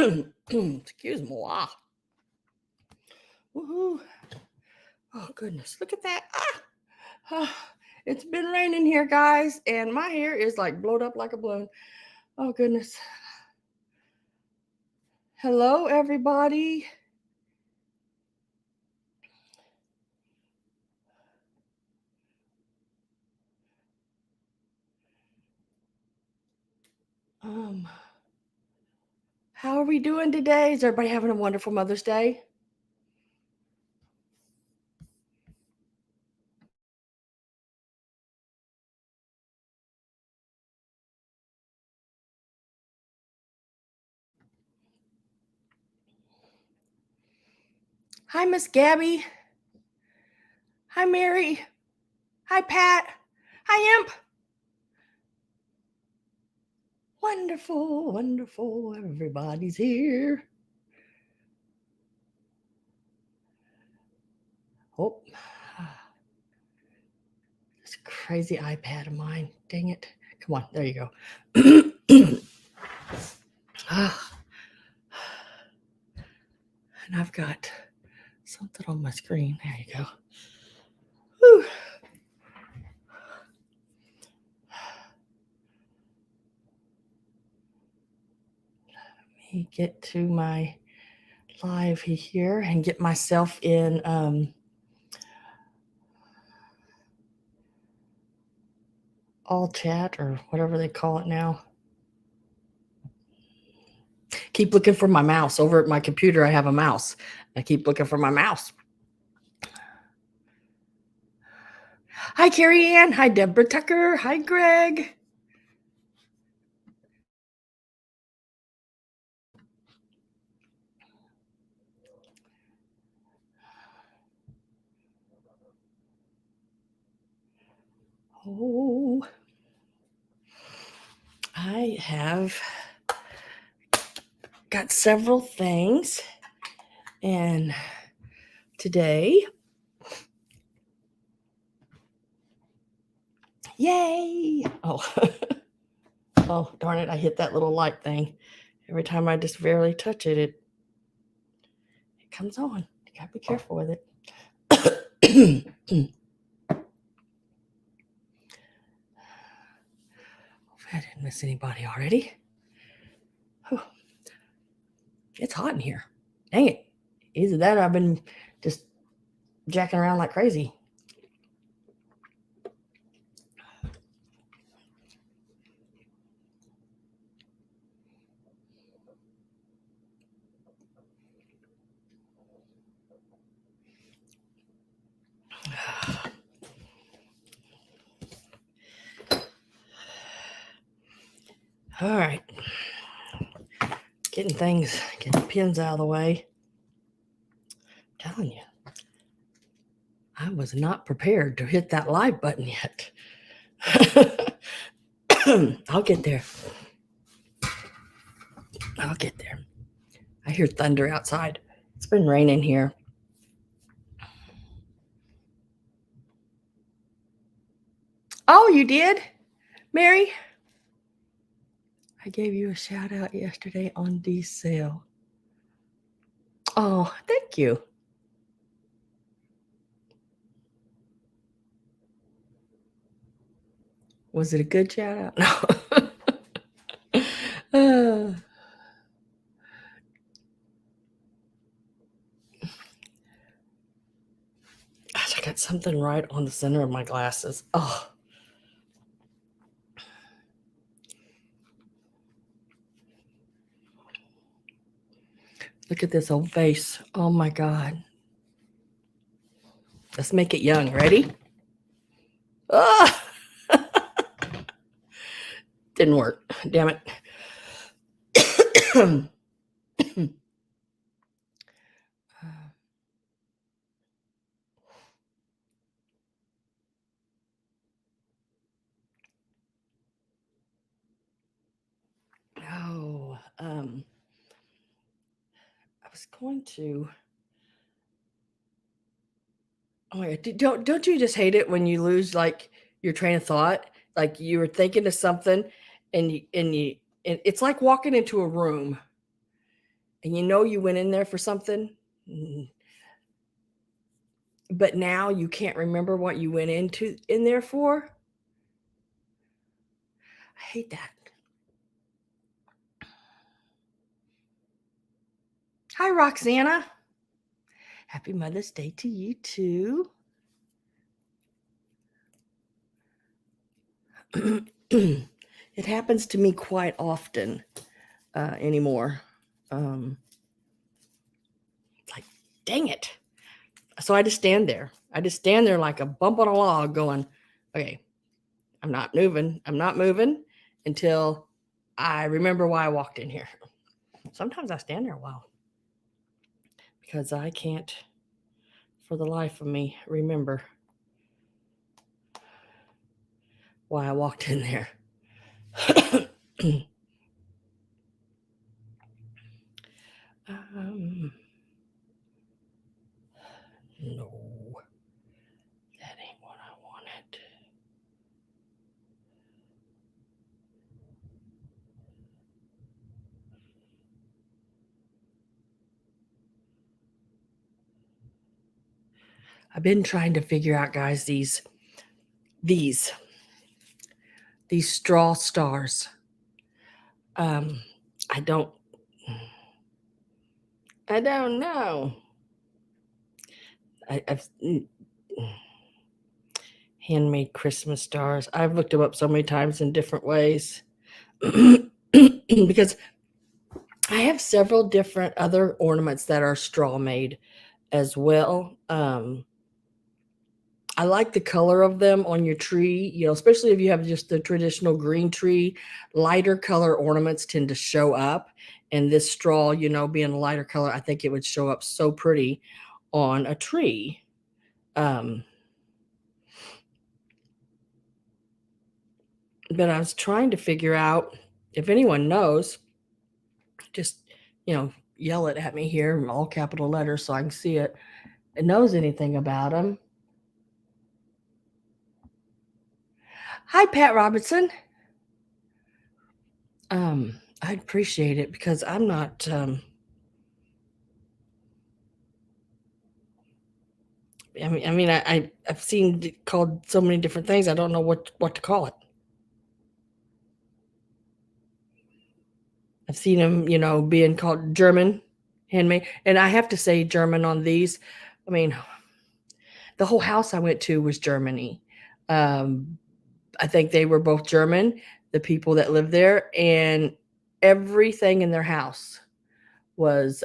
Excuse me. Wow. Woohoo. Oh, goodness. Look at that. It's been raining here, guys, and my hair is like blowed up like a balloon. Oh, goodness. Hello, everybody. How are we doing today? Is everybody having a wonderful Mother's Day? Hi, Miss Gabby. Hi, Mary. Hi, Pat. Hi, Imp. Wonderful, wonderful. Everybody's here. Oh, this crazy iPad of mine. Dang it. Come on, there you go. And I've got something on my screen. There you go. Whew. Let me get to my live here and get myself in all chat or whatever they call it now. Keep looking for my mouse. Over at my computer, I have a mouse. I keep looking for my mouse. Hi, Carrie Ann. Hi, Deborah Tucker. Hi, Greg. Oh, I have got several things, and today, yay! Oh, oh, darn it! I hit that little light thing. Every time I just barely touch it, it comes on. You gotta be careful with it. I didn't miss anybody already. Whew. It's hot in here. Dang it. Either that or I've been just jacking around like crazy. All right. Getting pins out of the way. I'm telling you, I was not prepared to hit that live button yet. I'll get there. I'll get there. I hear thunder outside. It's been raining here. Oh, you did? Mary? I gave you a shout out yesterday on Dee's sale. Oh, thank you. Was it a good shout out? No. Gosh, I got something right on the center of my glasses. Oh. Look at this old face. Oh my God. Let's make it young. Ready? Oh. Didn't work. Damn it. Oh, I was going to. Oh my God. Don't you just hate it when you lose like your train of thought? Like you were thinking of something and it's like walking into a room and you know you went in there for something, but now you can't remember what you went in there for. I hate that. Hi, Roxana. Happy Mother's Day to you too. It happens to me quite often anymore. Like, dang it. So I just stand there. I just stand there like a bump on a log going, okay, I'm not moving. I'm not moving until I remember why I walked in here. Sometimes I stand there a while because I can't, for the life of me, remember why I walked in there. No, that ain't what I wanted. I've been trying to figure out, guys, these straw stars. I don't know. I've handmade Christmas stars. I've looked them up so many times in different ways because I have several different other ornaments that are straw made as well. I like the color of them on your tree, especially if you have just the traditional green tree. Lighter color ornaments tend to show up, and this straw, being a lighter color, I think it would show up so pretty on a tree. But I was trying to figure out if anyone knows, just, yell it at me here in all capital letters so I can see it. It knows anything about them. Hi, Pat Robinson. I'd appreciate it because I'm not. I've seen it called so many different things. I don't know what to call it. I've seen them, being called German handmade, and I have to say German on these. I mean, the whole house I went to was Germany. I think they were both German, the people that lived there, and everything in their house was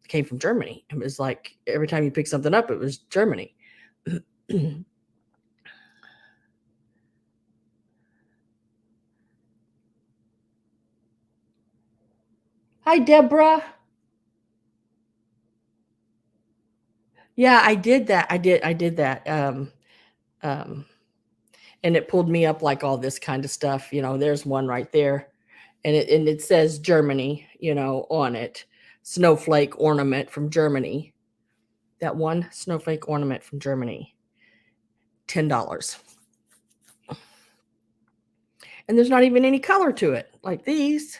came from Germany. It was like every time you pick something up, it was Germany. Hi, Deborah. Yeah, I did that. I did that. And it pulled me up like all this kind of stuff. There's one right there, and it says Germany, on it. Snowflake ornament from Germany. That one snowflake ornament from Germany. $10. And there's not even any color to it. Like these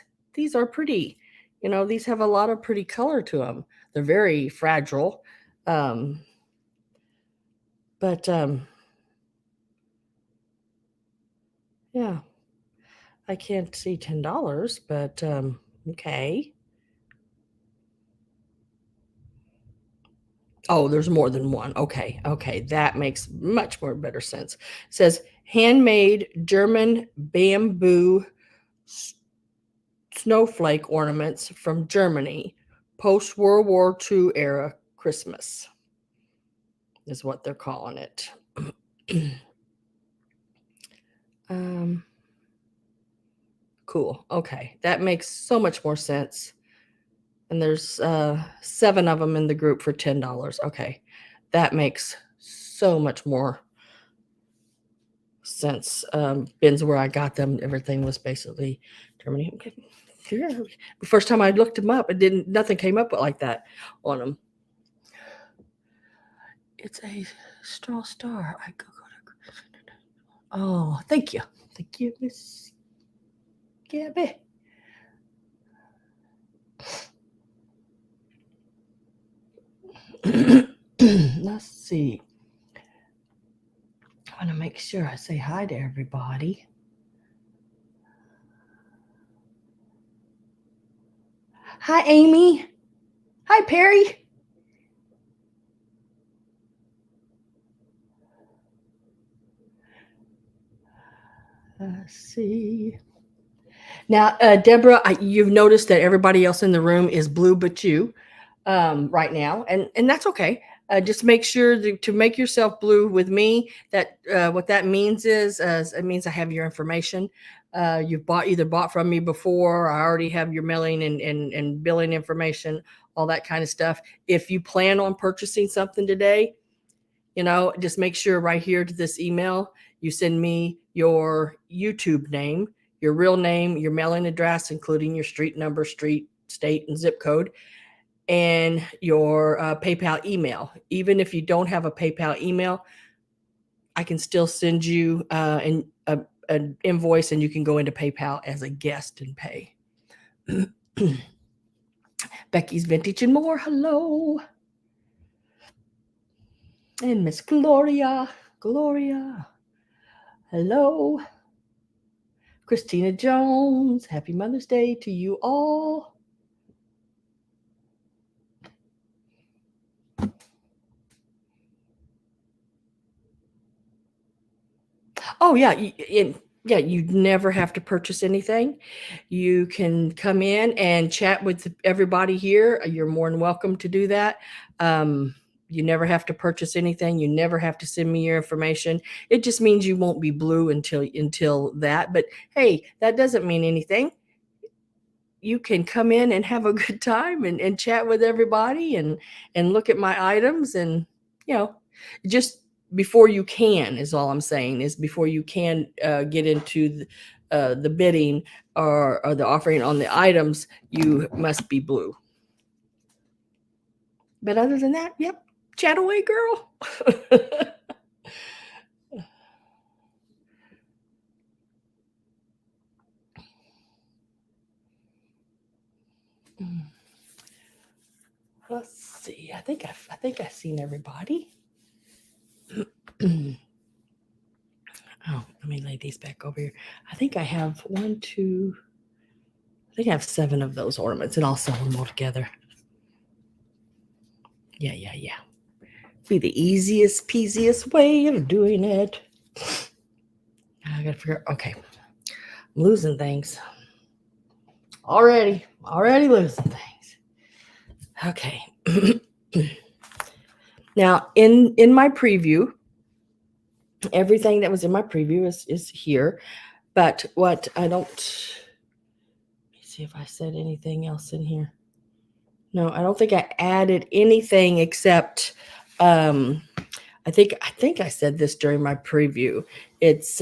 are pretty. These have a lot of pretty color to them. They're very fragile. But yeah, I can't see $10, but okay. Oh, there's more than one. Okay. That makes much more better sense. It says handmade German bamboo snowflake ornaments from Germany, post World War II era Christmas, is what they're calling it. Cool. Okay. That makes so much more sense. And there's 7 of them in the group for $10. Okay. That makes so much more sense. Ben's where I got them. Everything was basically Germany. Okay. Yeah. The first time I looked them up, nothing came up like that on them. It's a straw star. Oh, thank you. Thank you, Miss Gabby. Let's see. I want to make sure I say hi to everybody. Hi, Amy. Hi, Perry. Let's see. Now, Deborah, you've noticed that everybody else in the room is blue but you right now, and that's okay. Just make sure to make yourself blue with me. That what that means is it means I have your information. You've either bought from me before. I already have your mailing and billing information, all that kind of stuff. If you plan on purchasing something today, just make sure right here to this email, you send me your YouTube name, your real name, your mailing address, including your street number, street, state, and zip code, and your PayPal email. Even if you don't have a PayPal email, I can still send you an invoice, and you can go into PayPal as a guest and pay. Becky's Vintage and More. Hello. And Miss Gloria. Hello. Christina Jones. Happy Mother's Day to you all. Oh, yeah. You never have to purchase anything. You can come in and chat with everybody here. You're more than welcome to do that. You never have to purchase anything. You never have to send me your information. It just means you won't be blue until that. But hey, that doesn't mean anything. You can come in and have a good time and chat with everybody and look at my items and just before you can is all I'm saying, is before you can get into the bidding or the offering on the items, you must be blue. But other than that, yep, chat away, girl. Let's see. I think I've seen everybody. Oh, let me lay these back over here. I think I have I think I have 7 of those ornaments, and I'll sell them all together. Yeah. Be the easiest peasiest way of doing it. I gotta figure. Okay, I'm losing things. Already losing things. Okay. Now, in my preview, everything that was in my preview is here. But what I don't, let me see if I said anything else in here. No, I don't think I added anything except I think I said this during my preview. It's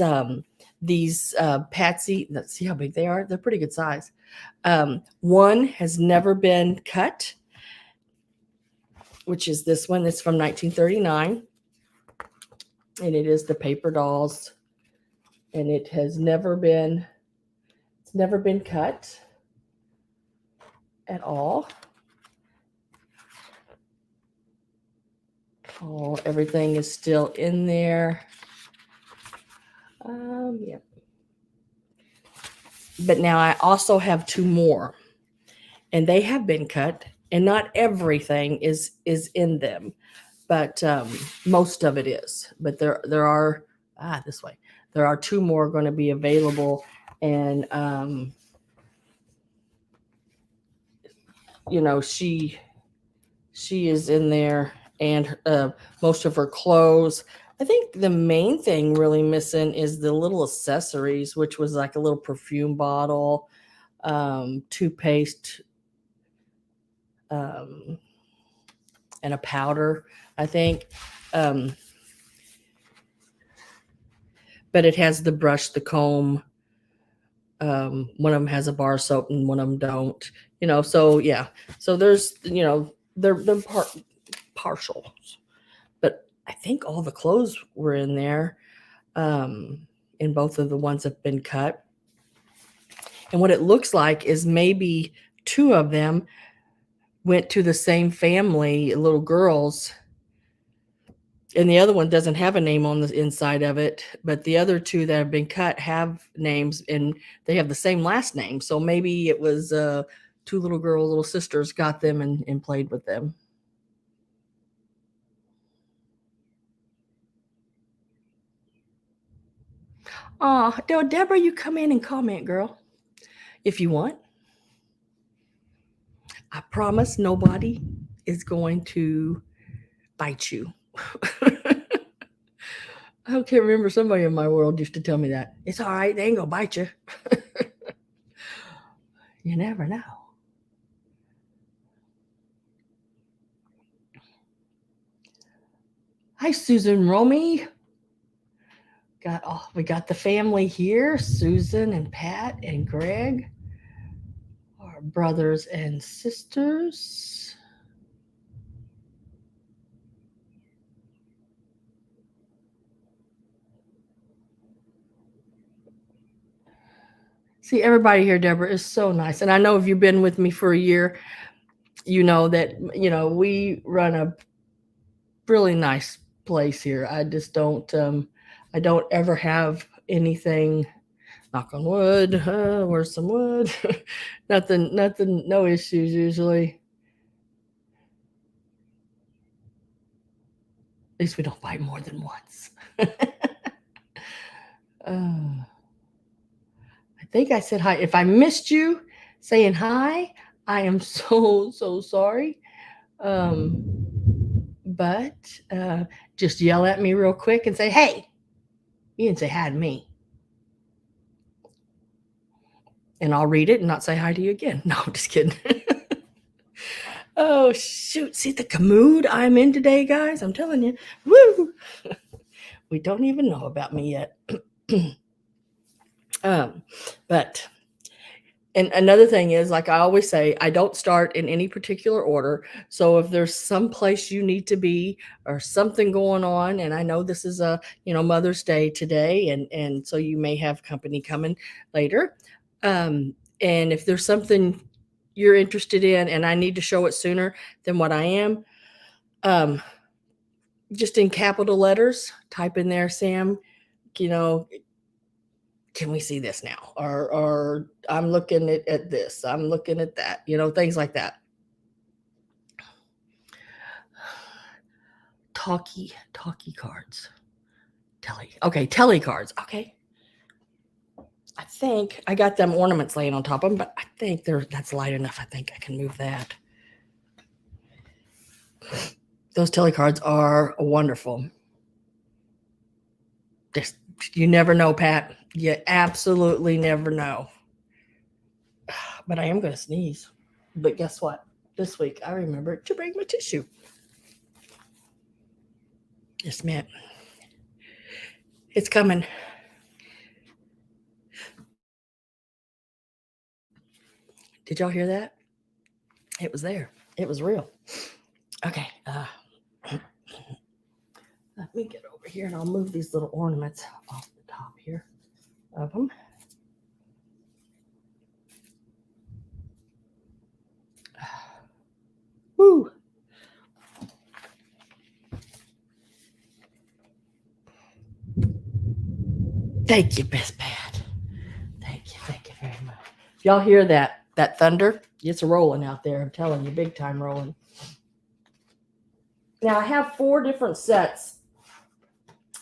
these Patsy, let's see how big they are. They're pretty good size. One has never been cut, which is this one. It's from 1939. And it is the paper dolls. And it has never been cut at all. Oh, everything is still in there. Yeah. But now I also have 2 more, and they have been cut, and not everything is in them, but most of it is. But there are this way. There are 2 more going to be available, and she is in there, and most of her clothes. I think the main thing really missing is the little accessories, which was like a little perfume bottle, toothpaste, and a powder, I think. But it has the brush, the comb. One of them has a bar soap and one of them don't. So yeah. So there's they're partial. But I think all the clothes were in there, in both of the ones that have been cut. And what it looks like is maybe 2 of them went to the same family, little girls, and the other one doesn't have a name on the inside of it, but the other two that have been cut have names, and they have the same last name. So maybe it was two little sisters got them and played with them. Oh, Deborah, you come in and comment, girl, if you want. I promise nobody is going to bite you. I can't remember, somebody in my world used to tell me that. It's all right, they ain't gonna bite you. You never know. Hi, Susan Romy. We got the family here, Susan and Pat and Greg, our brothers and sisters. See, everybody here, Deborah, is so nice. And I know if you've been with me for a year, you know that, we run a really nice place here. I just don't, I don't ever have anything, knock on wood, where's some wood? nothing, no issues usually. At least we don't fight more than once. I think I said hi. If I missed you saying hi, I am so sorry. But just yell at me real quick and say, hey, you didn't say hi to me. And I'll read it and not say hi to you again. No, I'm just kidding. Oh, shoot. See the mood I'm in today, guys? I'm telling you. Woo! We don't even know about me yet. But and another thing is, like I always say, I don't start in any particular order. So if there's some place you need to be or something going on, and I know this is a Mother's Day today, and so you may have company coming later. And if there's something you're interested in, and I need to show it sooner than what I am, just in capital letters, type in there, Sam. Can we see this now? Or I'm looking at this, I'm looking at that, things like that. Talkie cards. Telly cards. Okay. I think I got them ornaments laying on top of them, but I think that's light enough. I think I can move that. Those telly cards are wonderful. You never know, Pat. You absolutely never know. But I am going to sneeze. But guess what? This week I remembered to bring my tissue. Yes, man. It's coming. Did y'all hear that? It was there. It was real. Okay. Let me get over here and I'll move these little ornaments off the top here of them. Woo. Thank you, Miss Pat. Thank you very much. If y'all hear that thunder, it's rolling out there. I'm telling you, big time rolling. Now I have 4 different sets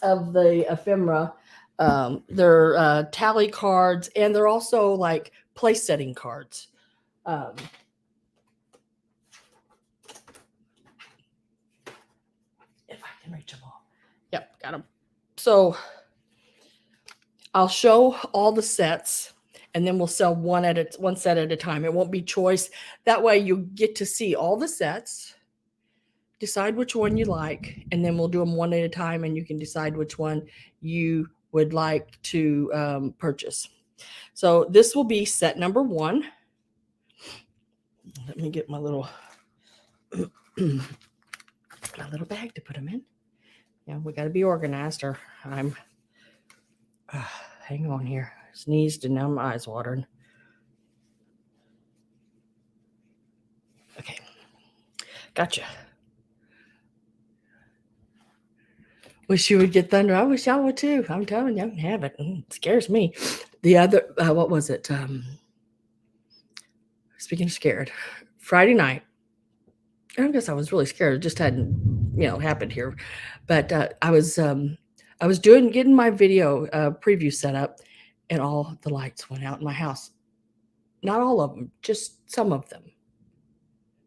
of the ephemera. They're tally cards, and they're also like place setting cards. If I can reach them all. Yep, got them. So I'll show all the sets, and then we'll sell one set at a time. It won't be choice. That way you get to see all the sets, decide which one you like, and then we'll do them one at a time, and you can decide which one you would like to purchase. So this will be set number 1. Let me get my little bag to put them in. Yeah, we got to be organized, or I'm hang on here. Sneezed and now my eyes watering. Okay. Gotcha. Wish you would get thunder. I wish y'all would too. I'm telling you, I don't have it. It scares me. The other, what was it? Speaking of scared, Friday night. I guess I was really scared. It just hadn't, happened here. But I was getting my video preview set up, and all the lights went out in my house. Not all of them, just some of them.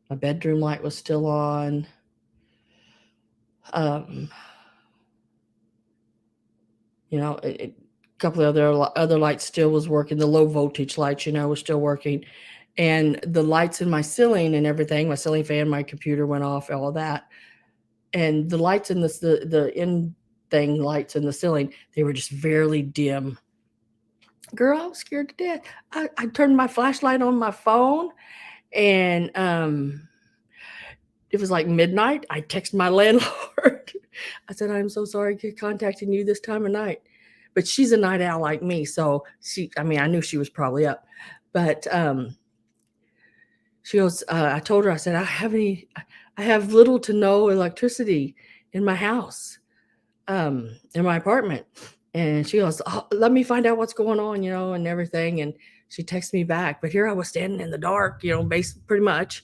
My bedroom light was still on. A couple of other lights still was working. The low voltage lights, were still working, and the lights in my ceiling and everything, my ceiling fan, my computer went off, all of that, and the lights in the in thing lights in the ceiling, they were just very dim. Girl, I was scared to death. I turned my flashlight on my phone, and it was like midnight. I texted my landlord. I said, I'm so sorry contacting you this time of night. But she's a night owl like me. So I knew she was probably up. But she goes, I told her, I said, I have little to no electricity in my house, in my apartment. And she goes, oh, let me find out what's going on, and everything. And she texted me back. But here I was standing in the dark, pretty much.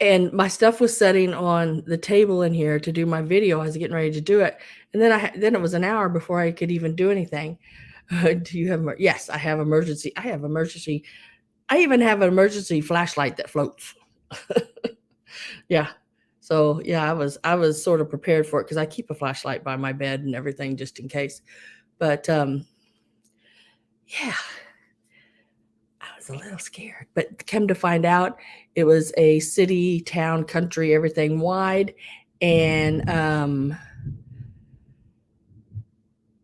And my stuff was setting on the table in here to do my video. I was getting ready to do it. And then it was an hour before I could even do anything. Do you have, yes, I have emergency. I even have an emergency flashlight that floats. Yeah. So yeah, I was sort of prepared for it because I keep a flashlight by my bed and everything just in case. But yeah, I was a little scared. But come to find out, it was a city, town, country, everything wide, and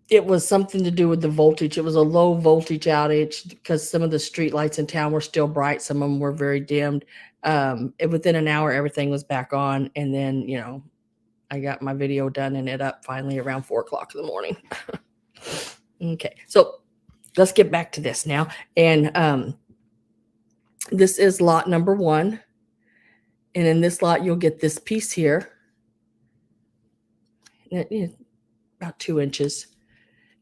it was something to do with the voltage. It was a low voltage outage because some of the street lights in town were still bright. Some of them were very dimmed. Within an hour, everything was back on. And then, I got my video done and it up finally around 4:00 in the morning. Okay. So let's get back to this now. And this is lot number 1. And in this lot, you'll get this piece here. About 2 inches.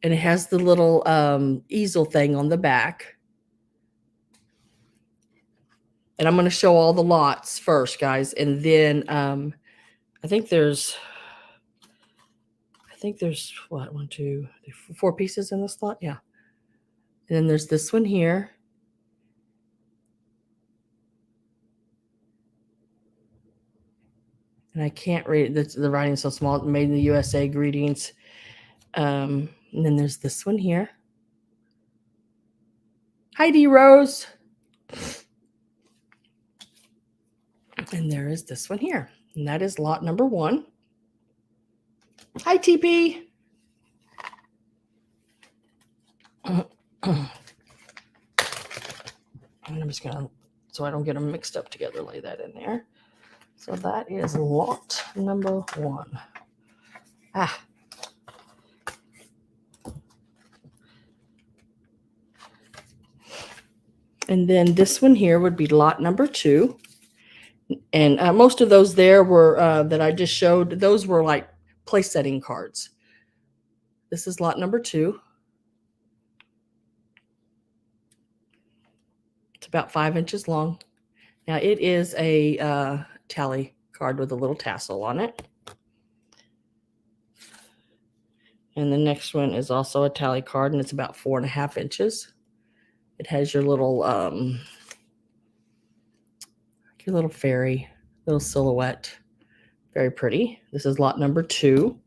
And it has the little easel thing on the back. And I'm going to show all the lots first, guys. And then I think there's what, 1, 2, 3, 4 pieces in this lot. Yeah. And then there's this one here. And I can't read it. The writing's so small. Made in the USA, greetings. And then there's this one here. Heidi Rose. And there is this one here. And that is lot number 1. Hi, TP. And I'm just going to, so I don't get them mixed up together, lay that in there. So that is lot number 1. And then this one here would be lot number 2. And most of those there were that I just showed. Those were like place setting cards. This is lot number 2. It's about 5 inches long. Now it is a tally card with a little tassel on it. And the next one is also a tally card, and it's about 4.5 inches. It has your little fairy, little silhouette. Very pretty. This is lot number 2.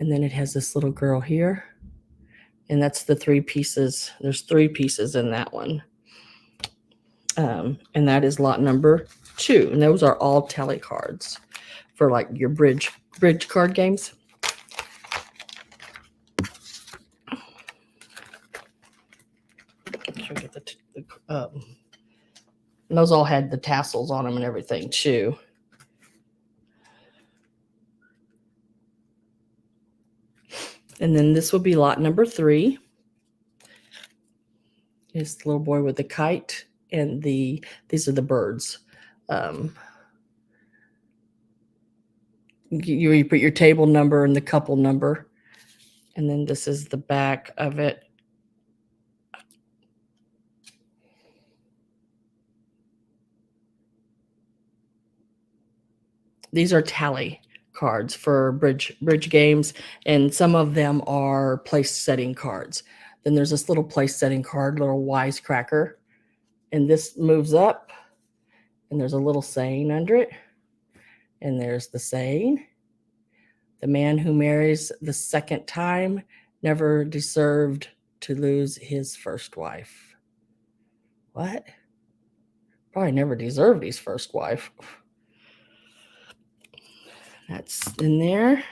And then it has this little girl here. And that's the 3 pieces. There's 3 pieces in that one. And that is lot number 2. And those are all tally cards for like your bridge card games. And those all had the tassels on them and everything too. And then this will be lot number 3. Is the little boy with the kite and these are the birds. You put your table number and the couple number, and then this is the back of it. These are tally cards for bridge games, and some of them are place setting cards. Then there's this little place setting card, little wisecracker, and this moves up, and there's a little saying under it, and there's the saying: the man who marries the second time never deserved to lose his first wife. What? Probably never deserved his first wife. That's in there.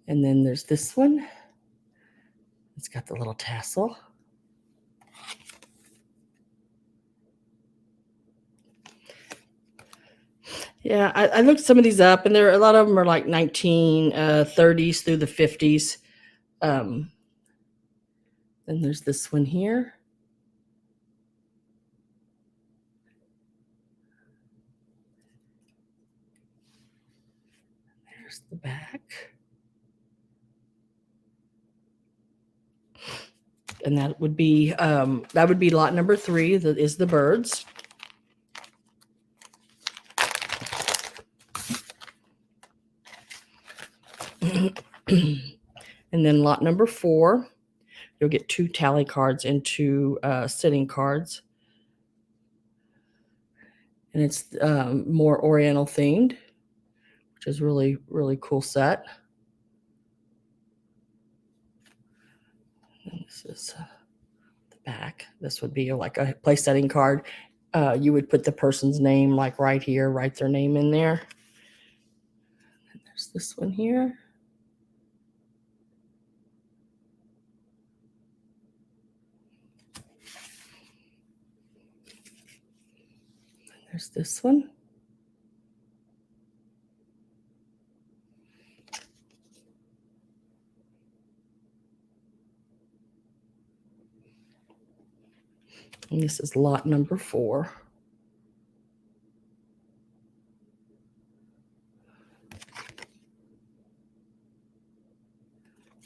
And then there's this one. It's got the little tassel. Yeah, I looked some of these up, and a lot of them are like 1930s through the 50s. Then there's this one here. There's the back. And that would be lot number 3. That is the birds. And then lot number 4, you'll get 2 tally cards and 2 sitting cards. And it's more Oriental themed, which is really, really cool set. And this is the back. This would be like a place setting card. You would put the person's name like right here, write their name in there. And there's this one here. There's this one. And this is lot number 4.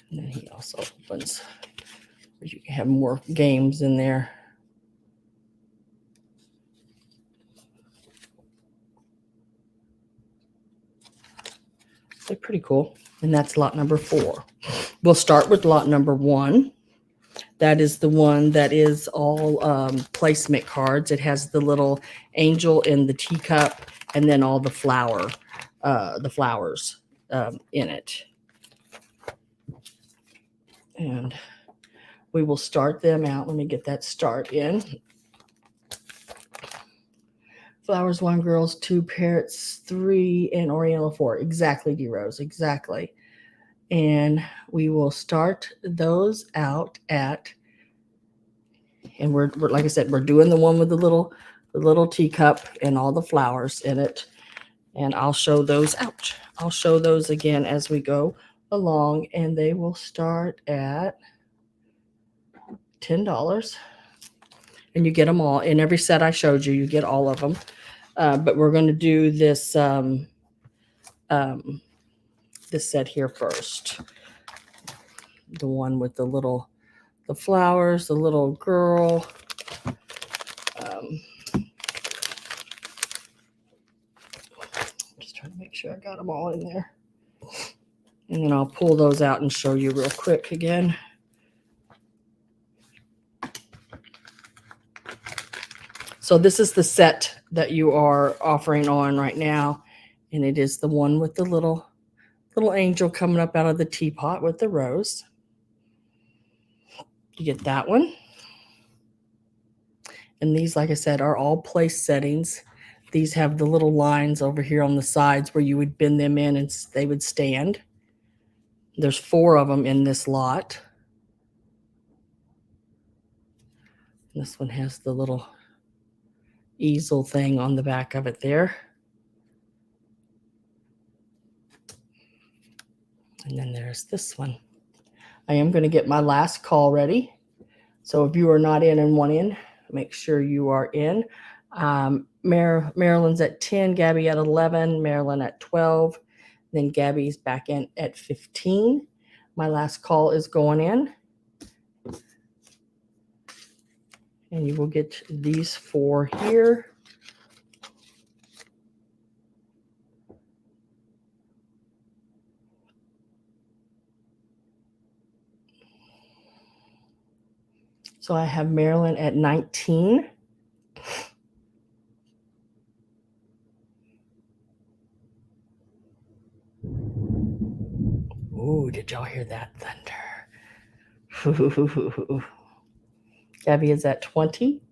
And then he also opens where you can have more games in there. They're pretty cool. And that's lot number 4. We'll start with lot number 1. That is the one that is all placement cards. It has the little angel in the teacup, and then all the flowers in it. And we will start them out. Let me get that start in. Flowers 1, girls 2, parrots 3, and Oriental 4. Exactly, D Rose. Exactly. And we will start those out at, and we're like I said, we're doing the one with the little teacup and all the flowers in it. And I'll show those out. I'll show those again as we go along, and they will start at $10. And you get them all. In every set I showed you, you get all of them. But we're going to do this this set here first. The one with the flowers, the little girl. Just trying to make sure I got them all in there. And then I'll pull those out and show you real quick again. So this is the set that you are offering on right now. And it is the one with the little angel coming up out of the teapot with the rose. You get that one. And these, like I said, are all place settings. These have the little lines over here on the sides where you would bend them in and they would stand. There's 4 of them in this lot. And this one has the little easel thing on the back of it there. And then there's this one. I am going to get my last call ready. So if you are not in and want in, make sure you are in. Marilyn's at 10, Gabby at 11, Marilyn at 12, then Gabby's back in at 15. My last call is going in. And you will get these 4 here. So I have Marilyn at 19. Ooh, did y'all hear that thunder? Gabby is at 20.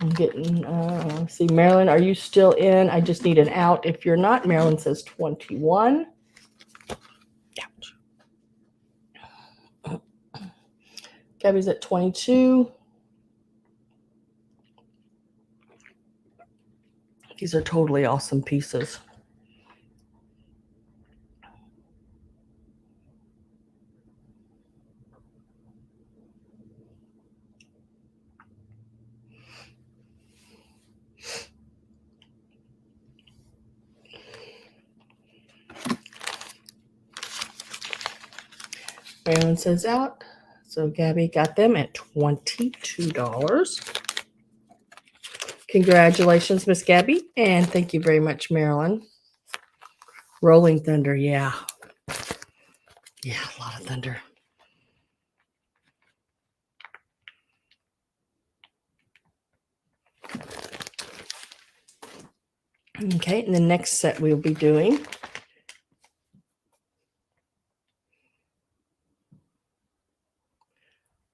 I'm getting, see, Marilyn, are you still in? I just need an out. If you're not, Marilyn says 21. Ouch. Gabby's at 22. These are totally awesome pieces. Marilyn says out. So Gabby got them at $22. Congratulations, Miss Gabby. And thank you very much, Marilyn. Rolling thunder, yeah. Yeah, a lot of thunder. Okay, and the next set we'll be doing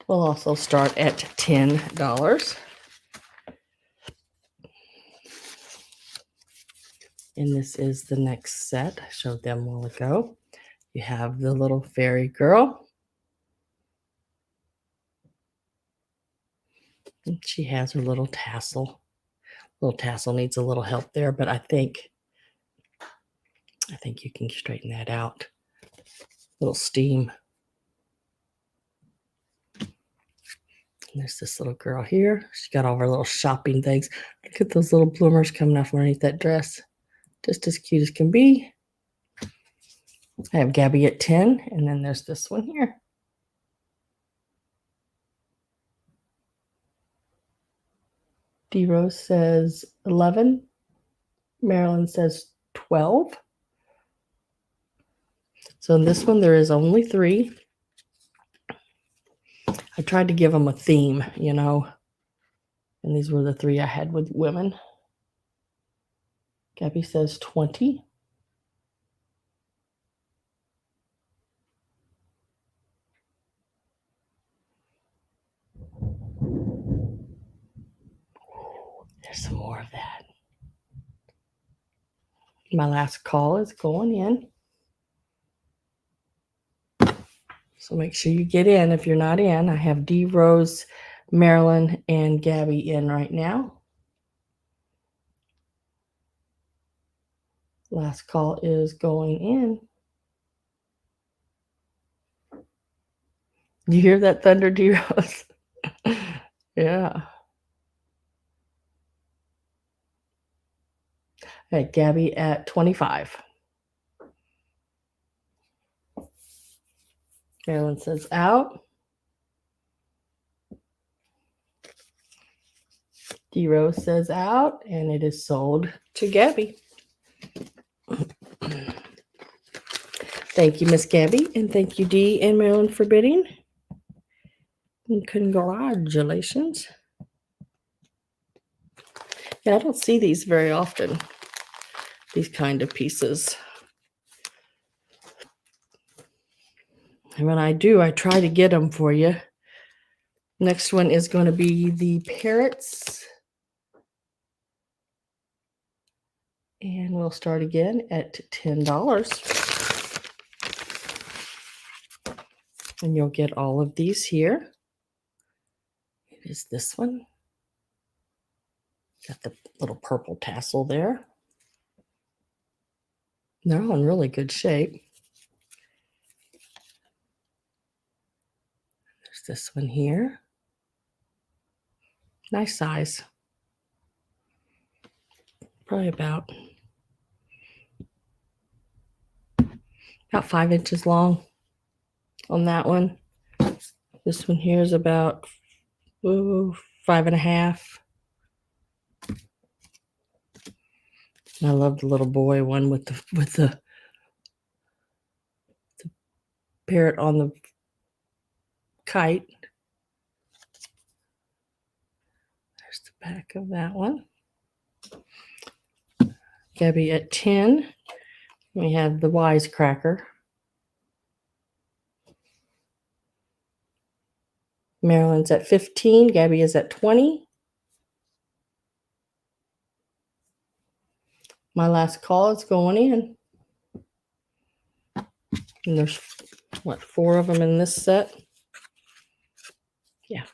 will also start at $10. And this is the next set. I showed them a while ago. You have the little fairy girl. And she has her little tassel. Little tassel needs a little help there, but I think you can straighten that out. Little steam. And there's this little girl here. She's got all her little shopping things. Look at those little bloomers coming off underneath that dress. Just as cute as can be. I have Gabby at 10, and then there's this one here. D Rose says 11. Marilyn says 12. So in this one, there is only 3. I tried to give them a theme, you know. And these were the 3 I had with women. Gabby says 20. There's some more of that. My last call is going in. So make sure you get in. If you're not in, I have D Rose, Marilyn, and Gabby in right now. Last call is going in. You hear that thunder, D Rose? Yeah. All right, Gabby at 25. Marilyn says out. D Rose says out, and it is sold to Gabby. Thank you, Miss Gabby, and thank you, Dee and Marilyn, for bidding. And congratulations. Yeah, I don't see these very often, these kind of pieces. And when I do, I try to get them for you. Next one is going to be the parrots. And we'll start again at $10. And you'll get all of these here. It is this one. Got the little purple tassel there. They're all in really good shape. There's this one here. Nice size. Probably about 5 inches long on that one. This one here is about 5.5. I love the little boy one with the parrot on the kite. There's the back of that one. Gabby at 10. We have the wisecracker. Marilyn's at 15. Gabby is at 20. My last call is going in. And there's, 4 of them in this set? Yeah.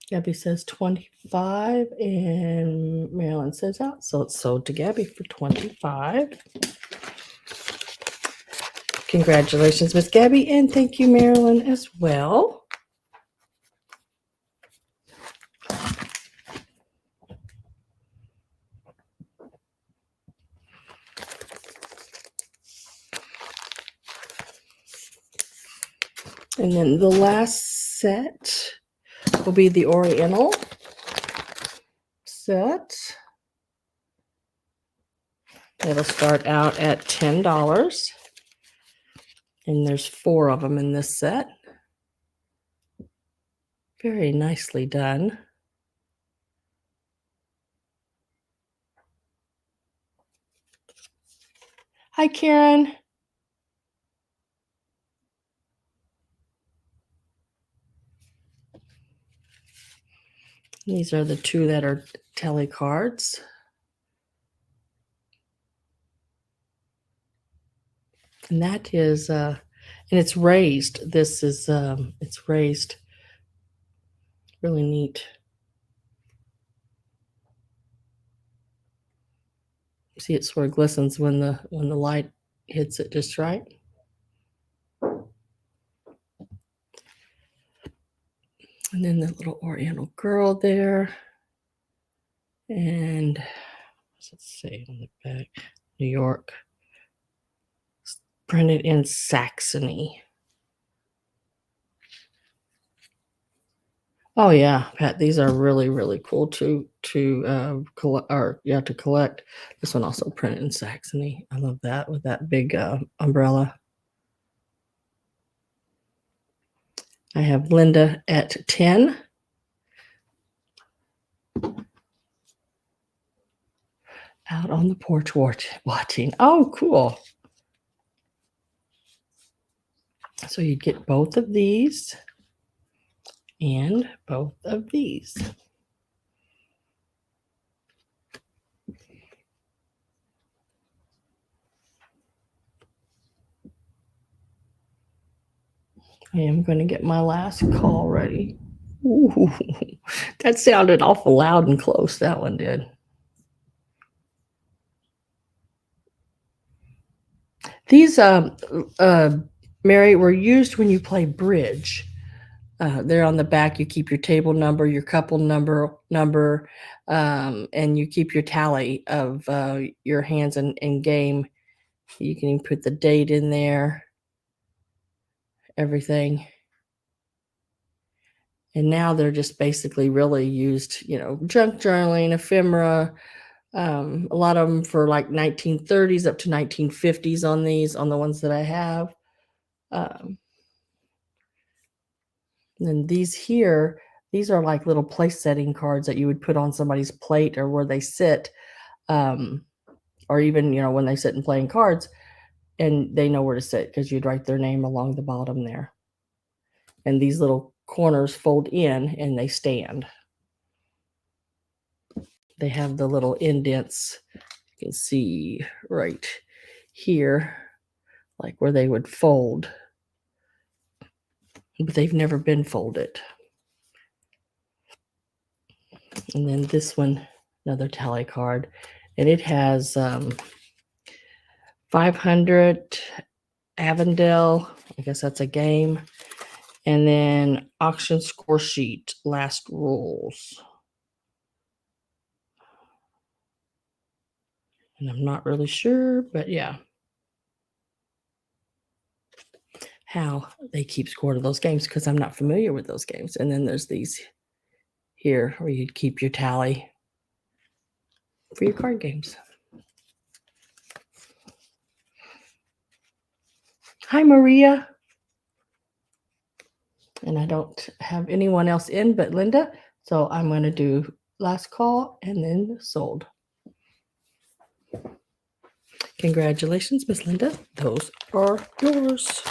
Gabby says 25, and Marilyn says out. So it's sold to Gabby for 25. Congratulations, Miss Gabby, and thank you, Marilyn, as well. And then the last set will be the Oriental set. It'll start out at $10. And there's 4 of them in this set. Very nicely done. Hi, Karen. These are the 2 that are tele cards. And that is, and it's raised. This is, it's raised. Really neat. See, it sort of glistens when the light hits it just right. And then the little Oriental girl there. And what's it say on the back? New York. It's printed in Saxony. Oh yeah, Pat, these are really, really cool to collect. This one also printed in Saxony. I love that with that big umbrella. I have Linda at 10. Out on the porch watching. Oh, cool. So you'd get both of these and both of these. I am going to get my last call ready. Ooh, that sounded awful loud and close, that one did. These, Mary, were used when you play bridge. They're on the back. You keep your table number, your couple number, and you keep your tally of your hands in game. You can even put the date in there, everything. And now they're just basically really used, junk journaling, ephemera, a lot of them for like 1930s up to 1950s on the ones that I have. And then these here, These are like little place setting cards that you would put on somebody's plate or where they sit, or even, when they sit and playing cards and they know where to sit because you'd write their name along the bottom there. And these little corners fold in and they stand. They have the little indents. You can see right here, like where they would fold, but they've never been folded. And then this one, another tally card, and it has 500 Avondale. I guess that's a game. And then auction score sheet, last rules. And I'm not really sure, but yeah, how they keep score of those games because I'm not familiar with those games. And then there's these here where you'd keep your tally for your card games. Hi, Maria. And I don't have anyone else in but Linda, so I'm going to do last call and then sold. Congratulations, Miss Linda. Those are yours.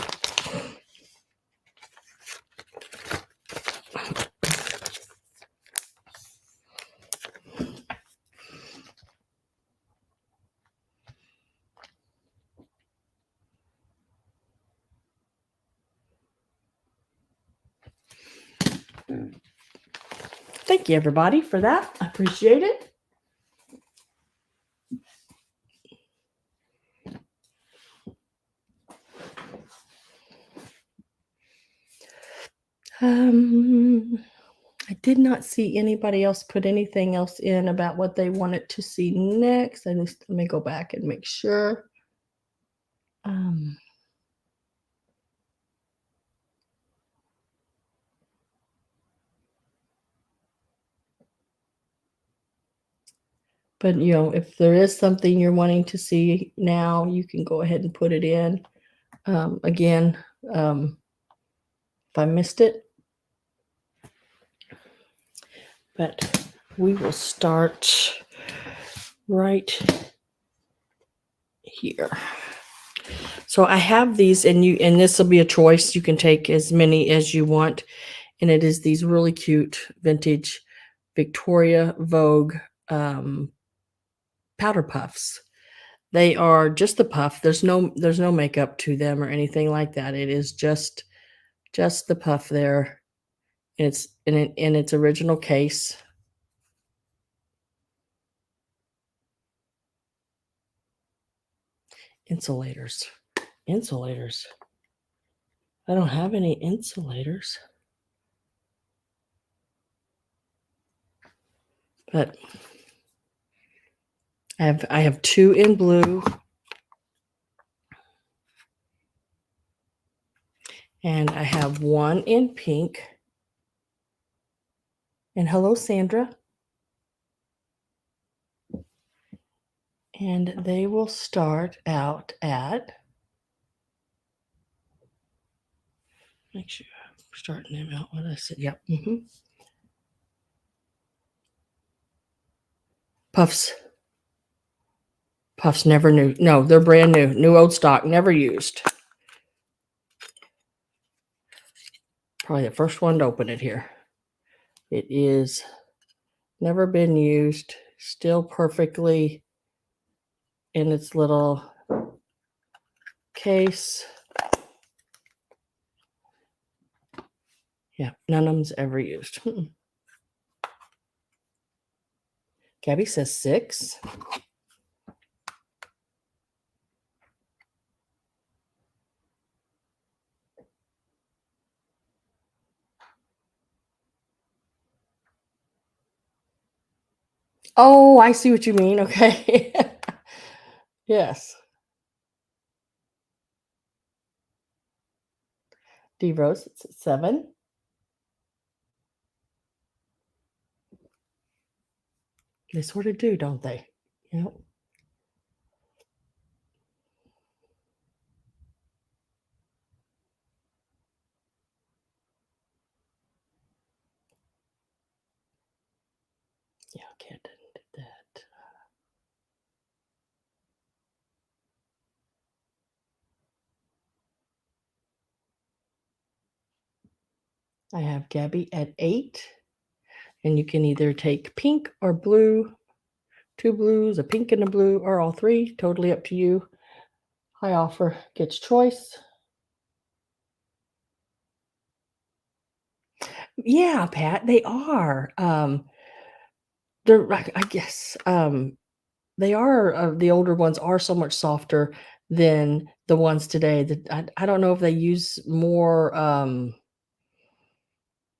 Thank you, everybody, for that. I appreciate it. I did not see anybody else put anything else in about what they wanted to see next. Let me go back and make sure. But, if there is something you're wanting to see now, you can go ahead and put it in. Again, if I missed it. But we will start right here. So I have these, and this will be a choice. You can take as many as you want. And it is these really cute vintage Victoria Vogue powder puffs. They are just the puff. There's no makeup to them or anything like that. It is just the puff there. It's in its original case. Insulators. I don't have any insulators. But I have two in blue. And I have one in pink. And hello, Sandra. And they will start out at, make sure I'm starting them out what I said. Yep. Puffs. Puffs never new. No, they're brand new. New old stock, never used. Probably the first one to open it here. It is never been used. Still perfectly in its little case. Yeah, none of them's ever used. Gabby says 6. Oh, I see what you mean. Okay. Yes. D Rose, it's 7. They sort of do, don't they? Yep. Yeah, Kitten did that. I have Gabby at 8, and you can either take pink or blue, 2 blues, a pink and a blue, or all 3, totally up to you. High offer gets choice. Yeah, Pat, they are. They're I guess, they are, the older ones are so much softer than the ones today that I don't know if they use more,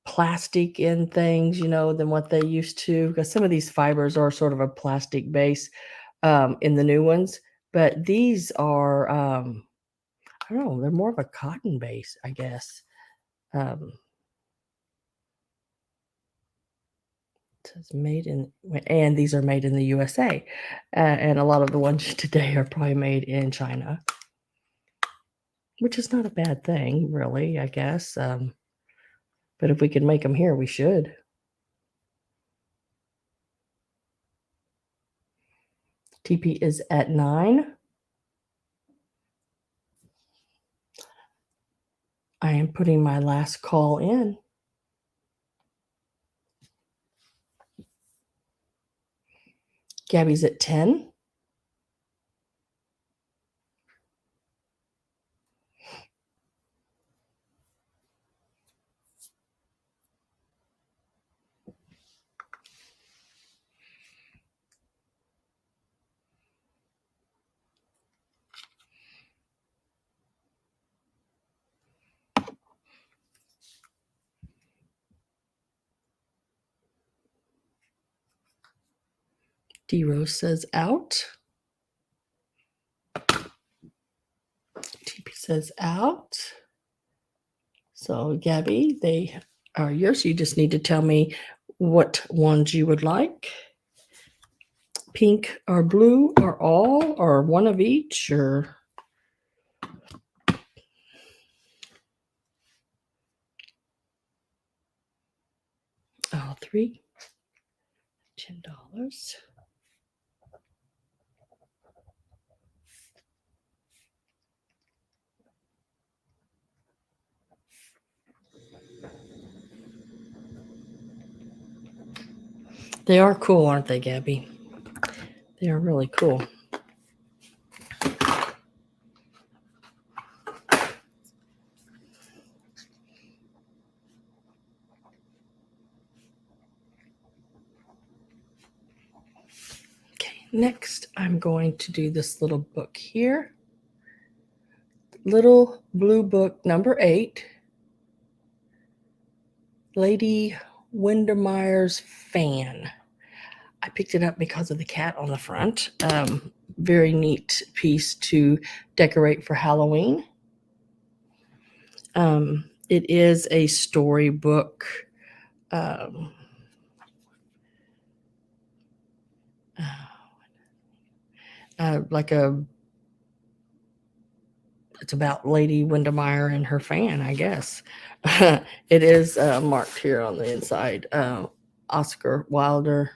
plastic in things, than what they used to, because some of these fibers are sort of a plastic base, in the new ones, but these are, I don't know, they're more of a cotton base, I guess. Um, it says made in, and these are made in the USA, and a lot of the ones today are probably made in China, which is not a bad thing, really, I guess. But if we can make them here, we should. TP is at 9. I am putting my last call in. Gabby's at 10. D Rose says out. TP says out. So Gabby, they are yours. You just need to tell me what ones you would like. Pink or blue or all or one of each or all 3. $10. They are cool, aren't they, Gabby? They are really cool. Okay, next I'm going to do this little book here. Little Blue Book number 8. Lady Windermere's fan. I picked it up because of the cat on the front. Very neat piece to decorate for Halloween. It is a storybook. Like it's about Lady Windermere and her fan, I guess. It is marked here on the inside. Oscar Wilder.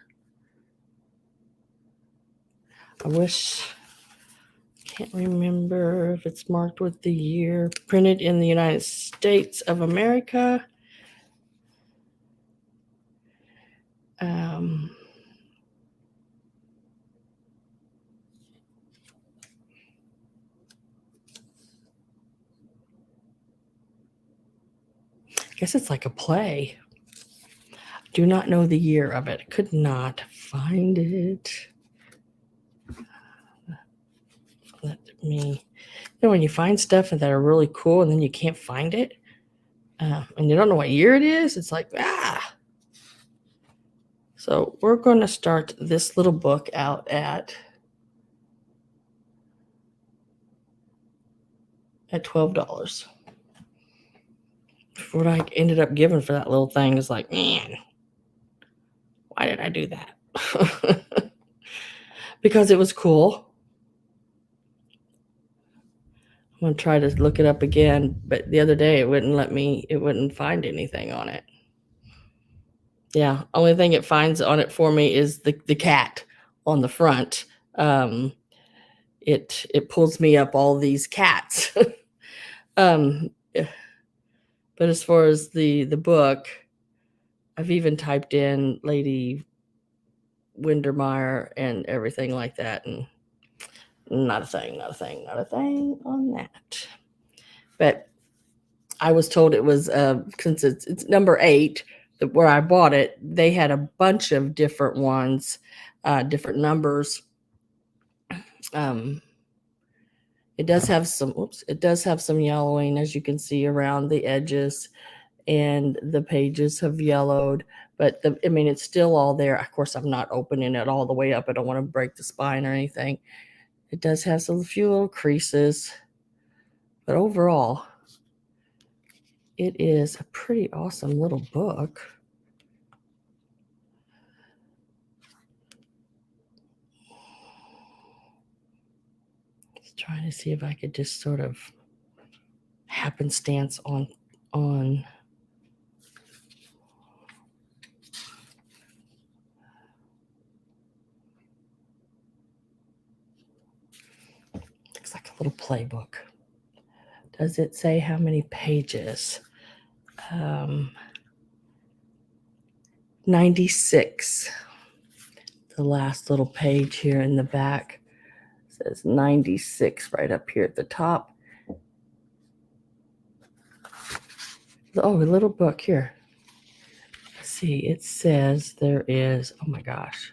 Can't remember if it's marked with the year. Printed in the United States of America. I guess it's like a play. Do not know the year of it. Could not find it. Let me. When you find stuff that are really cool and then you can't find it, and you don't know what year it is, it's like So we're going to start this little book out at $12. What I ended up giving for that little thing is like, man, why did I do that? Because it was cool. I'm going to try to look it up again, but the other day it wouldn't find anything on it. Yeah, only thing it finds on it for me is the cat on the front. It pulls me up all these cats. Yeah, but as far as the book, I've even typed in Lady Windermere and everything like that, and not a thing, not a thing, not a thing on that. But I was told it was since it's number 8, where I bought it, they had a bunch of different ones, different numbers. Um, it does have some. Oops, it does have some yellowing, as you can see around the edges, and the pages have yellowed. But I mean, it's still all there. Of course, I'm not opening it all the way up. I don't want to break the spine or anything. It does have a few little creases, but overall, it is a pretty awesome little book. Just trying to see if I could just sort of happenstance on looks like a little playbook. Does it say how many pages? 96. The last little page here in the back says 96 right up here at the top. Oh, a little book here. Let's see, it says there is, oh my gosh.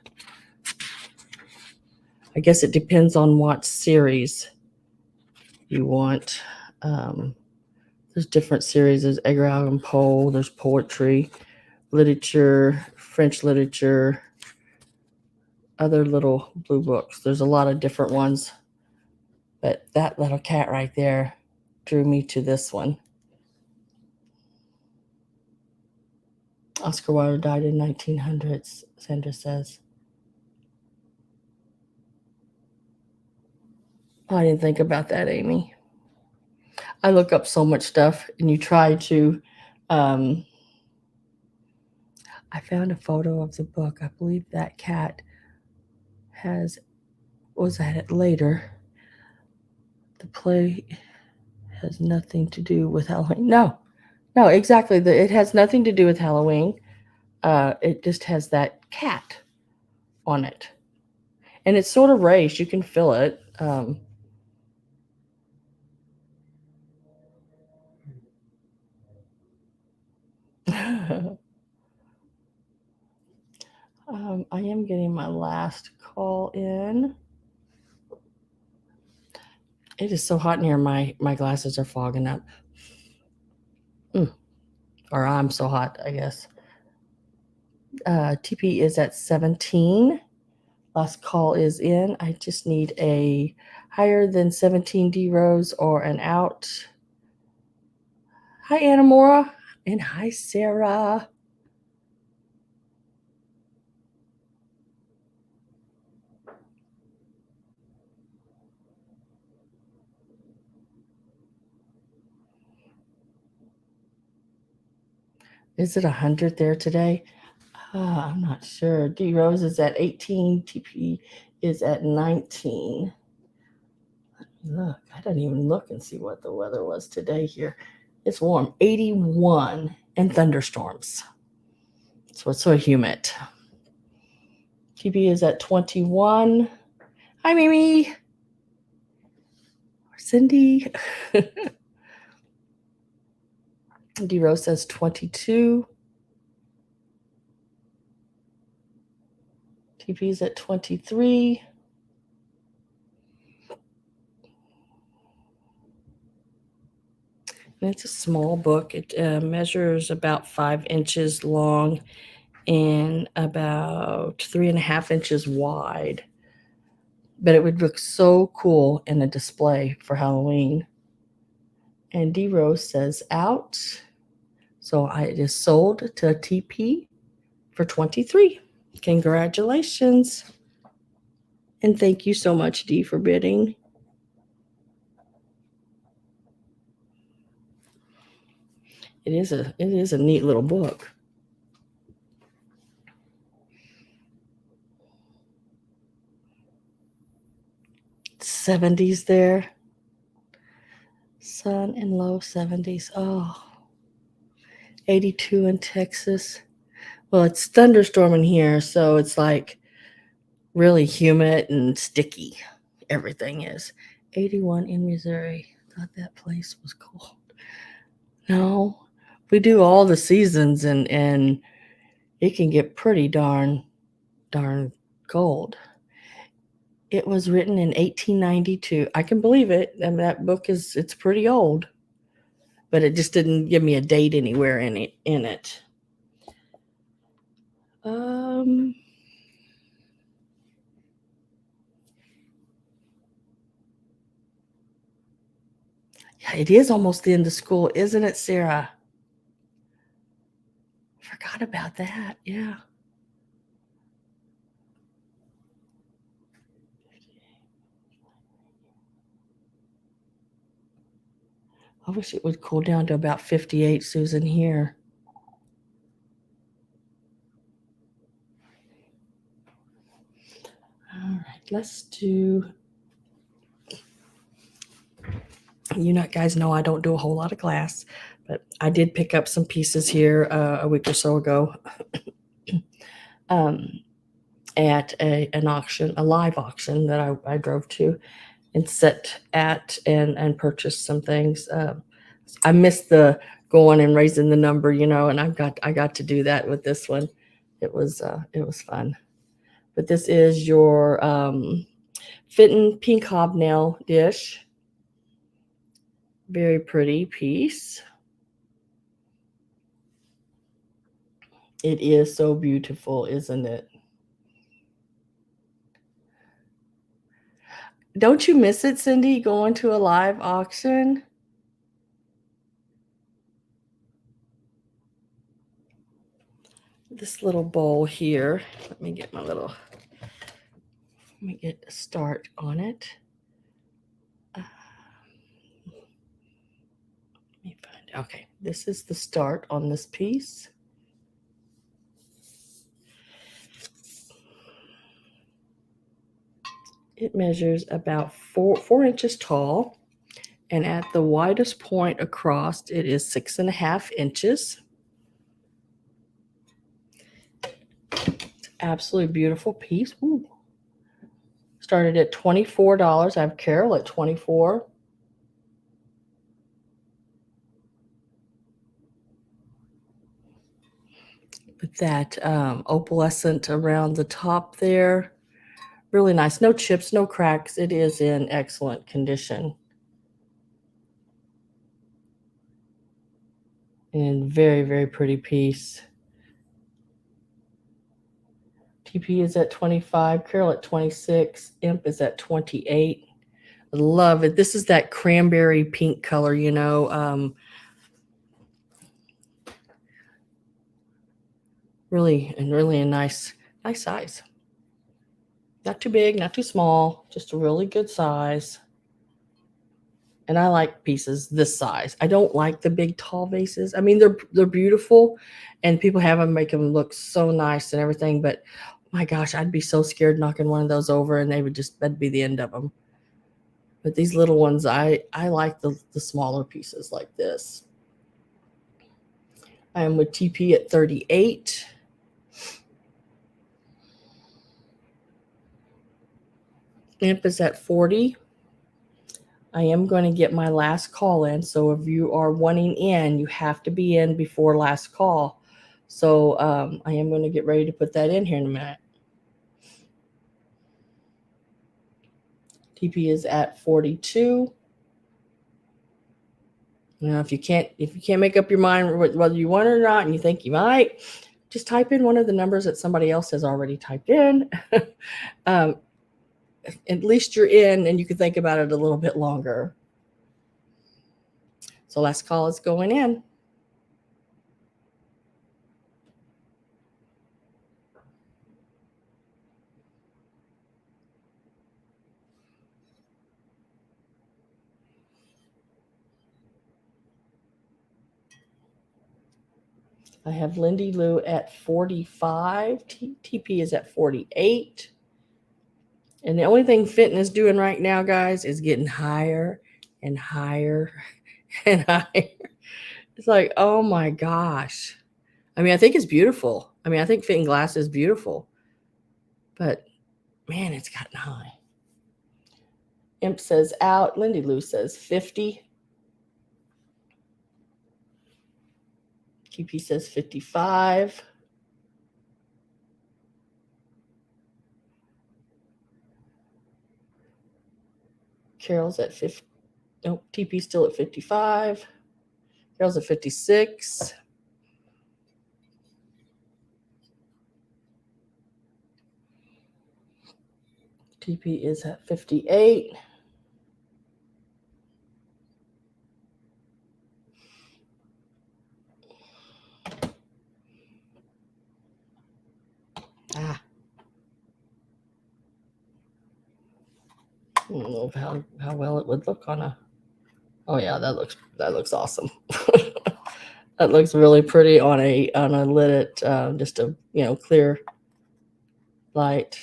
I guess it depends on what series you want. There's different series. There's Edgar Allan Poe, there's poetry, literature, French literature, other little blue books. There's a lot of different ones. But that little cat right there drew me to this one. Oscar Wilde died in 1900s, Sandra says. Oh, I didn't think about that, Amy. I look up so much stuff, and you try to. I found a photo of the book. I believe that cat was at it later. The play has nothing to do with Halloween. No, exactly. It has nothing to do with Halloween. It just has that cat on it. And it's sort of raised. You can feel it. I am getting my last call in. It is so hot in here. My glasses are fogging up. Or I'm so hot, I guess. TP is at 17. Last call is in. I just need a higher than 17 D rows or an out. Hi, Anamora. And hi, Sarah. Is it 100 there today? I'm not sure. D Rose is at 18. TP is at 19. Look, I didn't even look and see what the weather was today here. It's warm, 81, and thunderstorms. So it's so humid. TP is at 21. Hi, Mimi. Cindy. D Rose says 22. TP is at 23. And it's a small book. It measures about 5 inches long and about 3.5 inches wide. But it would look so cool in a display for Halloween. And D Rose says out. So it is sold to TP for 23. Congratulations. And thank you so much, D, for bidding. It is a neat little book. 70s there. Sun and low 70s. Oh, 82 in Texas. Well, it's thunderstorming here, so it's like really humid and sticky. Everything is. 81 in Missouri. Thought that place was cold. No, we do all the seasons, and it can get pretty darn cold. It was written in 1892. I can believe it. And that book it's pretty old, but it just didn't give me a date anywhere in it. Yeah, it is almost the end of school, isn't it, Sarah? Forgot about that. Yeah. I wish it would cool down to about 58, Susan, here. All right, let's do. You guys know I don't do a whole lot of glass, but I did pick up some pieces here a week or so ago at an auction, a live auction that I drove to and set at and purchased some things. I missed the going and raising the number, and I got to do that with this one. It was fun. But this is your Fenton pink hobnail dish. Very pretty piece. It is so beautiful, isn't it? Don't you miss it, Cindy, going to a live auction? This little bowl here. Let me get a start on it. Let me find. Okay, this is the start on this piece. It measures about 4 inches tall, and at the widest point across, it is 6.5 inches. It's absolutely beautiful piece. Ooh. Started at $24. I have Carol at $24. With that opalescent around the top there. Really nice. No chips, no cracks. It is in excellent condition. And very, very pretty piece. TP is at 25, Carol at 26, Imp is at 28. I love it. This is that cranberry pink color, really a nice size. Not too big, not too small, just a really good size. And I like pieces this size. I don't like the big tall vases. I mean, they're beautiful, and people have them, make them look so nice and everything. But my gosh, I'd be so scared knocking one of those over, and that'd be the end of them. But these little ones, I like the smaller pieces like this. I am with TP at 38. Imp is at 40. I am going to get my last call in. So if you are wanting in, you have to be in before last call. So I am going to get ready to put that in here in a minute. TP is at 42. Now, if you can't make up your mind whether you want it or not, and you think you might, just type in one of the numbers that somebody else has already typed in. At least you're in, and you can think about it a little bit longer. So last call is going in. I have Lindy Lou at 45. TP is at 48. And the only thing Fenton is doing right now, guys, is getting higher and higher and higher. It's like, oh my gosh. I mean, I think it's beautiful. I mean, I think Fenton glass is beautiful. But man, it's gotten high. Imp says out. Lindy Lou says 50. TP says 55. Carol's at 50. Nope, TP's still at 55. Carol's at 56. TP is at 58. I don't know how well it would look on a. Oh yeah, that looks awesome. That looks really pretty on a lit just a clear light.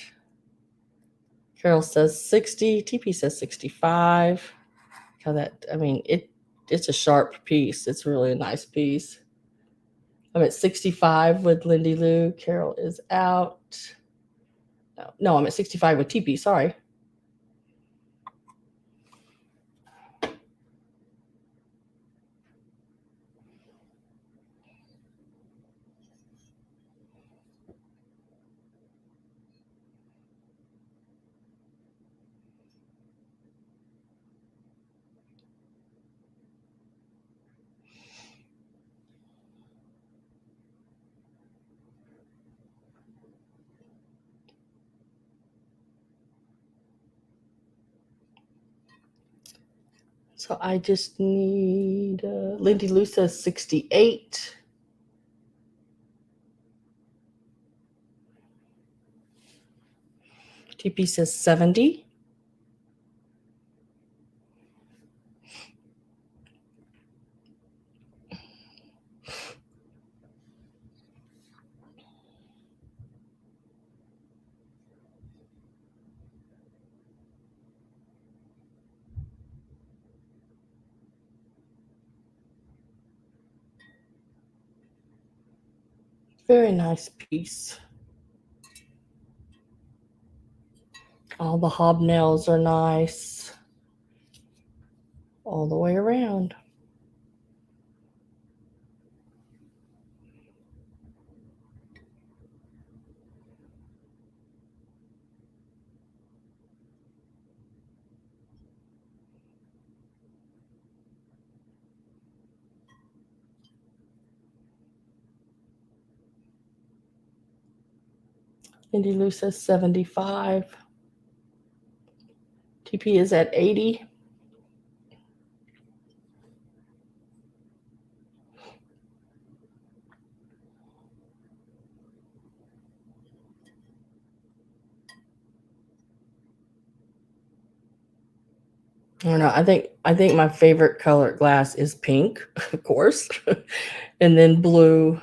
Carol says 60. TP says 65. How that? I mean it's a sharp piece. It's really a nice piece. I'm at 65 with Lindy Lou. Carol is out. No, I'm at 65 with TP. Sorry. So I just need Lindy Lou says 68. TP says 70. Very nice piece. All the hobnails are nice. All the way around. Lindy Lou says 75. TP is at 80. I don't know. I think my favorite color glass is pink, of course, and then blue,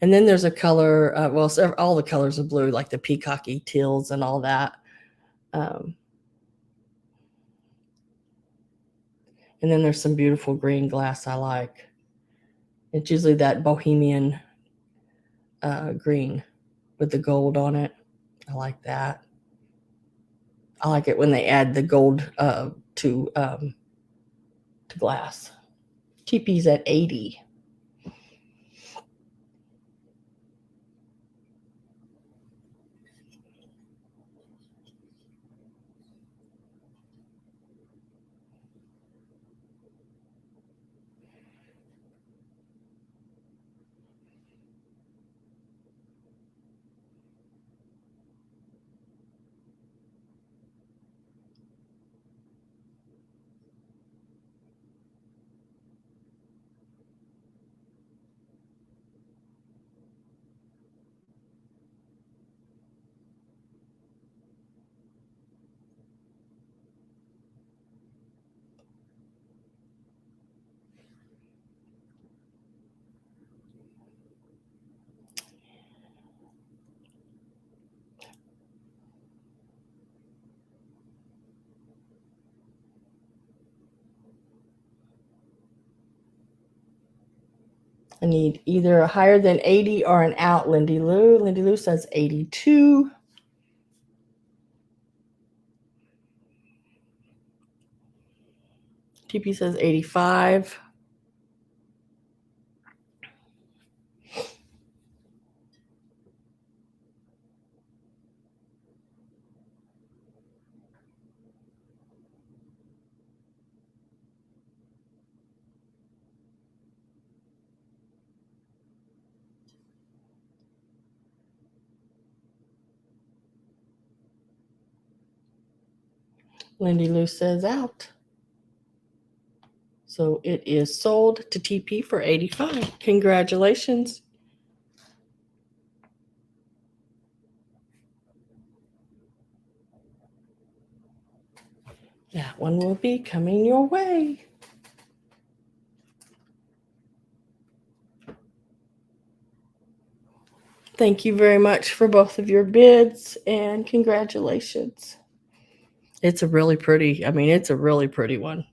and then there's a color. All the colors of blue, like the peacocky teals and all that. Um, and then there's some beautiful green glass I like. It's usually that bohemian green with the gold on it. I like that. I like it when they add the gold to glass. TP's at 80. I need either a higher than 80 or an out, Lindy Lou. Lindy Lou says 82. TP says 85. Lindy Lou says out. So it is sold to TP for 85. Congratulations. That one will be coming your way. Thank you very much for both of your bids and congratulations. It's a really pretty, it's a really pretty one.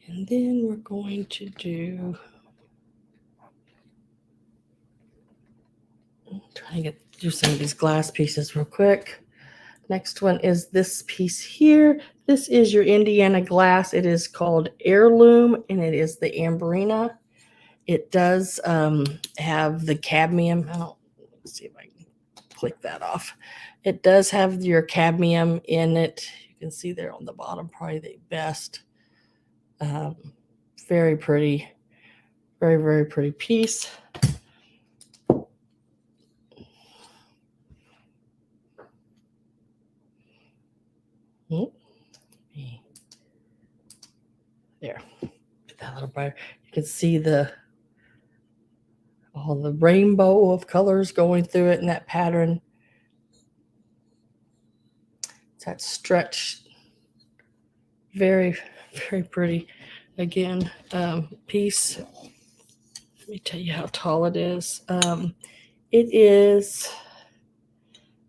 And then we're going to do some of these glass pieces real quick. Next one is this piece here. This is your Indiana glass. It is called Heirloom, and it is the Amberina. It does have the cadmium. Let's see if I can click that off. It does have your cadmium in it. You can see there on the bottom, probably the best. Very pretty. Very, very pretty piece. There, put that a little brighter. You can see all the rainbow of colors going through it in that pattern. It's that stretch. Very, very pretty. Again, piece. Let me tell you how tall it is. It is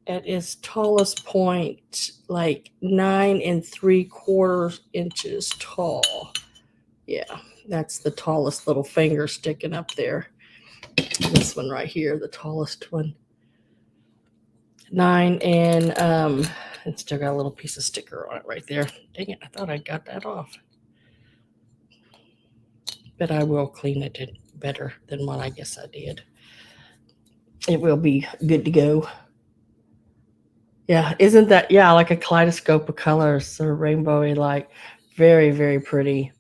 at its tallest point, like 9 3/4 inches tall. Yeah, that's the tallest little finger sticking up there. This one right here, the tallest one. 9 and it's still got a little piece of sticker on it right there. Dang it, I thought I got that off. But I will clean it better than what I guess I did. It will be good to go. Yeah, isn't that, yeah, like a kaleidoscope of colors or rainbowy, like very, very pretty.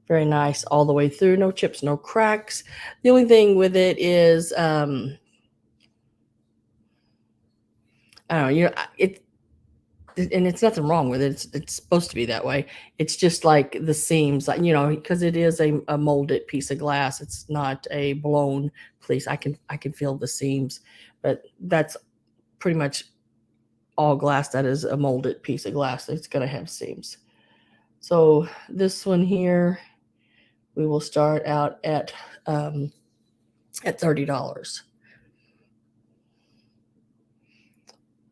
Very nice all the way through. No chips, no cracks. The only thing with it is, I don't know, and it's nothing wrong with it. It's supposed to be that way. It's just like the seams, like, because it is a molded piece of glass. It's not a blown piece. I can feel the seams, but that's pretty much all glass that is a molded piece of glass. It's going to have seams. So this one here, we will start out at $30.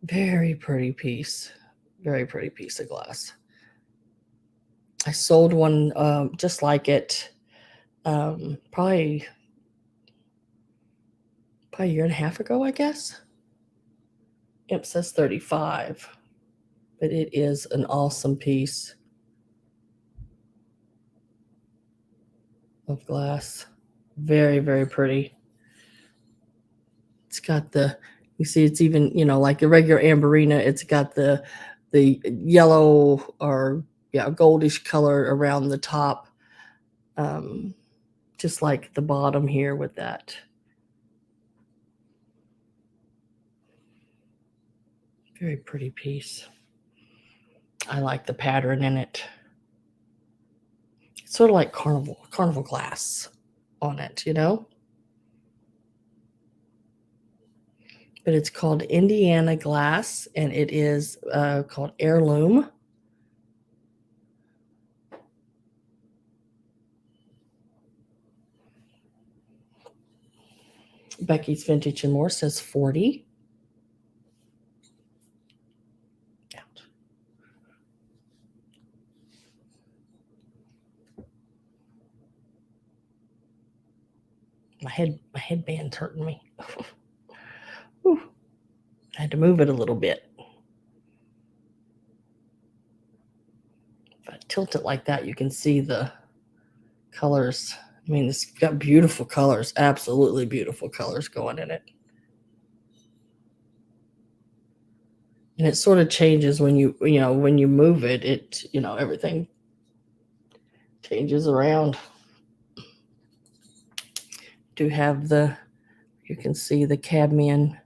Very pretty piece. Very pretty piece of glass. I sold one just like it probably a year and a half ago, I guess. It says 35, but it is an awesome piece of glass. Very, very pretty. It's got you see, it's even, like the regular Amberina, it's got the yellow or goldish color around the top, just like the bottom here with that. Very pretty piece. I like the pattern in it. It's sort of like carnival glass on it, But it's called Indiana glass, and it is called Heirloom. Becky's Vintage and More says 40. My headband's hurting me. Whew. I had to move it a little bit. If I tilt it like that, you can see the colors. I mean, it's got beautiful colors, absolutely beautiful colors going in it. And it sort of changes when when you move it, everything changes around. Do have you can see the cadmium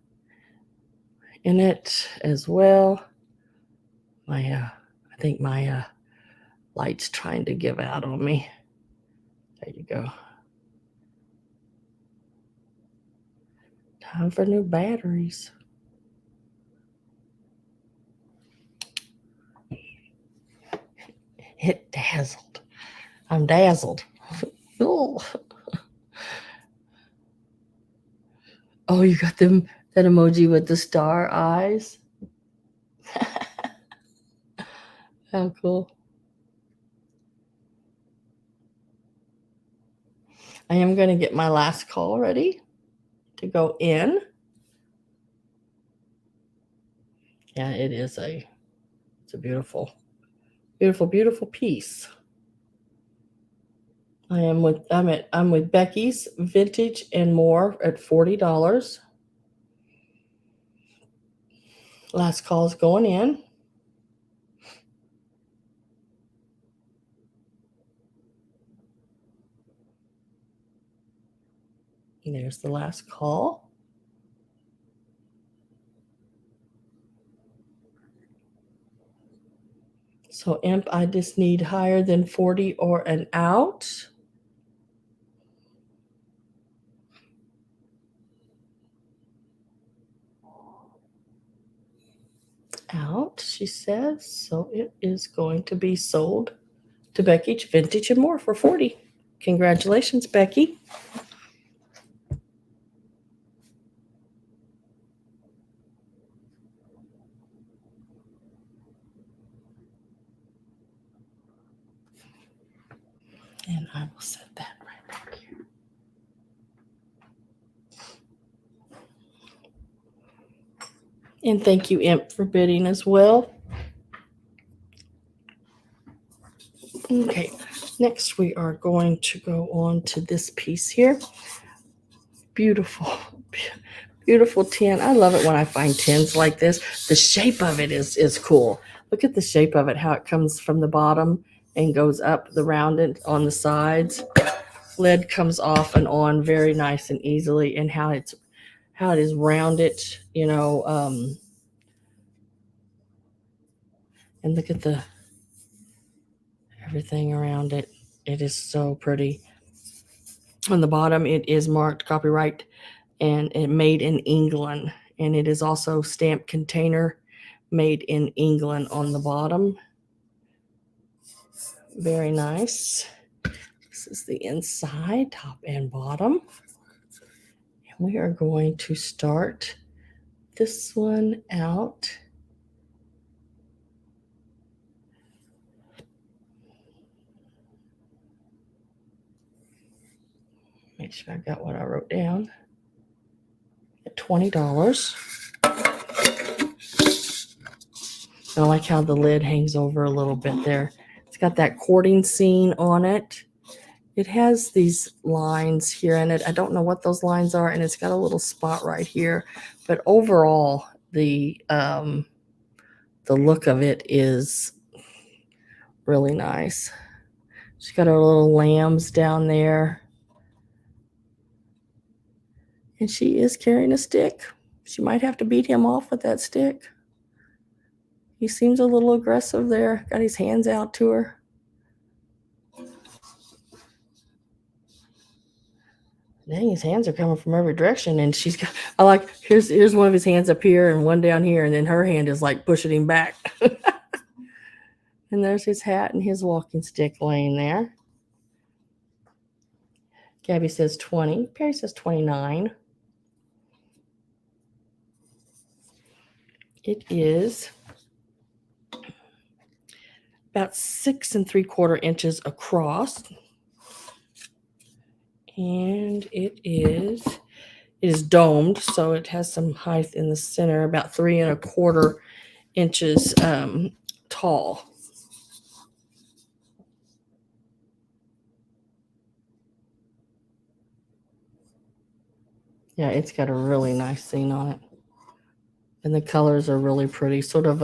in it as well. I think my light's trying to give out on me. There you go. Time for new batteries. It dazzled. I'm dazzled. Oh, you got that emoji with the star eyes. How cool. I am going to get my last call ready to go in. Yeah, it's a beautiful, beautiful, beautiful piece. I'm with Becky's Vintage and More at $40. Last call is going in. And there's the last call. So imp, I just need higher than 40 or an out. Out, she says. So it is going to be sold to Becky Vintage and More for 40. Congratulations, Becky. And I will set that right back here. And thank you, Imp, for bidding as well. Okay, next we are going to go on to this piece here. Beautiful, beautiful tin. I love it when I find tins like this. The shape of it is cool. Look at the shape of it, how it comes from the bottom and goes up the rounded on the sides. Lid comes off and on very nice and easily, and how it is rounded, and look at the everything around it. It is so pretty. On the bottom, it is marked copyright and it made in England, and it is also stamped container made in England on the bottom. Very nice. This is the inside, top and bottom. And we are going to start this one out. Make sure I got what I wrote down. At $20. I like how the lid hangs over a little bit there. It's got that courting scene on it. It has these lines here in it. I don't know what those lines are, and it's got a little spot right here. But overall, the look of it is really nice. She's got her little lambs down there. And she is carrying a stick. She might have to beat him off with that stick. He seems a little aggressive there. Got his hands out to her. Dang, his hands are coming from every direction. And she's got, here's one of his hands up here and one down here. And then her hand is like pushing him back. And there's his hat and his walking stick laying there. Gabby says 20. Perry says 29. It is about 6 3/4 inches across. And And it is domed, so it has some height in the center, about 3¼ inches tall. Yeah, it's got a really nice scene on it. And the colors are really pretty. Sort of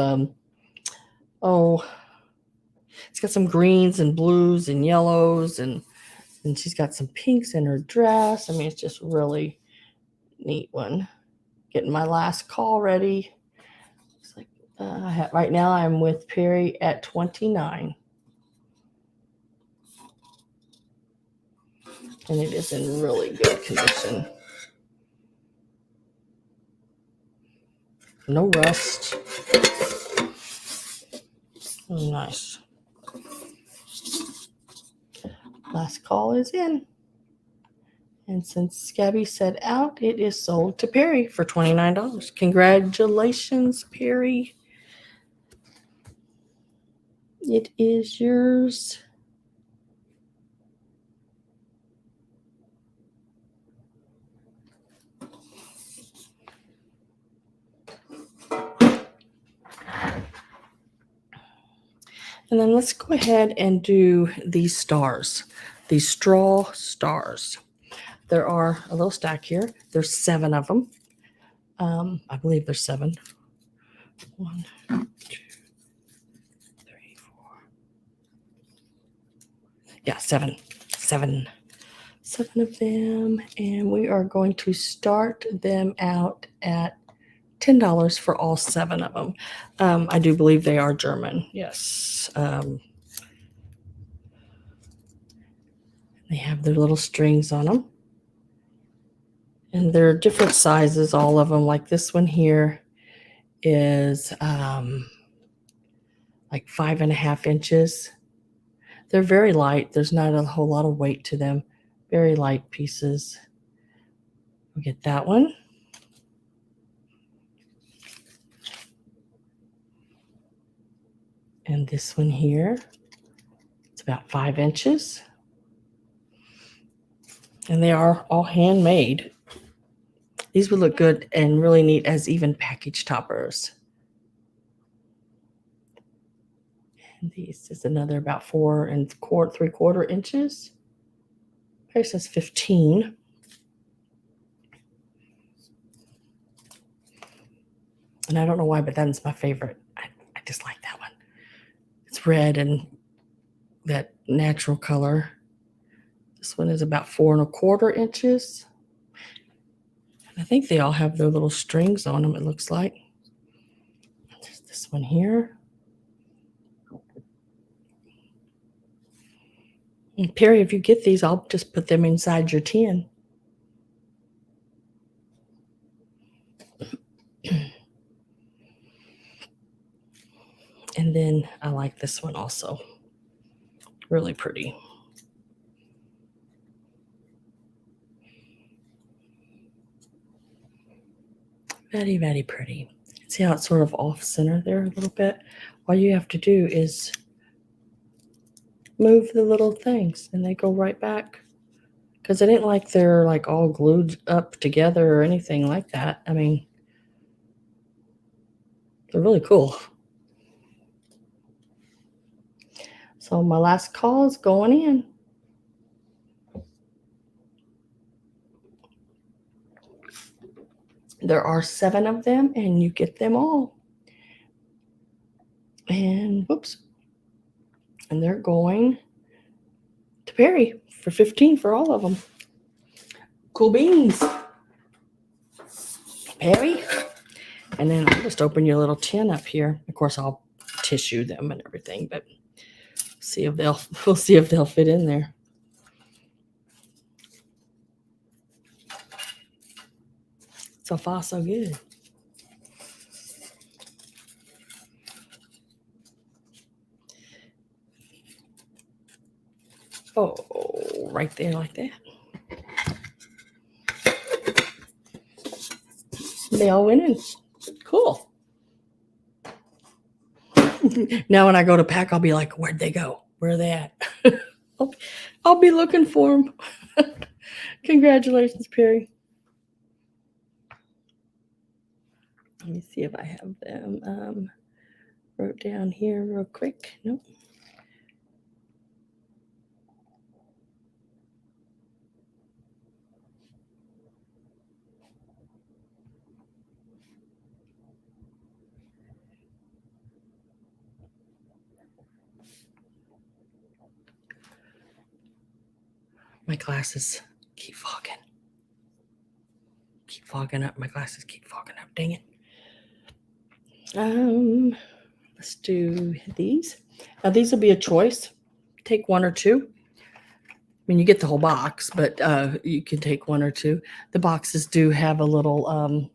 it's got some greens and blues and yellows, and she's got some pinks in her dress. I mean, it's just really neat one. Getting my last call ready. Looks like right now I'm with Perry at 29. And it is in really good condition. No rust. Oh, nice. Last call is in. And since Scabby said out, it is sold to Perry for $29. Congratulations, Perry. It is yours. And then let's go ahead and do these stars, these straw stars. There are a little stack here. There's 7 of them. I believe there's 7. 1, 2, 3, 4. Yeah, 7. 7 of them. And we are going to start them out at $10 for all 7 of them. I do believe they are German. Yes. They have their little strings on them. And they're different sizes, all of them. Like this one here is like 5½ inches. They're very light. There's not a whole lot of weight to them. Very light pieces. We'll get that one. And this one here, it's about 5 inches. And they are all handmade. These would look good and really neat as even package toppers. And these is another about 4 3/4 inches. Here says 15. And I don't know why, but that's my favorite. I just like that one. It's red and that natural color. This one is about 4 1/4 inches. And I think they all have their little strings on them, it looks like. There's this one here. And Perry, if you get these, I'll just put them inside your tin. And then I like this one also. Really pretty. Very, very pretty. See how it's sort of off center there a little bit? All you have to do is move the little things and they go right back. Because I didn't like they're like all glued up together or anything like that. I mean, they're really cool. So my last call is going in. There are 7 of them and you get them all. And whoops. And they're going to Perry for 15 for all of them. Cool beans. Perry. And then I'll just open your little tin up here. Of course, I'll tissue them and everything, but we'll see if they'll fit in there. So far, so good. Oh, right there like that. They all went in. Cool. Now when I go to pack, I'll be like, where'd they go? Where are they at? I'll be looking for them. Congratulations, Perry. Let me see if I have them wrote down here real quick. Nope. My glasses keep fogging. Keep fogging up. My glasses keep fogging up. Dang it. Let's do these. Now these will be a choice. Take one or two. I mean, you get the whole box, but you can take one or two. The boxes do have a little,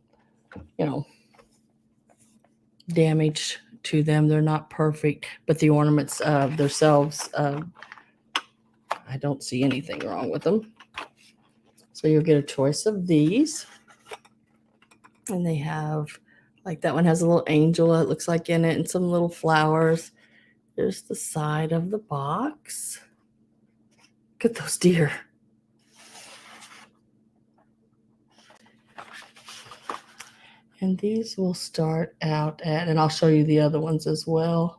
damage to them. They're not perfect, but the ornaments themselves, I don't see anything wrong with them. So you'll get a choice of these. And they have, like that one has a little angel, it looks like, in it, and some little flowers. There's the side of the box. Look at those deer. And these will start out at, and I'll show you the other ones as well.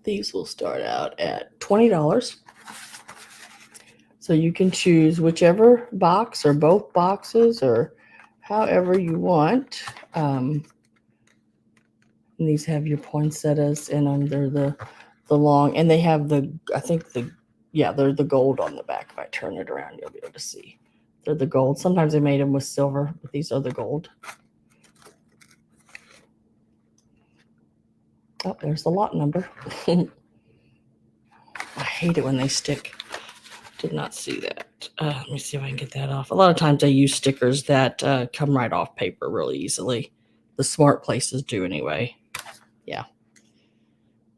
These will start out at $20. So you can choose whichever box or both boxes or however you want. And these have your poinsettias in them. They're the long, and they have the, I think they're the gold on the back. If I turn it around, you'll be able to see. They're the gold. Sometimes they made them with silver, but these are the gold. Oh, there's the lot number. I hate it when they stick. Did not see that. Let me see if I can get that off. A lot of times I use stickers that come right off paper really easily. The smart places do anyway. Yeah.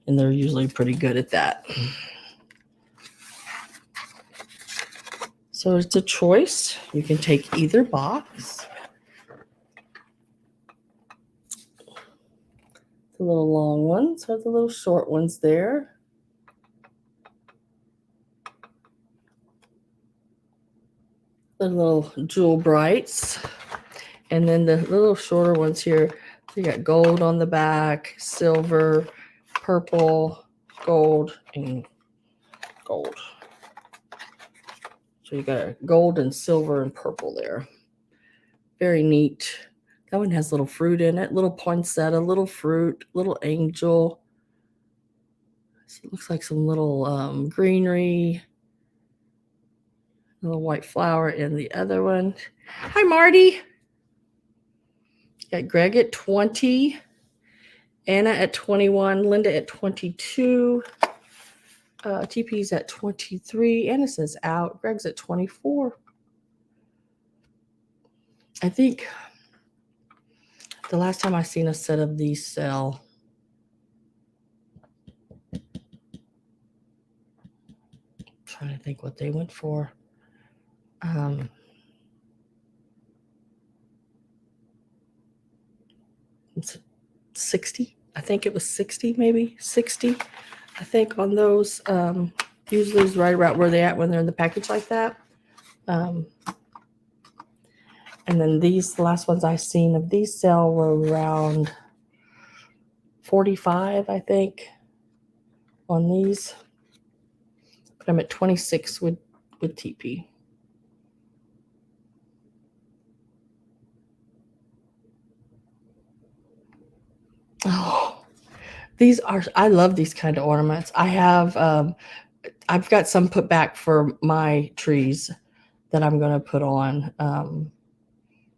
And they're usually pretty good at that. So it's a choice. You can take either box. The little long ones or the little short ones there. The little jewel brights. And then the little shorter ones here, you got gold on the back, silver, purple, gold, and gold. So you got gold and silver and purple there. Very neat. That one has little fruit in it, little poinsettia, little fruit, little angel. So it looks like some little greenery, little white flower in the other one. Hi, Marty. Got Greg at 20, Anna at 21, Linda at 22, TP's at 23, Anna says out, Greg's at 24. I think the last time I seen a set of these sell, I'm trying to think what they went for. 60. I think it was 60, maybe 60. I think on those. Usually is right about where they at when they're in the package like that. And then these, the last ones I seen of these sell were around 45, I think, on these. But I'm at 26 with TP. Oh, these are, I love these kind of ornaments. I have, I've got some put back for my trees that I'm going to put on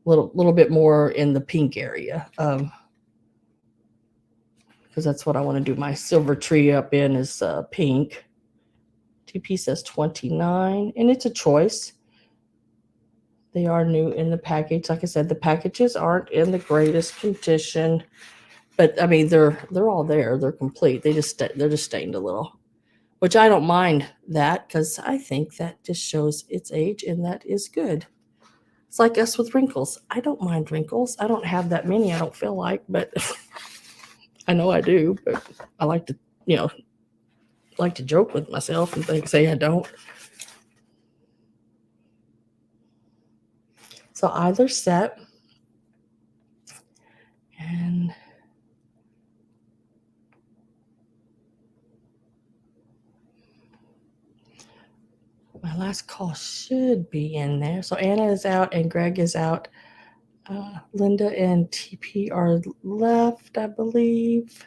little bit more in the pink area. Because that's what I want to do. My silver tree up in is pink. TP says 29, and it's a choice. They are new in the package. Like I said, the packages aren't in the greatest condition. But I mean, they're all there. They're complete. They're just stained a little, which I don't mind that because I think that just shows its age, and that is good. It's like us with wrinkles. I don't mind wrinkles. I don't have that many. I don't feel like, but I know I do, but I like to, like to joke with myself and say I don't. So either set. And my last call should be in there. So Anna is out and Greg is out. Linda and TP are left, I believe.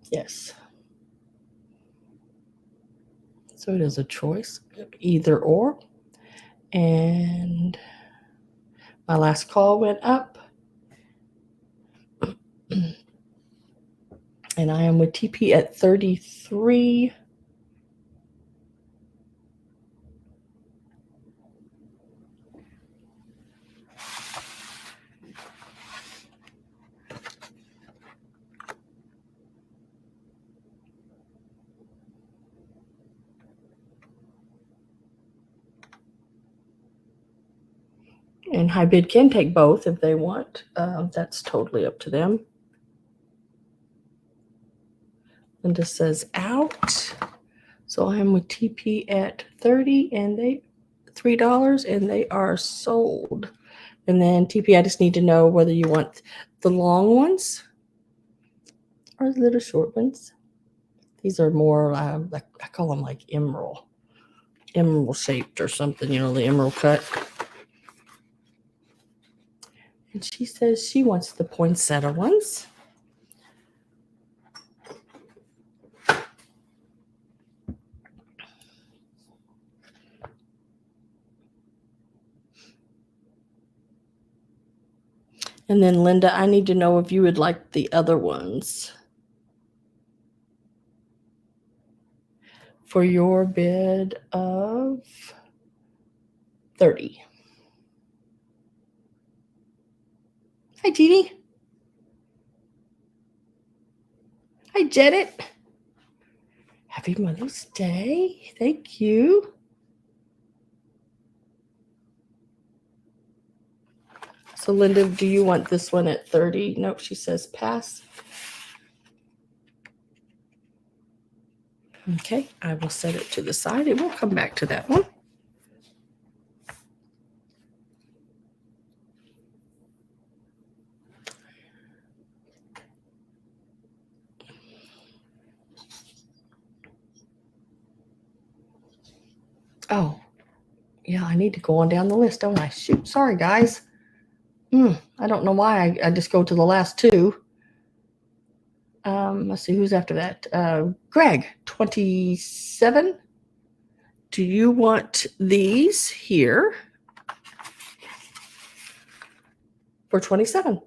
Yes. So it is a choice, either or. And my last call went up. And I am with TP at 33. And high bid can take both if they want. That's totally up to them. Linda says out. So I am with TP at 30 and they $3 and they are sold. And then TP, I just need to know whether you want the long ones or the little short ones. These are more like I call them like emerald shaped or something, the emerald cut. And she says she wants the poinsettia ones. And then Linda, I need to know if you would like the other ones. For your bid of 30. Hi, Jeannie. Hi, Janet. Happy Mother's Day. Thank you. So, Linda, do you want this one at 30? Nope, she says pass. Okay, I will set it to the side. It will come back to that one. Oh, yeah, I need to go on down the list, don't I? Shoot, sorry, guys. I don't know why I just go to the last two. Let's see, who's after that? Greg, 27. Do you want these here for 27?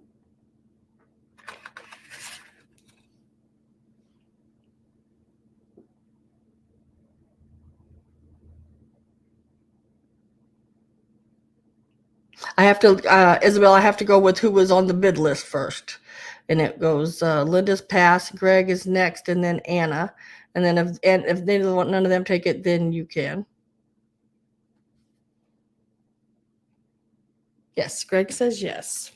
I have to, Isabel, I have to go with who was on the bid list first. And it goes Linda's pass, Greg is next, and then Anna. And then if none of them take it, then you can. Yes, Greg says yes.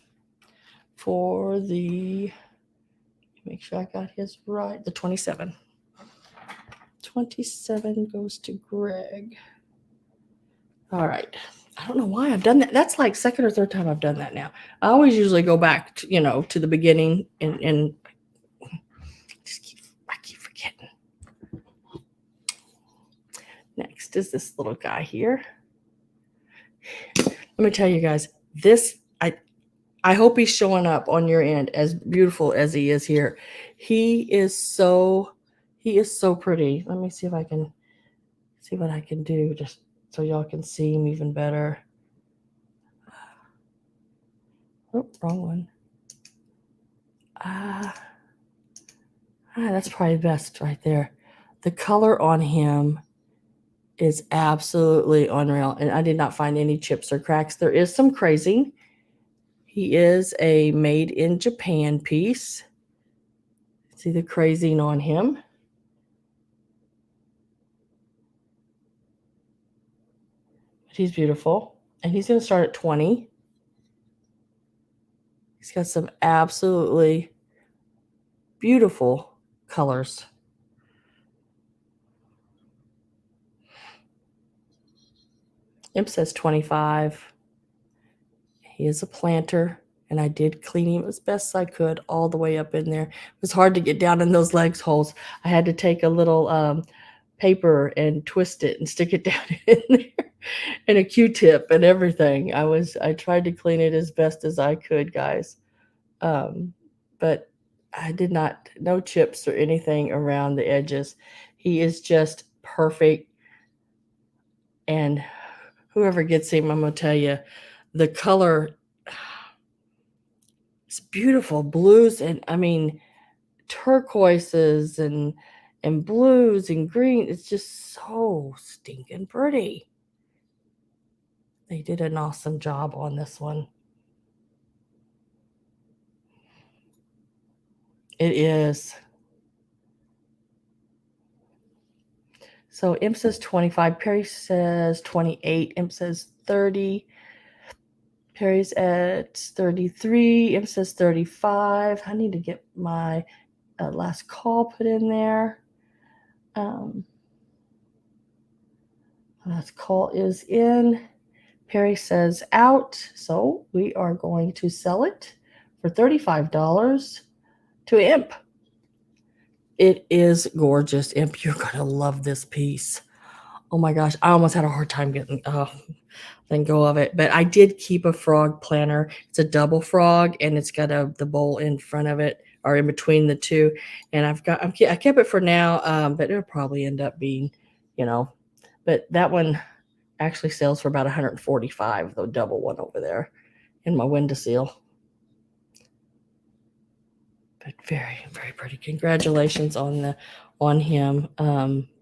For the, make sure I got his right, the 27. 27 goes to Greg. All right. I don't know why I've done that. That's like second or third time I've done that now. I always usually go back to, to the beginning and I keep forgetting. Next is this little guy here. Let me tell you guys, I hope he's showing up on your end as beautiful as he is here. He is so pretty. Let me see if I can see what I can do just so y'all can see him even better. Oh, wrong one. That's probably best right there. The color on him is absolutely unreal. And I did not find any chips or cracks. There is some crazing. He is a made in Japan piece. See the crazing on him. He's beautiful. And he's going to start at 20. He's got some absolutely beautiful colors. Imp says 25. He is a planter, and I did clean him as best I could all the way up in there. It was hard to get down in those legs holes. I had to take a little paper and twist it and stick it down in there, and a Q-tip and everything. I tried to clean it as best as I could, guys. But I did not, no chips or anything around the edges. He is just perfect. And whoever gets him, I'm going to tell you, the color, it's beautiful. Blues and, I mean, turquoises and blues and green. It's just so stinking pretty. They did an awesome job on this one. It is. So Imp says 25. Perry says 28. Imp says 30. Perry's at 33. Imp says 35. I need to get my last call put in there. Last call is in. Perry says out. So we are going to sell it for $35 to Imp. It is gorgeous. Imp, you're going to love this piece. Oh my gosh. I almost had a hard time getting letting go of it. But I did keep a frog planter. It's a double frog, and it's got the bowl in front of it or in between the two. And I kept it for now, but it'll probably end up being, but that one actually sells for about $145, the double one over there in my windowsill. But very, very pretty. Congratulations on him.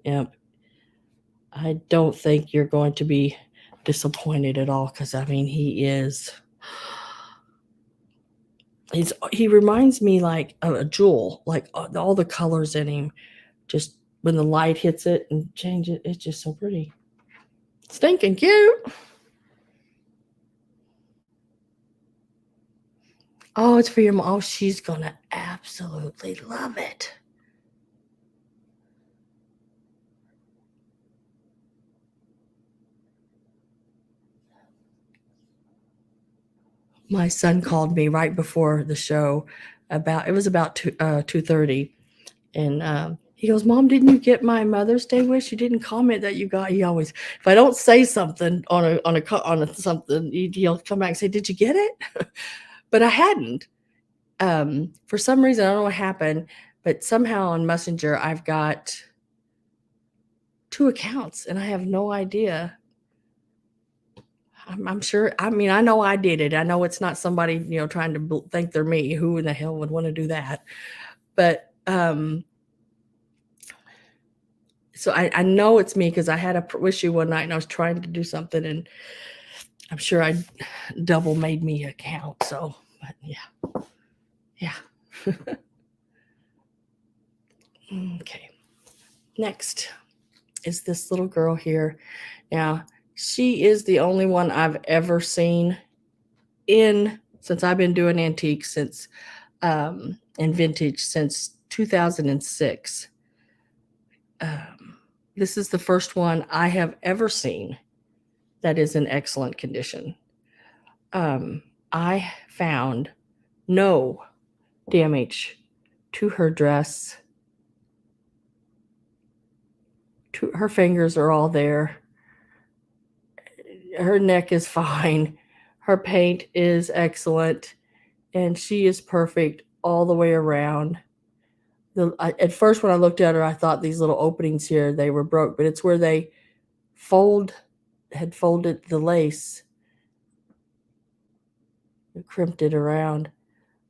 Imp. I don't think you're going to be disappointed at all, because I mean he reminds me like of a jewel, like all the colors in him, just when the light hits it and change it, it's just so pretty. Stinking cute. Oh, it's for your mom. Oh, she's gonna absolutely love it. My son called me right before the show about 2:30, and he goes, "Mom, didn't you get my Mother's Day wish? You didn't comment that you got." He always, if I don't say something on something, he'll come back and say, "Did you get it?" But I hadn't. For some reason, I don't know what happened, but somehow on Messenger, I've got 2 accounts, and I have no idea. I'm sure. I mean, I know I did it. I know it's not somebody, trying to think they're me. Who in the hell would want to do that? But so I know it's me, because I had a issue one night and I was trying to do something, and I'm sure I double made me an account. So, but yeah. Okay. Next is this little girl here. Now, she is the only one I've ever seen since I've been doing antiques and vintage since 2006. This is the first one I have ever seen that is in excellent condition. I found no damage to her dress. Her fingers are all there. Her neck is fine. Her paint is excellent, and she is perfect all the way around. At first, when I looked at her, I thought these little openings here, they were broke, but it's where they had folded the lace, crimped it around.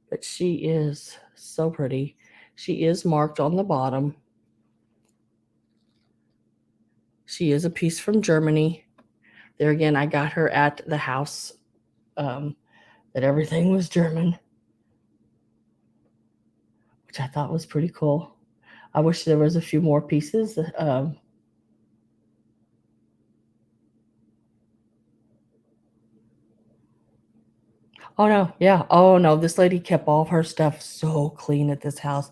But she is so pretty. She is marked on the bottom. She is a piece from Germany. There again, I got her at the house, that everything was German, which I thought was pretty cool. I wish there was a few more pieces. Oh no, yeah. Oh no, this lady kept all of her stuff so clean at this house.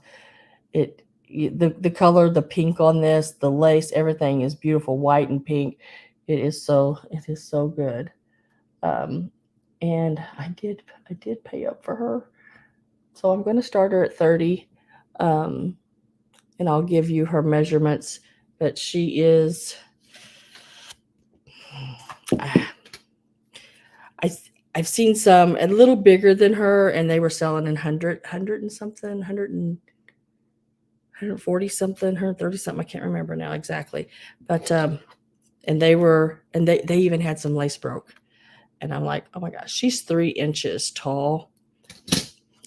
The color, the pink on this, the lace, everything is beautiful, white and pink. It is so good. Um, and I did pay up for her, so I'm going to start her at 30, um, and I'll give you her measurements. But she is. I I've seen some a little bigger than her, and they were selling in hundred and something, 140 something, 130 something. I can't remember now exactly, but and they even had some lace broke, and I'm like, oh my gosh, she's 3 inches tall,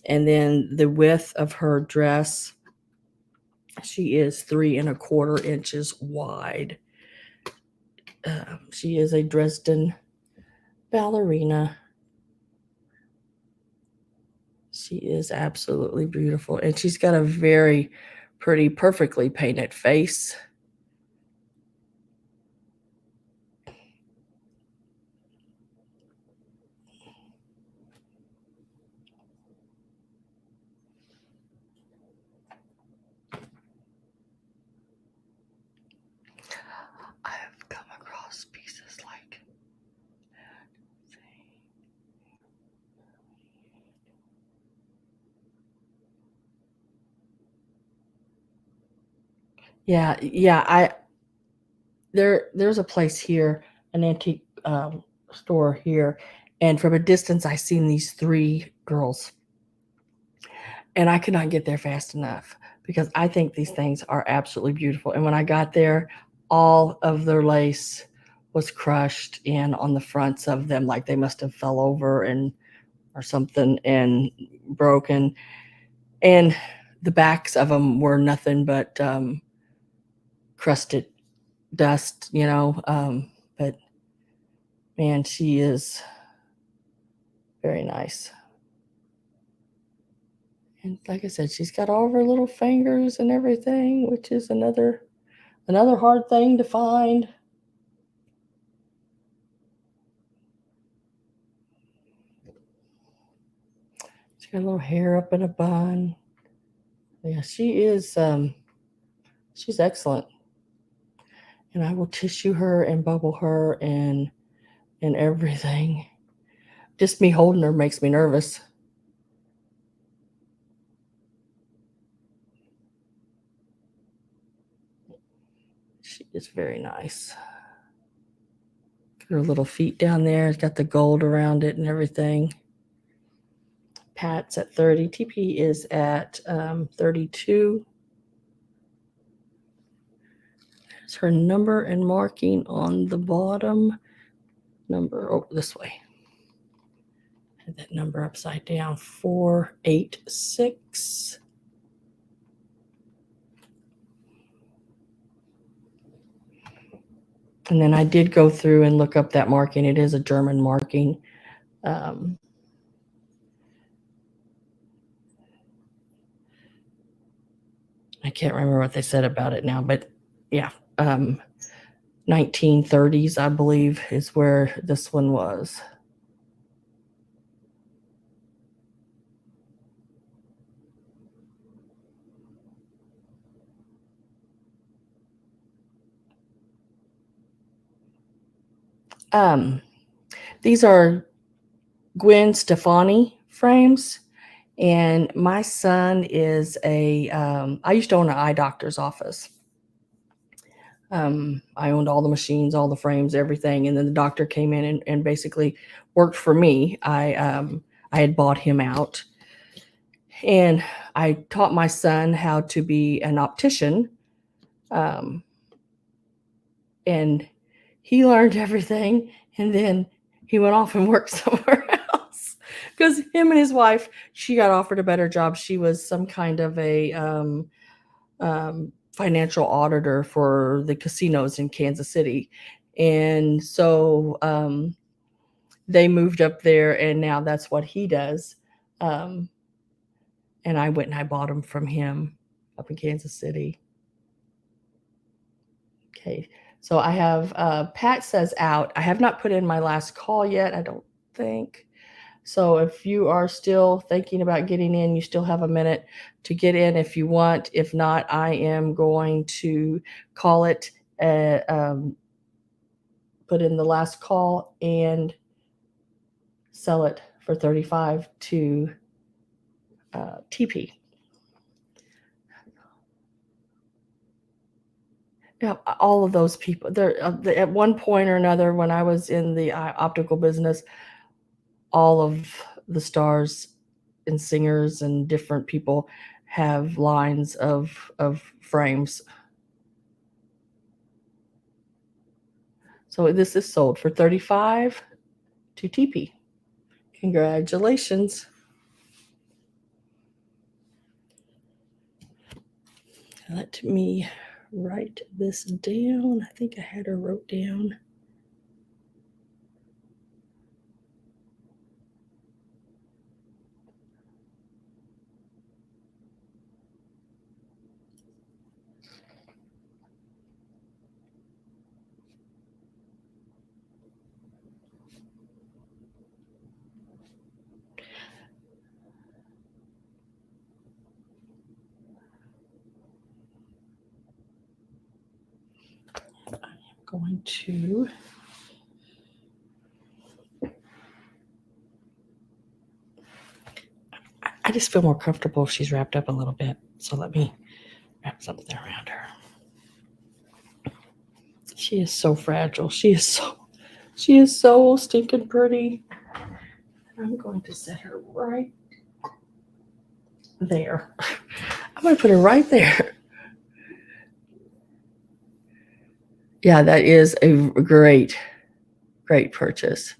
and then the width of her dress, she is 3.25 inches wide. She is a Dresden ballerina. She is absolutely beautiful, and she's got a very pretty, perfectly painted face. I have come across pieces like, yeah. There's a place here, an antique store here, and from a distance, I seen these three girls, and I could not get there fast enough because I think these things are absolutely beautiful. And when I got there, all of their lace was crushed in on the fronts of them, like they must have fell over and or something and broken. And the backs of them were nothing but crusted dust. But man, she is very nice. And like I said, she's got all of her little fingers and everything, which is another hard thing to find. She's got a little hair up in a bun. Yeah, she's excellent. And I will tissue her and bubble her and everything. Just me holding her makes me nervous. She is very nice. Her little feet down there. It's got the gold around it and everything. Pat's at 30. TP is at 32. There's her number and marking on the bottom. Number, this way. Had that number upside down, 486. And then I did go through and look up that marking. It is a German marking. I can't remember what they said about it now, but yeah, 1930s, I believe, is where this one was. These are Gwen Stefani frames. And my son is I used to own an eye doctor's office. I owned all the machines, all the frames, everything. And then the doctor came in and basically worked for me. I had bought him out, and I taught my son how to be an optician. Um, and he learned everything. And then he went off and worked somewhere else because him and his wife, she got offered a better job. She was some kind of a financial auditor for the casinos in Kansas City. And so they moved up there, and now that's what he does. Um, and I went and I bought them from him up in Kansas City. Okay. So I have Pat says out. I have not put in my last call yet, I don't think. So if you are still thinking about getting in, you still have a minute to get in if you want. If not, I am going to call it, put in the last call and sell it for 35 to TP. Yeah, all of those people. There, at one point or another, when I was in the optical business, all of the stars and singers and different people have lines of frames. So this is sold for 35 to TP. Congratulations. Let me write this down. I think I had her wrote down. I'm going to I just feel more comfortable if she's wrapped up a little bit. So let me wrap something around her. She is so fragile. She is so stinking pretty. I'm going to set her right there. I'm going to put her right there. Yeah, that is a great purchase.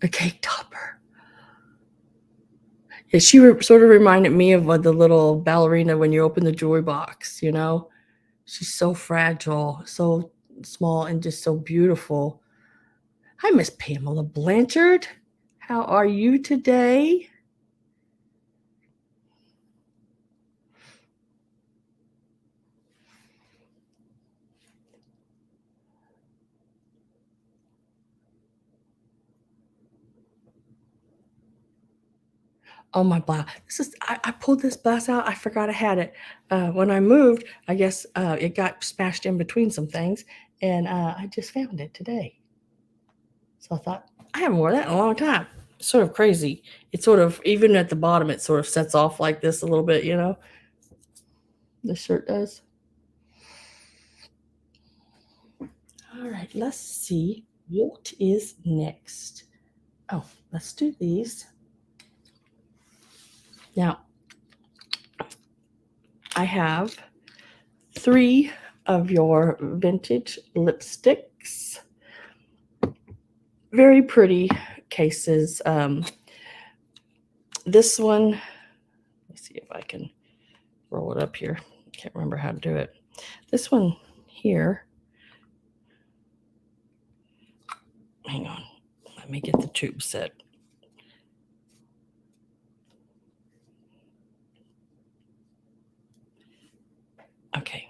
A cake topper. Yeah, she sort of reminded me of the little ballerina when you open the jewelry box, you know? She's so fragile, so small, and just so beautiful. Hi, Miss Pamela Blanchard. How are you today? Oh, my blouse. I pulled this blouse out. I forgot I had it. When I moved, I guess it got smashed in between some things, and I just found it today. So I thought, I haven't worn that in a long time. It's sort of crazy. It's sort of, even at the bottom, it sort of sets off like this a little bit, you know? The shirt does. All right, let's see what is next. Oh, let's do these. Now, I have 3 of your vintage lipsticks. Very pretty cases. This one, let me see if I can roll it up here. Can't remember how to do it. This one here, hang on, let me get the tube set. Okay.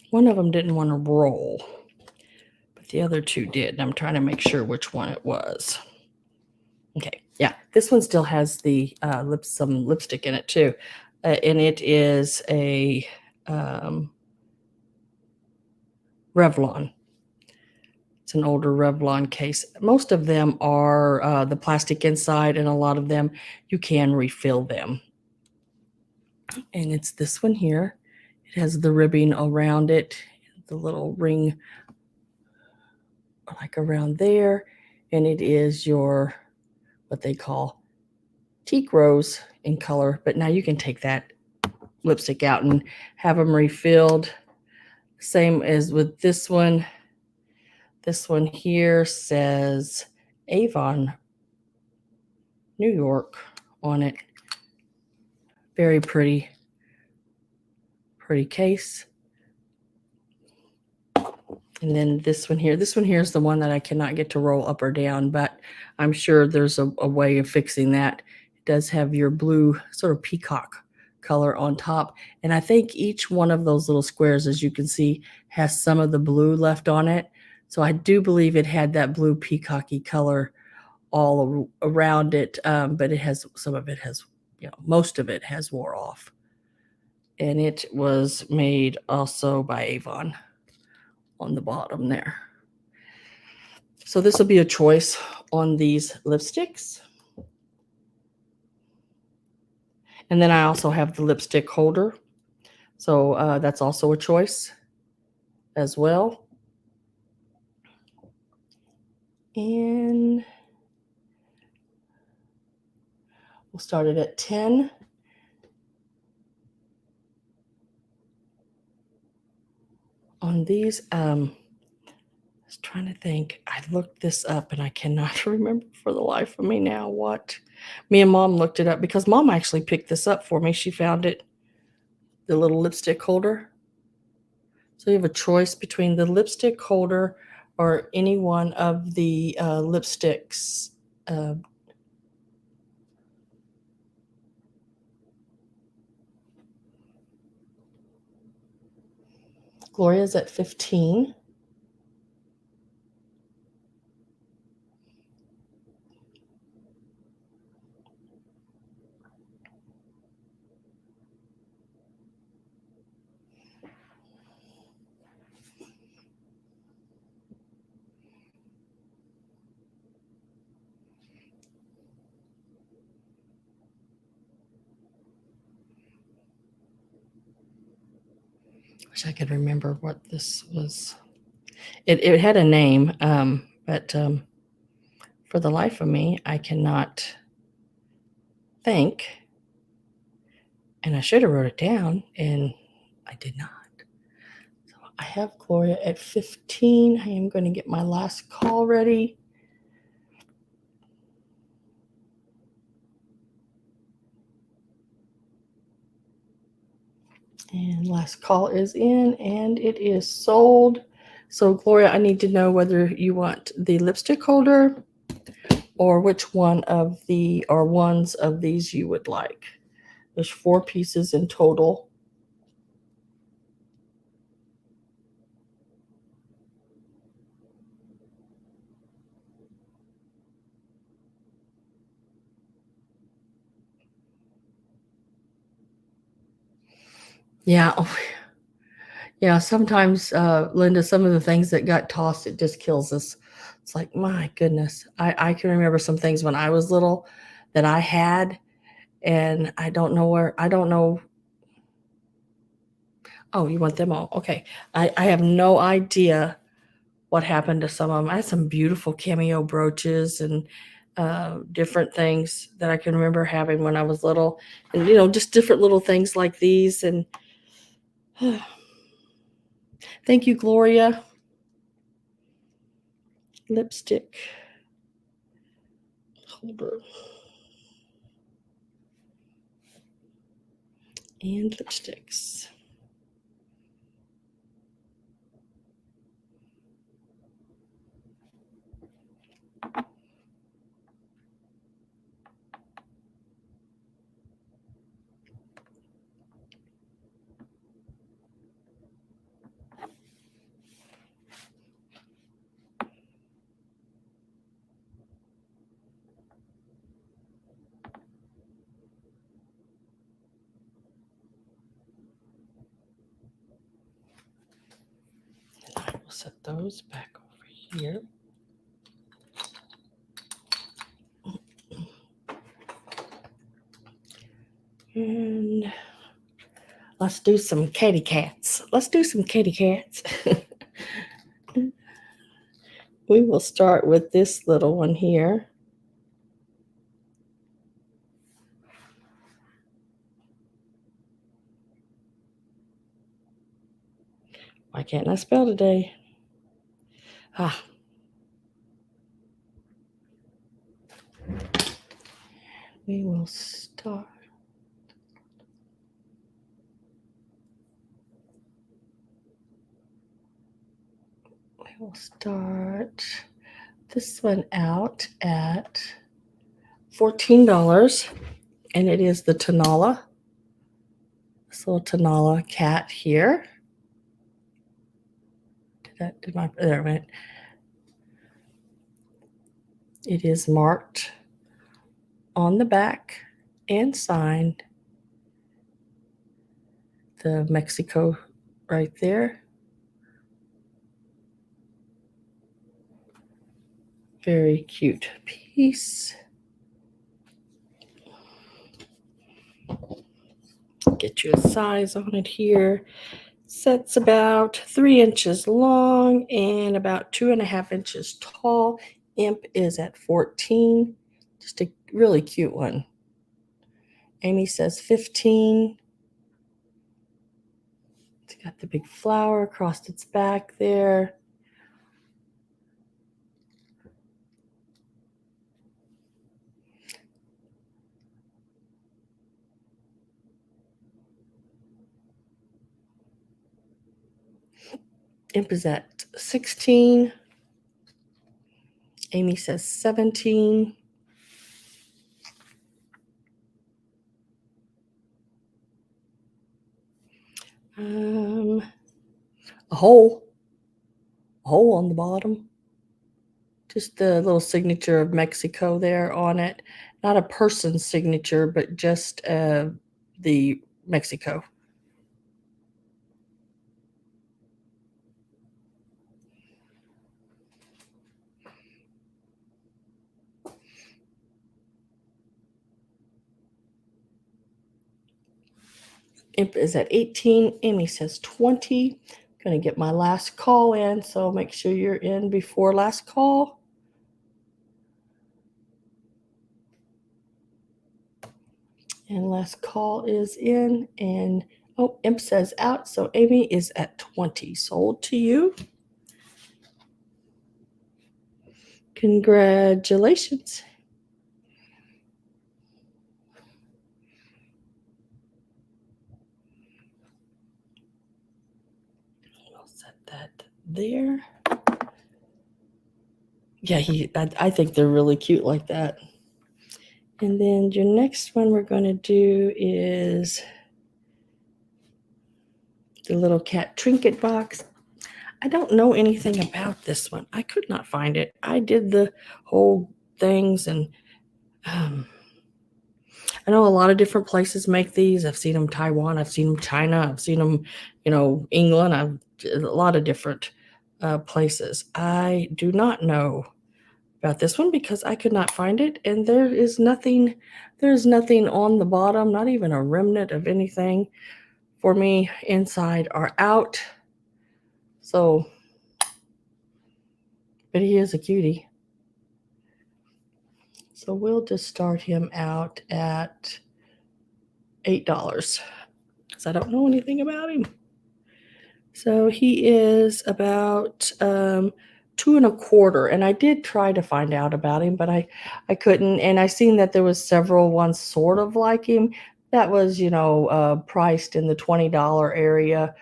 One of them didn't want to roll, but the other 2 did. And I'm trying to make sure which one it was. Okay, yeah, this one still has the some lipstick in it too, and it is a Revlon. It's an older Revlon case. Most of them are the plastic inside, and a lot of them you can refill them. And it's this one here. It has the ribbing around it, the little ring like around there, and it is your what they call teak rose in color. But now you can take that lipstick out and have them refilled. Same as with this one. This one here says Avon, New York on it. Very pretty case. And then this one here is the one that I cannot get to roll up or down, but I'm sure there's a way of fixing that. It does have your blue sort of peacock color on top. And I think each one of those little squares, as you can see, has some of the blue left on it. So I do believe it had that blue peacocky color all around it, but it has some of it has, most of it has wore off. And it was made also by Avon on the bottom there. So this will be a choice on these lipsticks. And then I also have the lipstick holder. So that's also a choice as well. And we'll start it at 10. On these, I was trying to think. I looked this up and I cannot remember for the life of me now what. Me and Mom looked it up because Mom actually picked this up for me. She found it, the little lipstick holder. So you have a choice between the lipstick holder or any one of the lipsticks. Gloria's at 15. Wish I could remember what this was. It had a name, but for the life of me, I cannot think. And I should have wrote it down, and I did not. So I have Gloria at 15. I am going to get my last call ready. And last call is in, and it is sold. So Gloria, I need to know whether you want the lipstick holder or which one of the or ones of these you would like. There's 4 pieces in total. Yeah. Yeah, sometimes, Linda, some of the things that got tossed, it just kills us. It's like, my goodness. I can remember some things when I was little that I had, and I don't know where, I don't know. Oh, you want them all? Okay. I have no idea what happened to some of them. I had some beautiful cameo brooches and different things that I can remember having when I was little, and just different little things like these. And thank you, Gloria. Lipstick holder and lipsticks. I will set those back over here. And let's do some kitty cats. Let's do some kitty cats. We will start with this little one here. Why can't I spell today? We will start. We will start this one out at $14, and it is the Tanala. This little Tanala cat here. There it went. It is marked on the back and signed. The Mexico right there. Very cute piece. Get you a size on it here. Set's about 3 inches long and about 2.5 inches tall. Imp is at 14. Just a really cute one. Amy says 15. It's got the big flower across its back there. Imp is at 16. Amy says 17. A hole on the bottom. Just the little signature of Mexico there on it. Not a person's signature, but just the Mexico. Imp is at 18. Amy says 20. Going to get my last call in, so make sure you're in before last call. And last call is in, and oh, Imp says out, so Amy is at 20. Sold to you. Congratulations. I'll set that there. Yeah, I think they're really cute like that. And then your next one we're going to do is the little cat trinket box. I don't know anything about this one. I could not find it. I did the whole things, and I know a lot of different places make these. I've seen them Taiwan, I've seen them China, I've seen them, England. I've a lot of different places. I do not know about this one because I could not find it, and there's nothing on the bottom, not even a remnant of anything for me inside or out. So, but he is a cutie. So we'll just start him out at $8 because I don't know anything about him. So he is about 2.25, and I did try to find out about him, but I couldn't. And I seen that there was several ones sort of like him that was priced in the $20 area,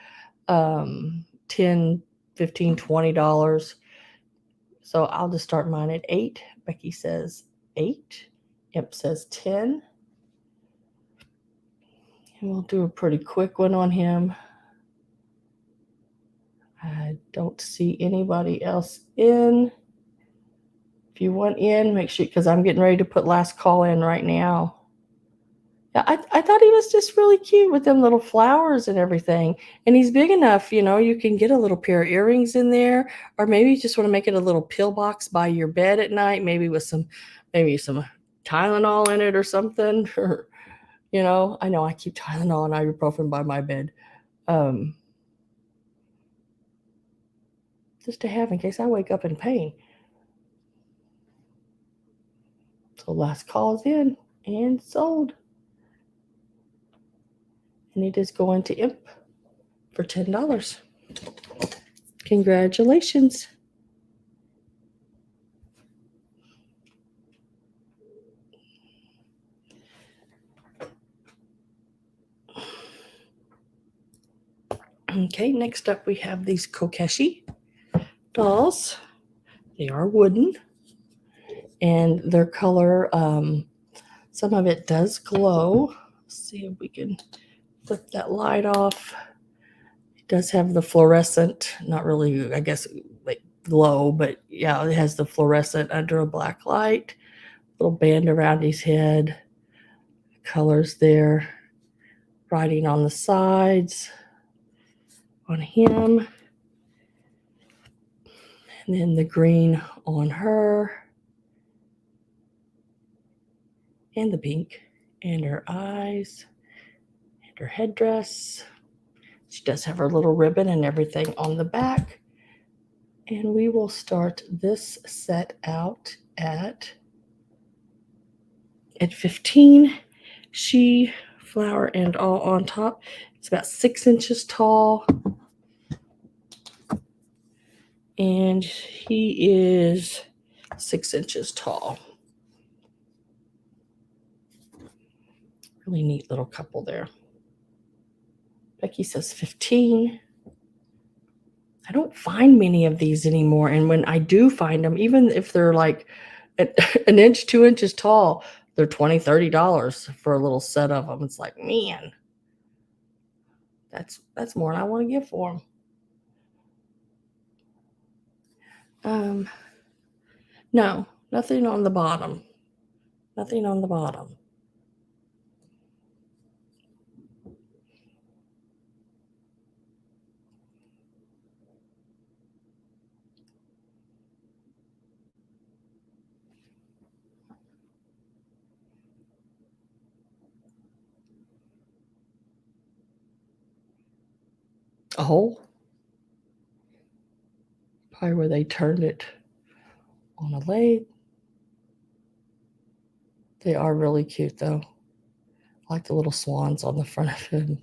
10, 15, $20. So I'll just start mine at 8. Becky says 8. Imp says 10. And we'll do a pretty quick one on him. I don't see anybody else in. If you want in, make sure, because I'm getting ready to put last call in right now. Yeah, I thought he was just really cute with them little flowers and everything. And he's big enough, you can get a little pair of earrings in there, or maybe you just want to make it a little pillbox by your bed at night, maybe with some Tylenol in it or something. Or, I know I keep Tylenol and ibuprofen by my bed. Just to have in case I wake up in pain. So last call's in and sold. And it is going to Imp for $10. Congratulations. Okay, next up we have these Kokeshi dolls. They are wooden, and their color, some of it does glow. Let's see if we can flip that light off. It does have the fluorescent, not really, I guess, like glow, but yeah, it has the fluorescent under a black light. Little band around his head. Colors there. Writing on the sides on him. And then the green on her. And the pink. And her eyes. And her headdress. She does have her little ribbon and everything on the back. And we will start this set out at 15. She, flower and all on top. It's about 6 inches tall. And he is 6 inches tall. Really neat little couple there. Becky says 15. I don't find many of these anymore. And when I do find them, even if they're like an inch, 2 inches tall, they're $20, $30 for a little set of them. It's like, man, that's more than I want to give for them. No, nothing on the bottom. Nothing on the bottom. A hole. Probably where they turned it on a lathe. They are really cute though. I like the little swans on the front of him.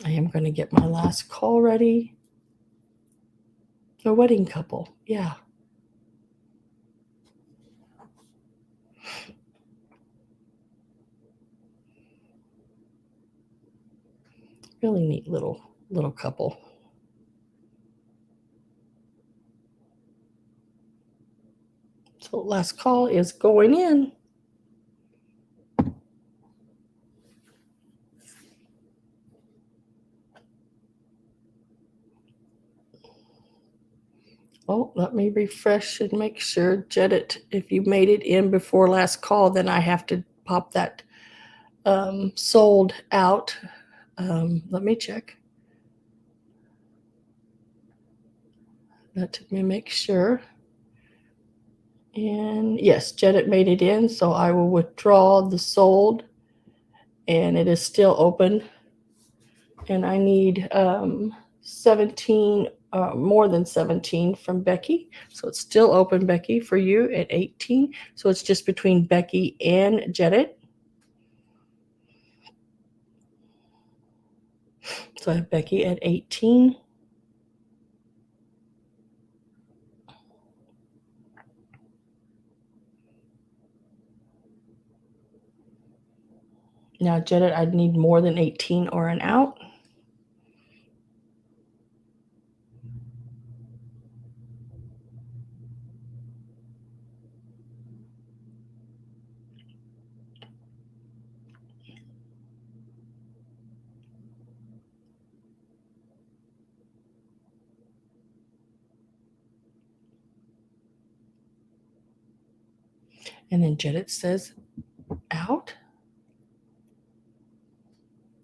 I am going to get my last call ready. A wedding couple. Yeah. Really neat little couple. So last call is going in. Oh, let me refresh and make sure. Jedit, if you made it in before last call, then I have to pop that sold out. Let me check. Let me make sure. And yes, Jedit made it in, so I will withdraw the sold. And it is still open. And I need 17, more than 17 from Becky. So it's still open, Becky, for you at 18. So it's just between Becky and Jedit. So I have Becky at 18. Now, Jedit, I'd need more than 18 or an out. And then Jedit says out.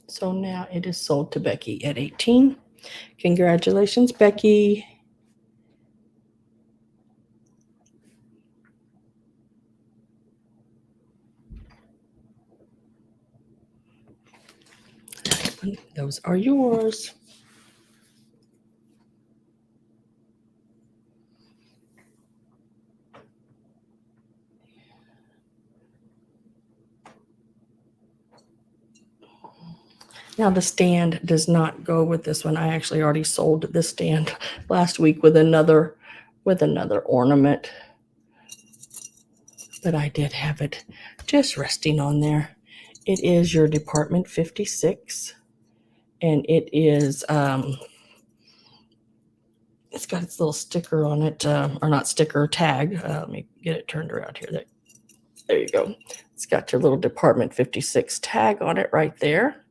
So now it is sold to Becky at 18. Congratulations, Becky. Those are yours. Now the stand does not go with this one. I actually already sold this stand last week with another ornament. But I did have it just resting on there. It is your Department 56. And it is it's got its little sticker on it, or not sticker, tag. Let me get it turned around here. There you go. It's got your little Department 56 tag on it right there.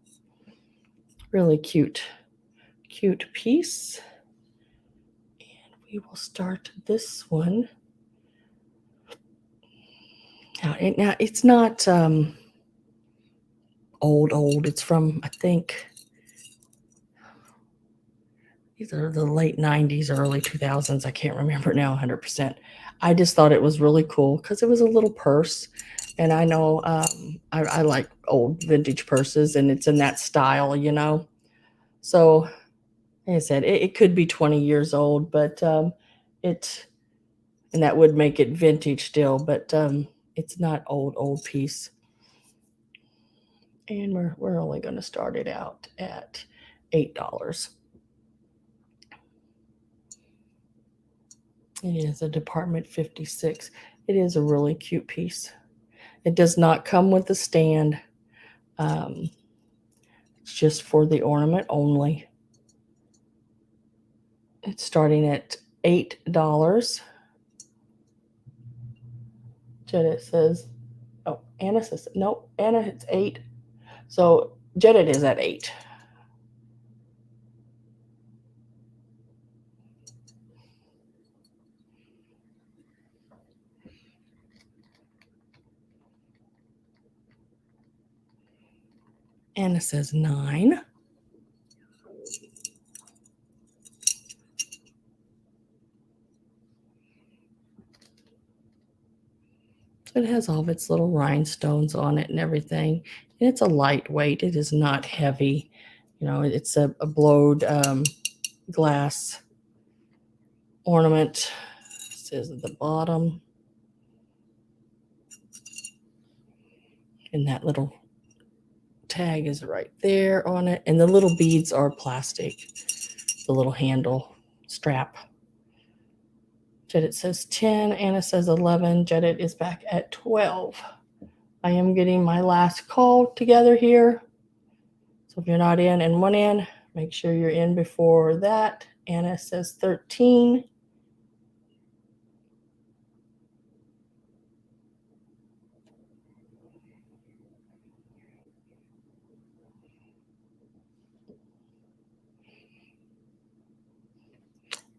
Really cute piece. And we will start this one. Now it's not old. It's from, I think, these are the late 90s, early 2000s. I can't remember now 100%. I just thought it was really cool because it was a little purse. And I know I like old vintage purses, and it's in that style, you know. So, like I said, it could be 20 years old, but and that would make it vintage still, but it's not old piece. And we're only going to start it out at $8. It is a Department 56. It is a really cute piece. It does not come with the stand. It's just for the ornament only. It's starting at $8. Jedit says, oh, Anna says, no, Anna, it's 8. So Jedit is at 8. Anna says 9. It has all of its little rhinestones on it and everything. And it's a lightweight. It is not heavy. You know, it's a blowed glass ornament. It says at the bottom. And that little tag is right there on it. And the little beads are plastic. The little handle strap. Jedit says 10. Anna says 11. Jedit is back at 12. I am getting my last call together here. So if you're not in and one in, make sure you're in before that. Anna says 13.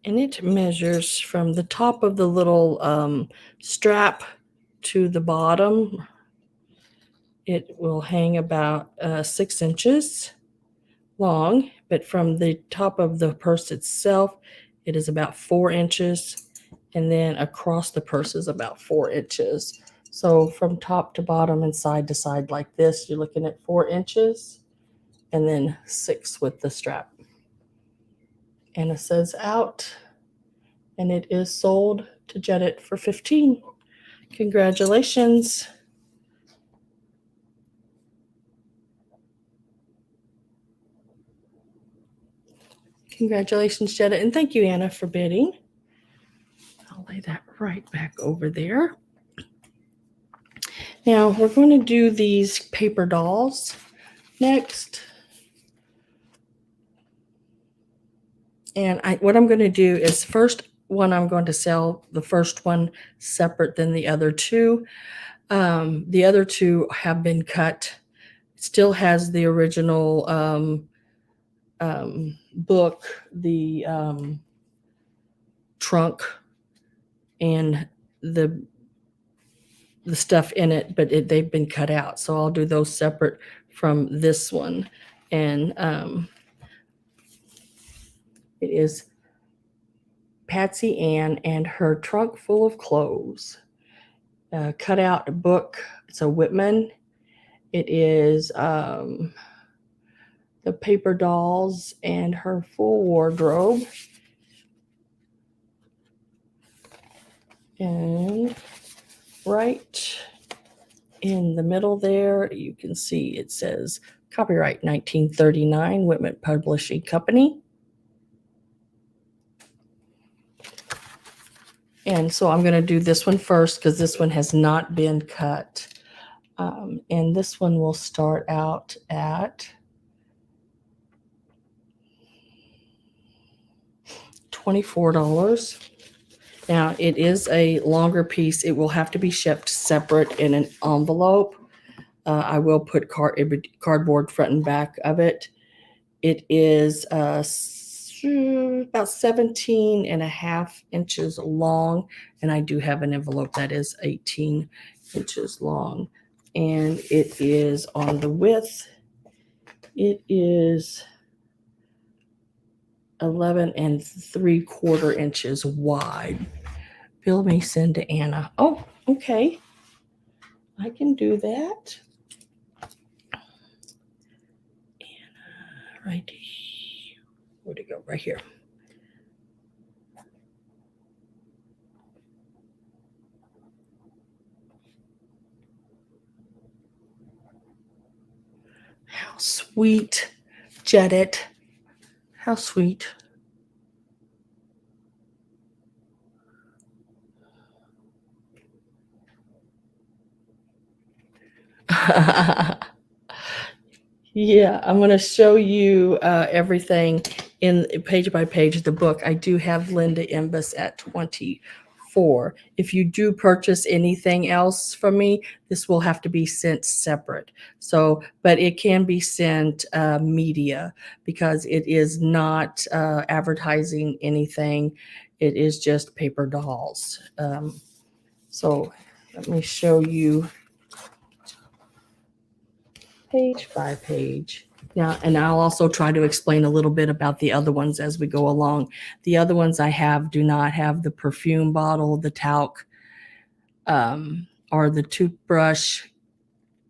And it measures from the top of the little strap to the bottom. It will hang about 6 inches long, but from the top of the purse itself, it is about 4 inches. And then across the purse is about 4 inches. So from top to bottom and side to side like this, you're looking at 4 inches and then 6 with the strap. And it says out, and it is sold to Jedit for 15. Congratulations. Congratulations, Jedit, and thank you, Anna, for bidding. I'll lay that right back over there. Now we're going to do these paper dolls next. And what I'm going to do is first one I'm going to sell the first one separate than the other two. The other two have been cut. It still has the original book, the trunk, and the stuff in it, but they've been cut out. So I'll do those separate from this one. And it is Patsy Ann and her trunk full of clothes. Cut out book. It's a Whitman. It is the paper dolls and her full wardrobe. And right in the middle there, you can see it says copyright 1939, Whitman Publishing Company. And so I'm going to do this one first because this one has not been cut. And this one will start out at $24. Now, it is a longer piece. It will have to be shipped separate in an envelope. I will put cardboard front and back of it. It is about 17 and a half inches long, and I do have an envelope that is 18 inches long. And it is on the width, it is 11 and 3/4 inches wide. Bill may send to Anna. Oh, okay. I can do that. Anna, right here. Where'd it go? Right here. How sweet. Jetted. How sweet. Yeah, I'm going to show you everything in page by page of the book. I do have Linda Imbus at 24. If you do purchase anything else from me, this will have to be sent separate. So, but it can be sent media because it is not advertising anything. It is just paper dolls. So let me show you page by page. Now, and I'll also try to explain a little bit about the other ones as we go along. The other ones I have do not have the perfume bottle, the talc, or the toothbrush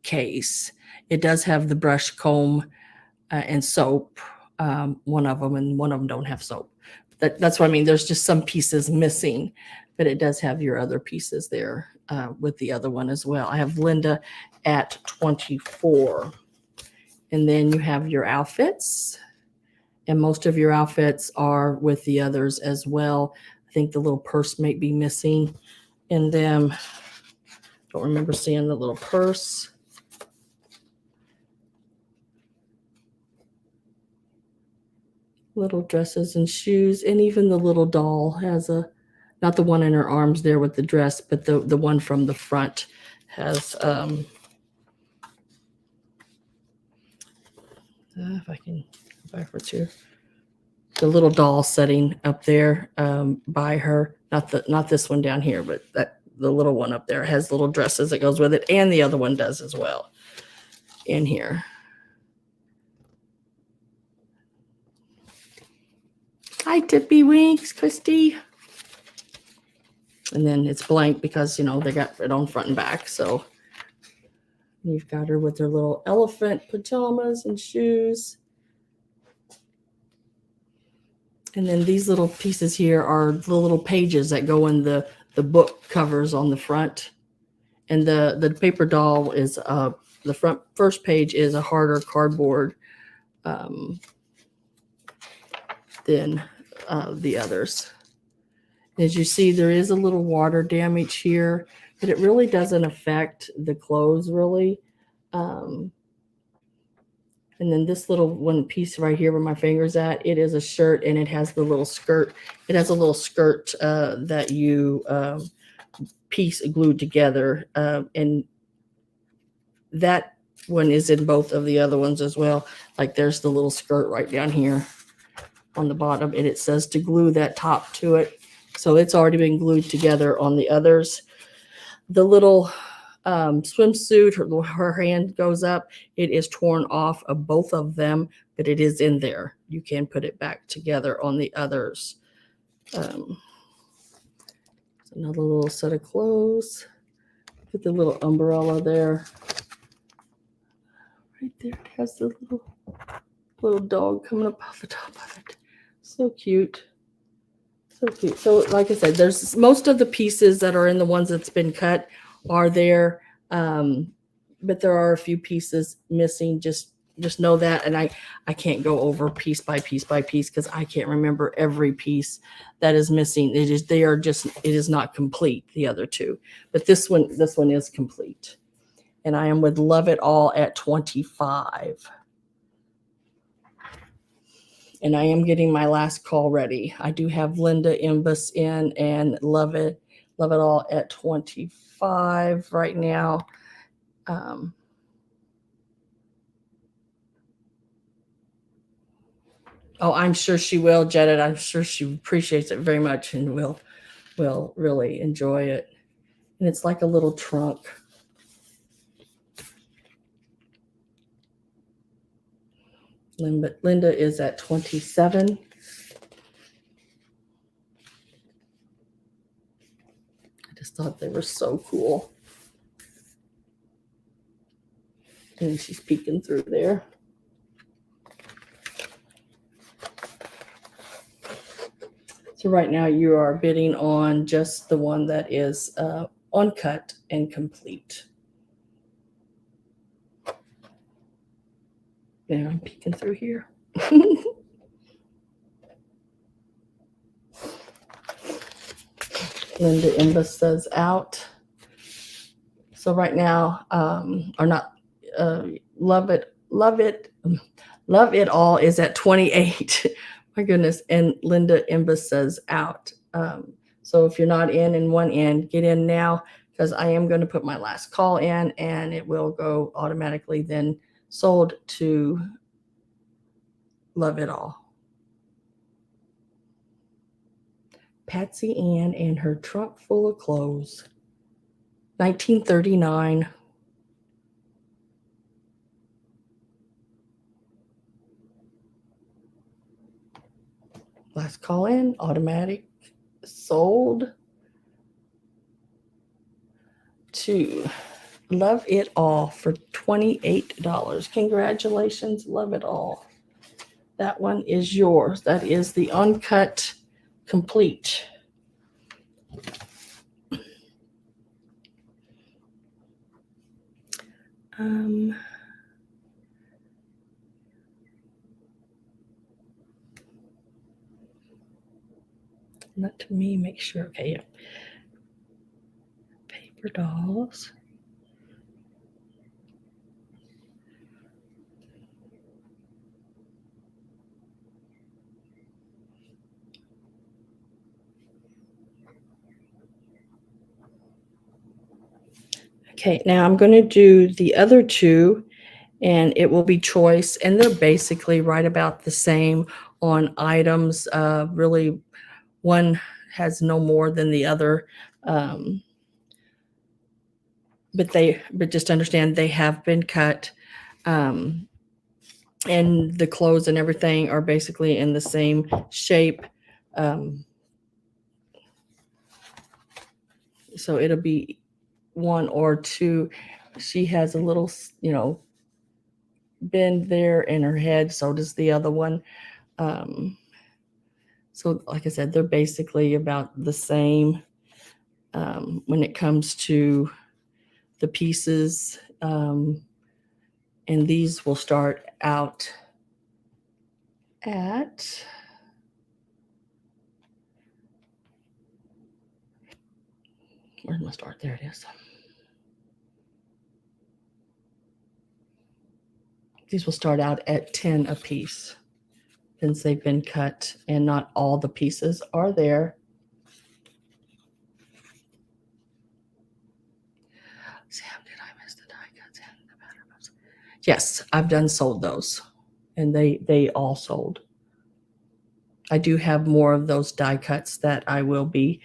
case. It does have the brush, comb, and soap, one of them, and one of them don't have soap. That's what I mean. There's just some pieces missing, but it does have your other pieces there with the other one as well. I have Linda at 24. And then you have your outfits. And most of your outfits are with the others as well. I think the little purse might be missing in them. Don't remember seeing the little purse. Little dresses and shoes, and even the little doll has a, not the one in her arms there with the dress, but the one from the front has, if I can go backwards here, the little doll sitting up there by her, not this one down here, but that the little one up there has little dresses that goes with it, and the other one does as well in here. Hi, Tippy Winks, Christy. And then it's blank because, you know, they got it on front and back. So you've got her with her little elephant pajamas and shoes. And then these little pieces here are the little pages that go in the book covers on the front. And the paper doll is the first page is a harder cardboard than the others. As you see, there is a little water damage here, but it really doesn't affect the clothes really. And then this little one piece right here where my finger's at, it is a shirt, and it has the little skirt. It has a little skirt that you piece glued together. And that one is in both of the other ones as well. Like there's the little skirt right down here on the bottom, and it says to glue that top to it. So it's already been glued together on the others. The little swimsuit, her hand goes up. It is torn off of both of them, but it is in there. You can put it back together on the others. Another little set of clothes. Put the little umbrella there. Right there, it has the little dog coming up off the top of it. So cute. So cute. So like I said, there's most of the pieces that are in the ones that's been cut are there. But there are a few pieces missing. Just know that. And I can't go over piece by piece by piece because I can't remember every piece that is missing. It is not complete, the other two. But this one is complete. And I am with Love It All at 25. And I am getting my last call ready. I do have Linda Imbus in and love it all at 25 right now. Oh, I'm sure she will, Janet. I'm sure she appreciates it very much and will really enjoy it. And it's like a little trunk. Linda is at 27. I just thought they were so cool. And she's peeking through there. So right now you are bidding on just the one that is uncut and complete. Yeah, I'm peeking through here. Linda Imbus says out. So right now, or not, love it all is at 28. My goodness. And Linda Imbus says out. So if you're not in one end, get in now, because I am going to put my last call in and it will go automatically then sold to Love It All. Patsy Ann and her trunk full of clothes. 1939. Last call in, automatic, sold to Love It All for $28. Congratulations, Love It All. That one is yours. That is the uncut complete. Not to me, make sure. Okay, yeah. Paper dolls. Okay, now I'm going to do the other two, and it will be choice, and they're basically right about the same on items. Really, one has no more than the other, but just understand they have been cut, and the clothes and everything are basically in the same shape. So it'll be one or two. She has a little, bend there in her head. So does the other one. So like I said, they're basically about the same when it comes to the pieces. And these will start out at where's my start? There it is. These will start out at 10 a piece since they've been cut and not all the pieces are there. Sam, did I miss the die cuts and the patterns? Yes, I've done sold those, and they all sold. I do have more of those die cuts that I will be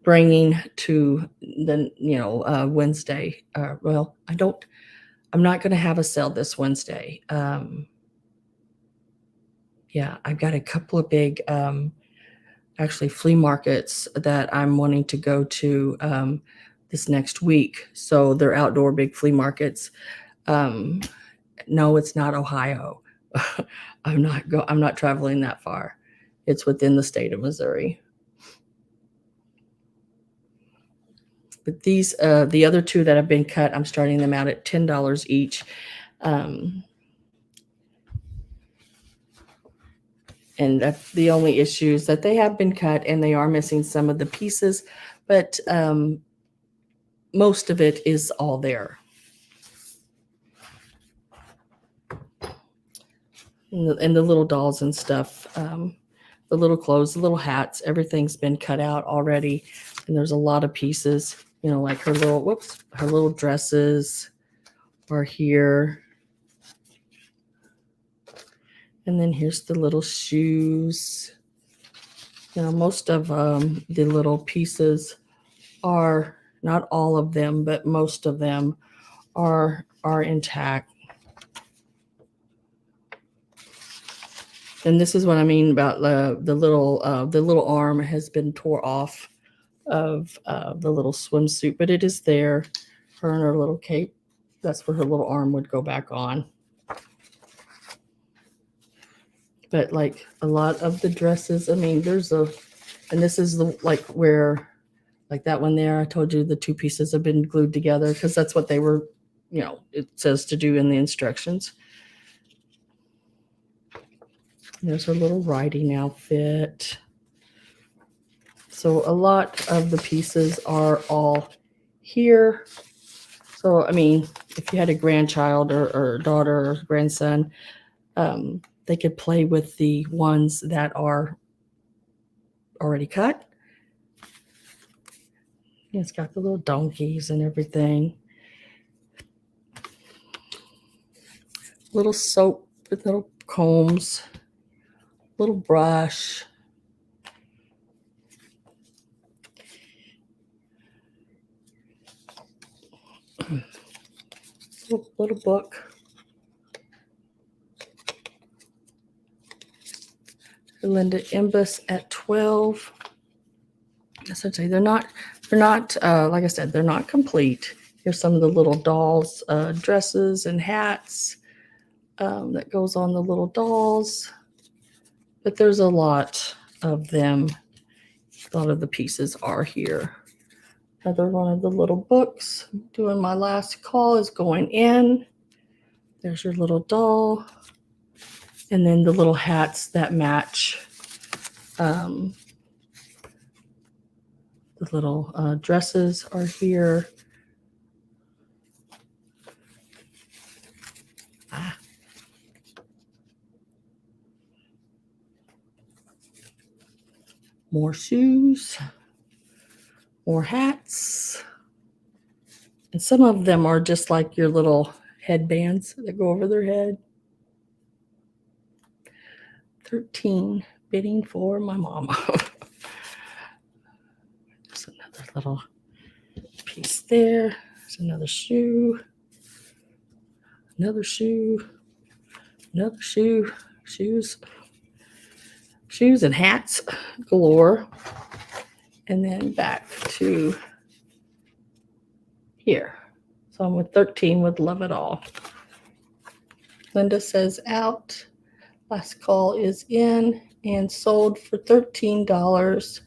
bringing to the Wednesday. Well, I'm not going to have a sale this Wednesday. Yeah, I've got a couple of big actually flea markets that I'm wanting to go to this next week. So they're outdoor big flea markets. No, it's not Ohio. I'm not traveling that far. It's within the state of Missouri. But these, the other two that have been cut, I'm starting them out at $10 each. And that's the only issues that they have been cut, and they are missing some of the pieces, but most of it is all there. and the little dolls and stuff, the little clothes, the little hats, everything's been cut out already. And there's a lot of pieces, you know, like her little dresses are here. And then here's the little shoes. You know, most of the little pieces are, not all of them, but most of them are intact. And this is what I mean about the little arm has been tore off of the little swimsuit, but it is there. Her and her little cape. That's where her little arm would go back on. But like a lot of the dresses, I mean, and this is like where, like that one there, I told you the two pieces have been glued together because that's what they were, you know, it says to do in the instructions. There's her little riding outfit. So a lot of the pieces are all here. So, I mean, if you had a grandchild or daughter or grandson, they could play with the ones that are already cut. It's got the little donkeys and everything. Little soap with little combs, little brush. Little book. Linda Imbus at 12. Essentially, they're not like I said, they're not complete. Here's some of the little dolls, dresses and hats that goes on the little dolls. But there's a lot of them. A lot of the pieces are here. Another one of the little books. Doing my last call is going in. There's your little doll. And then the little hats that match the little dresses are here. More shoes, more hats. And some of them are just like your little headbands that go over their head. 13, bidding for my mama. There's another little piece there. There's another shoe. Another shoe. Another shoe. Shoes. Shoes and hats galore. And then back to here. So I'm with 13 with Love It All. Linda says out. Last call is in and sold for $13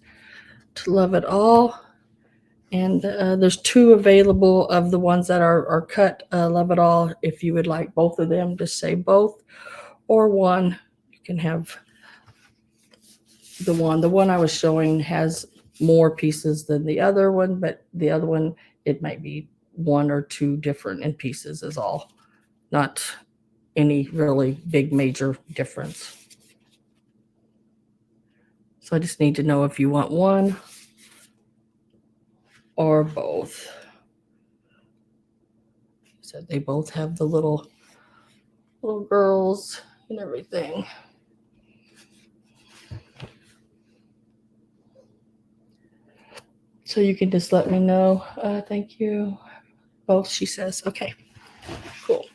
to Love It All. And there's 2 available of the ones that are cut Love It All. If you would like both of them, just say both. Or one, you can have the one. The one I was showing has more pieces than the other one, but the other one, it might be 1 or 2 different in pieces is all. Not any really big major difference. So I just need to know if you want one or both. So they both have the little girls and everything. So you can just let me know. Thank you. Both, she says. Okay, cool.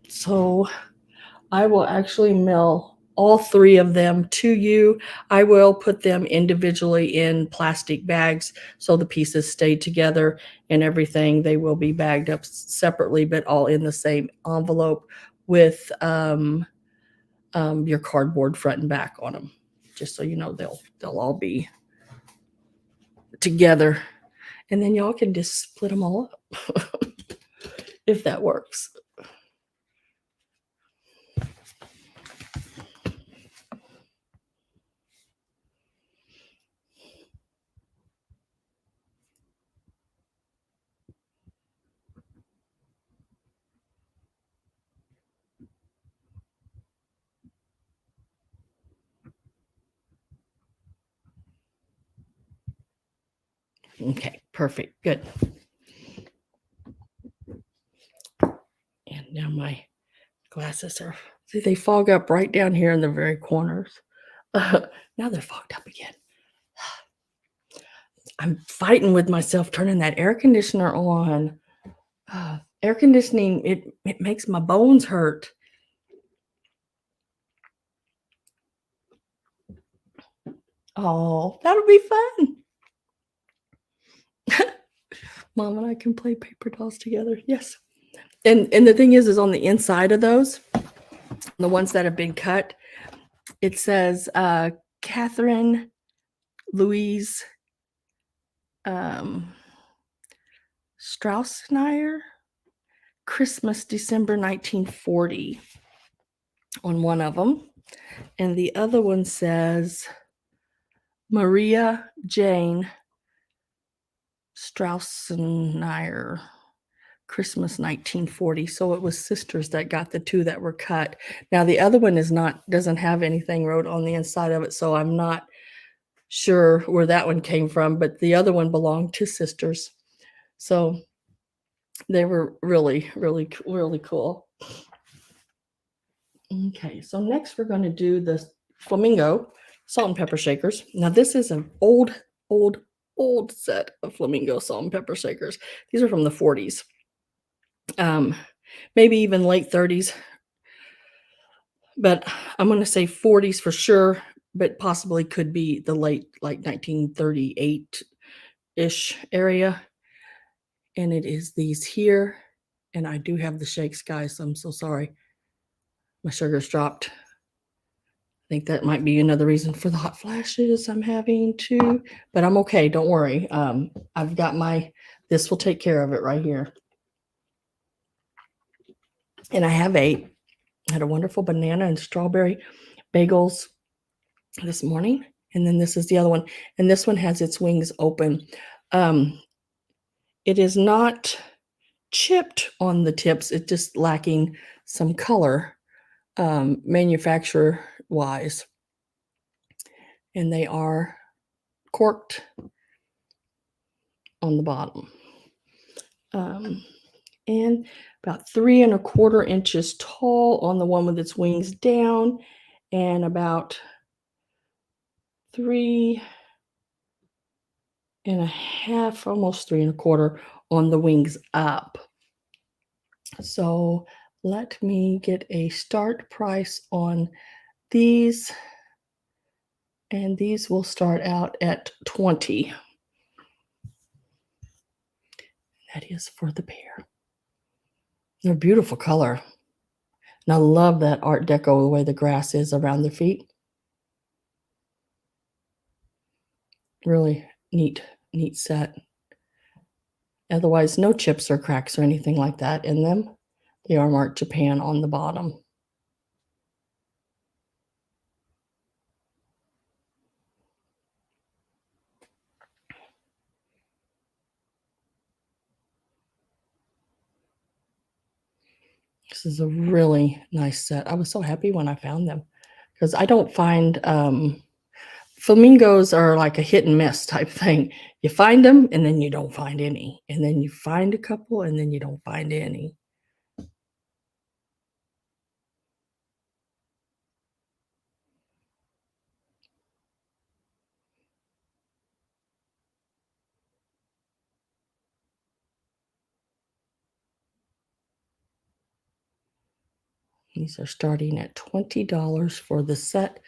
So I will actually mail all 3 of them to you. I will put them individually in plastic bags so the pieces stay together and everything. They will be bagged up separately, but all in the same envelope with your cardboard front and back on them. Just so you know, they'll all be together. And then y'all can just split them all up if that works. Okay, perfect. Good. And now my glasses are, see, they fog up right down here in the very corners. Now they're fogged up again. I'm fighting with myself turning that air conditioner on. Air conditioning, it makes my bones hurt. Oh, that'll be fun. Mom and I can play paper dolls together. Yes. And the thing is on the inside of those, the ones that have been cut, it says Catherine Louise Straussmeyer, Christmas, December 1940 on one of them. And the other one says Maria Jane Straussmeyer, Christmas 1940. So it was sisters that got the two that were cut. Now the other one doesn't have anything wrote on the inside of it, so I'm not sure where that one came from, but the other one belonged to sisters. So they were really, really, really cool. Okay, so next we're going to do the Flamingo salt and pepper shakers. Now this is an old set of Flamingo salt and pepper shakers. These are from the 40s, maybe even late 30s, but I'm going to say 40s for sure, but possibly could be the late, like 1938-ish area. And it is these here, and I do have the shakes, guys, so I'm so sorry. My sugar's dropped. I think that might be another reason for the hot flashes I'm having too, but I'm okay. Don't worry. I've got this will take care of it right here. And I had a wonderful banana and strawberry bagels this morning. And then this is the other one. And this one has its wings open. It is not chipped on the tips. It's just lacking some color, manufacturer wise. And they are corked on the bottom. And about 3 1/4 inches tall on the one with its wings down, and about 3 1/2, almost 3 1/4 on the wings up. So let me get a start price on these, and these will start out at $20. That is for the pair. They're a beautiful color. And I love that Art Deco, the way the grass is around their feet. Really neat set. Otherwise, no chips or cracks or anything like that in them. They are marked Japan on the bottom. This is a really nice set. I was so happy when I found them because I don't find flamingos are like a hit and miss type thing. You find them and then you don't find any. And then you find a couple and then you don't find any. These are starting at $20 for the set.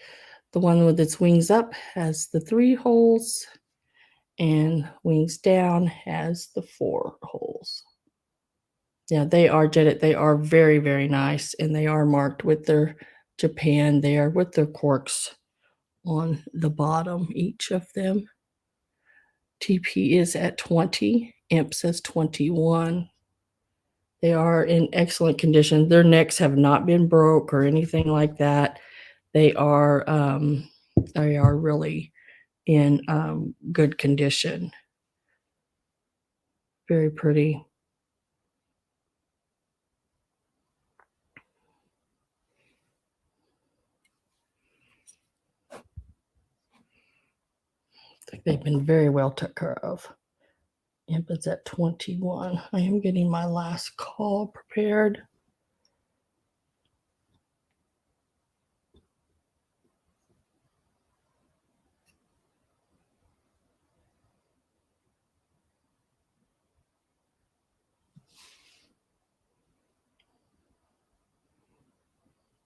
The one with its wings up has the 3 holes, and wings down has the 4 holes. Yeah, they are jetted. They are very, very nice, and they are marked with their Japan there with their corks on the bottom, each of them. TP is at 20. Imp says 21. They are in excellent condition. Their necks have not been broke or anything like that. They are really in good condition. Very pretty. I think they've been very well took care of. Yep, it's at 21. I am getting my last call prepared.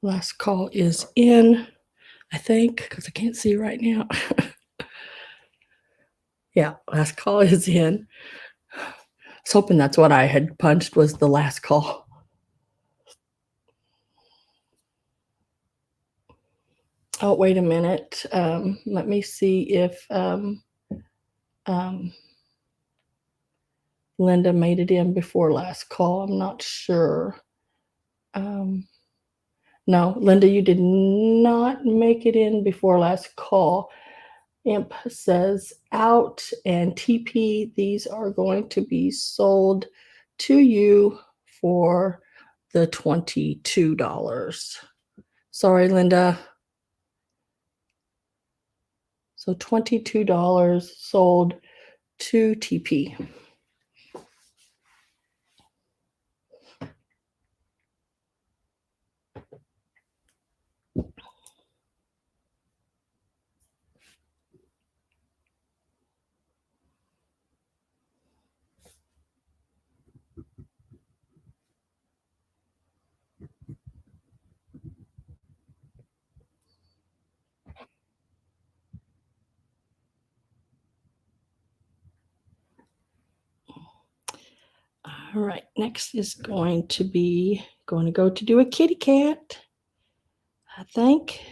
Last call is in, I think, because I can't see right now. Yeah, last call is in. I was hoping that's what I had punched was the last call. Oh, wait a minute. Let me see if Linda made it in before last call. I'm not sure. No, Linda, you did not make it in before last call. Imp says out and TP, these are going to be sold to you for the $22. Sorry, Linda. So $22 sold to TP. All right, next is going to go to do a kitty cat, I think.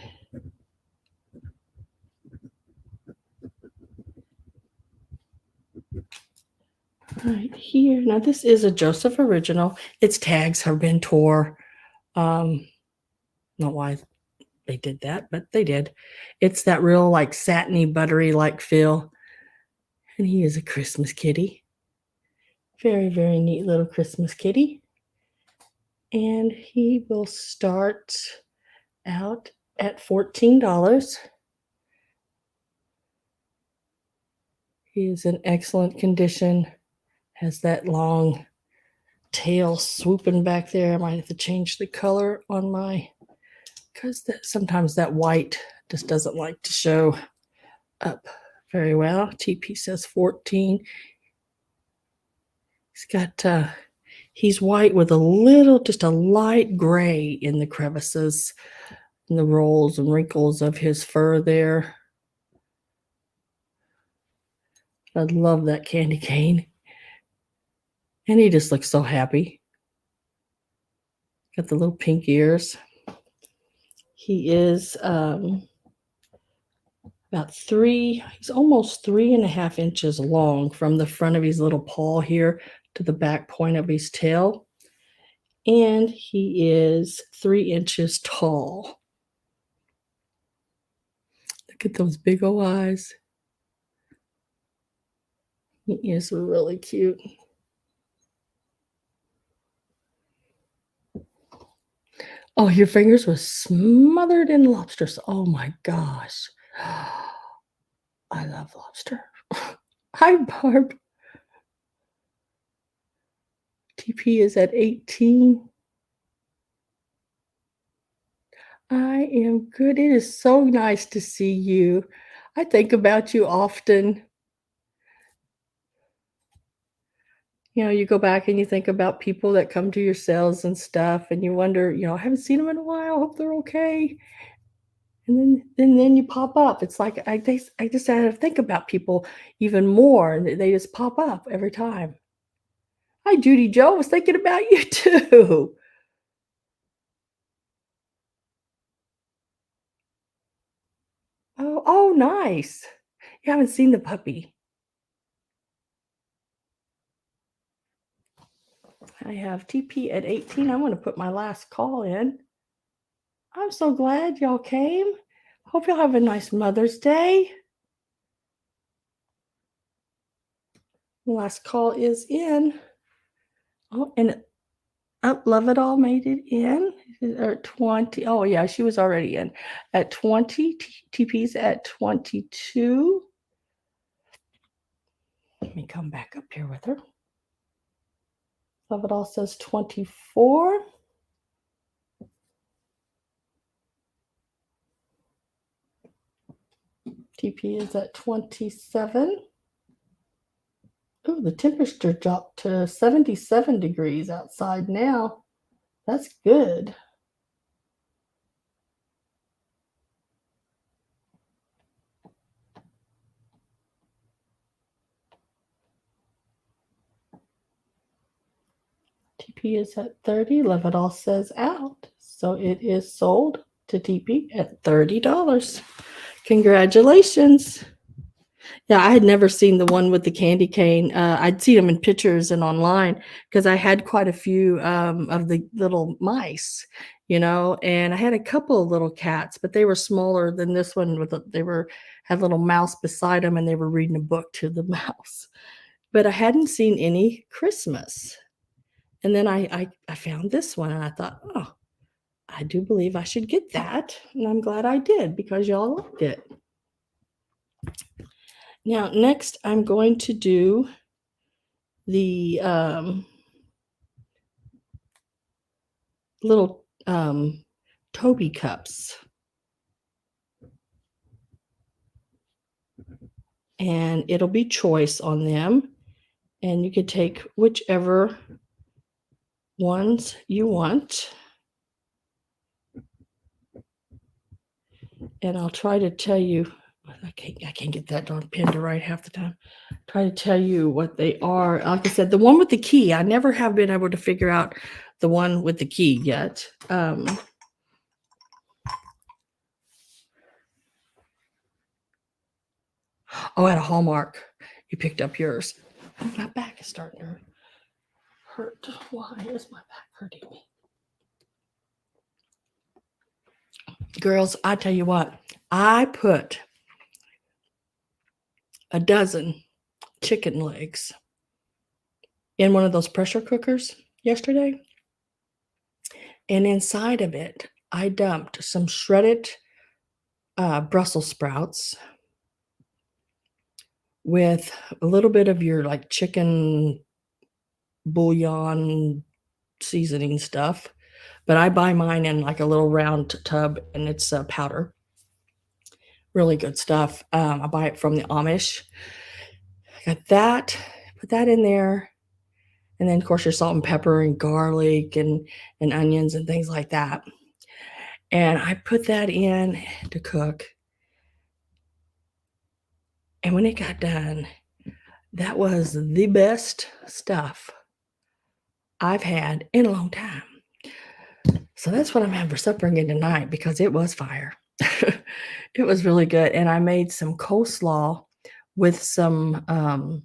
Right here. Now this is a Joseph original. Its tags have been tore. Not why they did that, but they did. It's that real like satiny, buttery like feel. And he is a Christmas kitty. Very, very neat little Christmas kitty. And he will start out at $14. He is in excellent condition. Has that long tail swooping back there. I might have to change the color on my, because sometimes that white just doesn't like to show up very well. TP says 14. He's white with just a light gray in the crevices and the rolls and wrinkles of his fur there. I love that candy cane. And he just looks so happy. Got the little pink ears. He is he's almost 3.5 inches long from the front of his little paw here to the back point of his tail. And he is 3 inches tall. Look at those big old eyes. He is really cute. Oh, your fingers were smothered in lobsters. Oh my gosh. I love lobster. Hi, Barb. TP is at 18. I am good. It is so nice to see you. I think about you often. You know, you go back and you think about people that come to your sales and stuff, and you wonder, I haven't seen them in a while. Hope they're okay. And then you pop up. It's like I just had to think about people even more, and they just pop up every time. Hi, Judy Joe. I was thinking about you too. Oh, nice. You haven't seen the puppy. I have TP at 18. I'm going to put my last call in. I'm so glad y'all came. Hope y'all have a nice Mother's Day. Last call is in. Oh, and Love It All made it in. Or 20. Oh, yeah, she was already in. At 20. TP's at 22. Let me come back up here with her. Love It All says 24. TP is at 27. Oh, the temperature dropped to 77 degrees outside now. That's good. TP is at 30. Love It All says out. So it is sold to TP at $30. Congratulations. Yeah, I had never seen the one with the candy cane. I'd seen them in pictures and online because I had quite a few of the little mice, and I had a couple of little cats, but they were smaller than this one. They had a little mouse beside them, and they were reading a book to the mouse. But I hadn't seen any Christmas. And then I found this one, and I thought, oh, I do believe I should get that, and I'm glad I did because y'all liked it. Now, next, I'm going to do the little Toby cups. And it'll be choice on them. And you could take whichever ones you want. And I'll try to tell you, I can't get that darn pen to write half the time. Try to tell you what they are. Like I said, the one with the key, I never have been able to figure out the one with the key yet. Oh, at a Hallmark, you picked up yours. My back is starting to hurt. Why is my back hurting me? Girls, I tell you what, I put a dozen chicken legs in one of those pressure cookers yesterday. And inside of it, I dumped some shredded Brussels sprouts with a little bit of your like chicken bouillon seasoning stuff. But I buy mine in like a little round tub, and it's powder. Really good stuff. I buy it from the Amish. I got that, put that in there. And then, of course, your salt and pepper and garlic and onions and things like that. And I put that in to cook. And when it got done, that was the best stuff I've had in a long time. So that's what I'm having for supper again tonight because it was fire. It was really good. And I made some coleslaw with some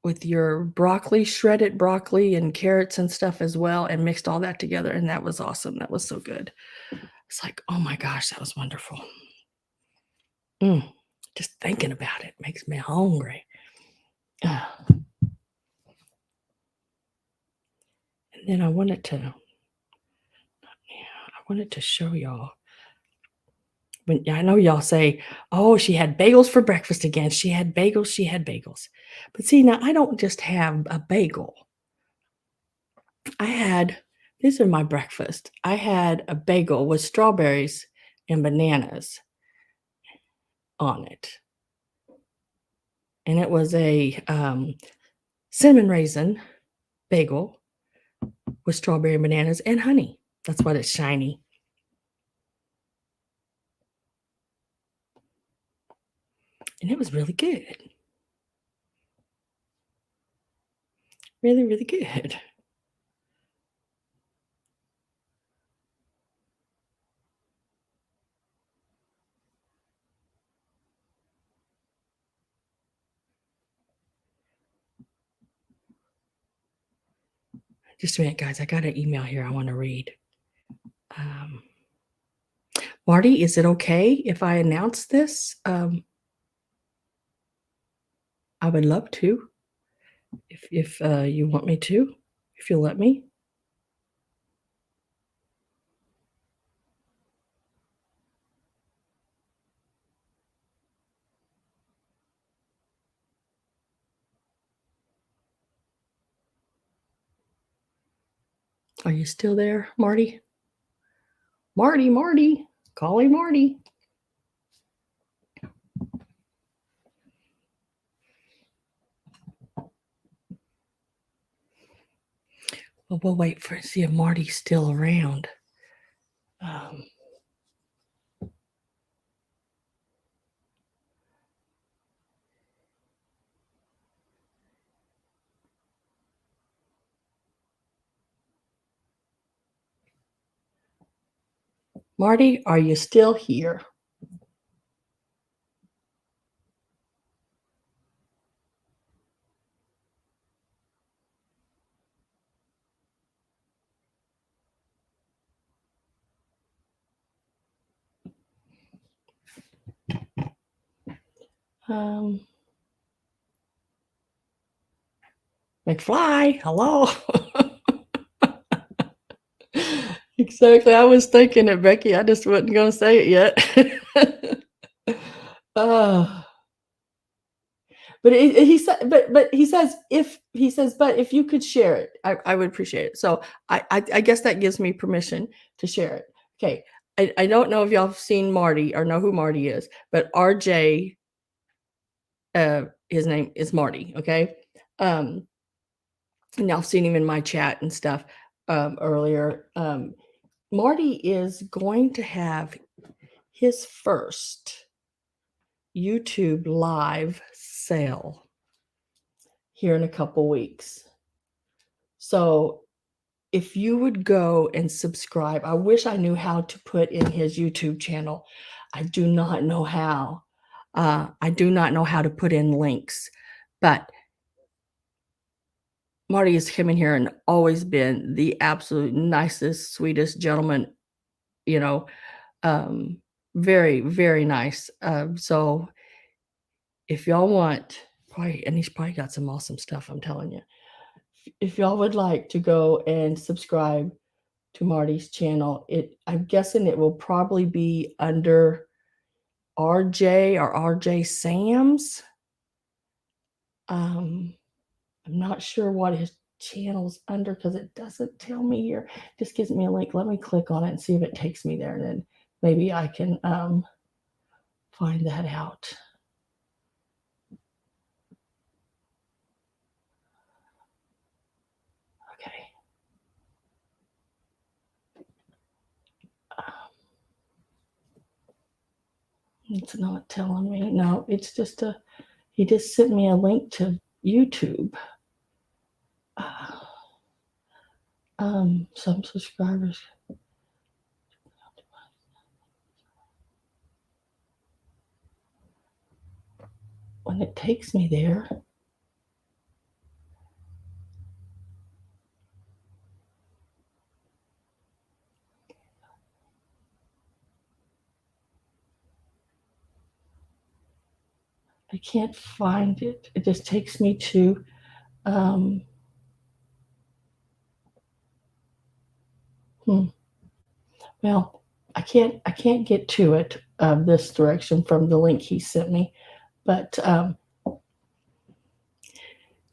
with your broccoli, shredded broccoli and carrots and stuff as well, and mixed all that together. And that was awesome. That was so good. It's like, oh my gosh, that was wonderful. Just thinking about it makes me hungry. And then I wanted to show y'all. When I know y'all say, oh, she had bagels for breakfast again. She had bagels. But see, now I don't just have a bagel. These are my breakfast. I had a bagel with strawberries and bananas on it. And it was a cinnamon raisin bagel with strawberry and bananas and honey. That's why it's shiny. And it was really good. Really, really good. Just a minute, guys. I got an email here I want to read. Marty, is it okay if I announce this? I would love to, if you want me to, if you'll let me. Are you still there, Marty? Marty, calling Marty. Well, we'll wait for see if Marty's still around. Marty, are you still here? McFly, hello. Exactly. I was thinking it, Becky. I just wasn't going to say it yet. uh, but he said, but he says but if you could share it, I would appreciate it. So I guess that gives me permission to share it. Okay. I don't know if y'all have seen Marty or know who Marty is, but RJ, his name is Marty. Okay. And I've seen him in my chat and stuff earlier. Marty is going to have his first YouTube live sale here in a couple weeks. So if you would go and subscribe, I wish I knew how to put in his YouTube channel. I do not know how. I do not know how to put in links, but Marty has come in here and always been the absolute nicest, sweetest gentleman, you know, very, very nice. So if y'all want, probably, and he's probably got some awesome stuff, I'm telling you. If y'all would like to go and subscribe to Marty's channel, I'm guessing it will probably be under RJ or RJ Sam's. I'm not sure what his channel's under because it doesn't tell me here. It just gives me a link. Let me click on it and see if it takes me there, and then maybe I can find that out. Okay. It's not telling me. No, it's just he just sent me a link to YouTube. Some subscribers. When it takes me there, I can't find it. It just takes me to well, I can't get to it this direction from the link he sent me, but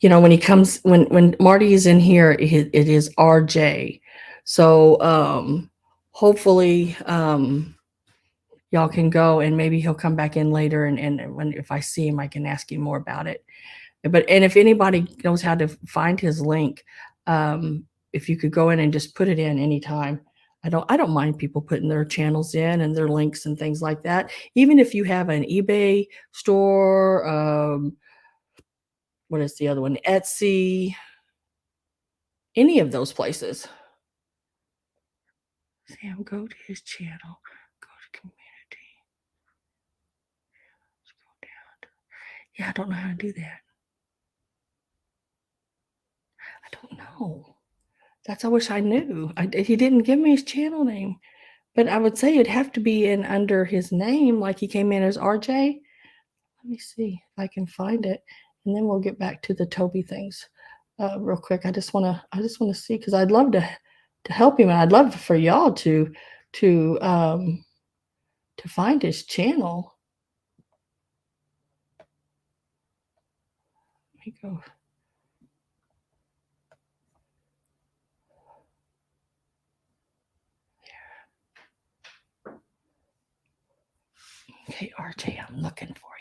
when he comes when Marty is in here, it is RJ. So hopefully y'all can go, and maybe he'll come back in later, and when if I see him, I can ask him more about it. And if anybody knows how to find his link, if you could go in and just put it in anytime. I don't mind people putting their channels in and their links and things like that. Even if you have an eBay store, what is the other one? Etsy, any of those places. Sam, go to his channel. Go to community. Scroll down. Yeah, I don't know how to do that. I don't know. I wish I knew. He didn't give me his channel name. But I would say it'd have to be in under his name, like he came in as RJ. Let me see if I can find it, and then we'll get back to the Toby things real quick. I just want to see, because I'd love to help him, and I'd love for y'all to find his channel. Let me go. Okay, RJ, I'm looking for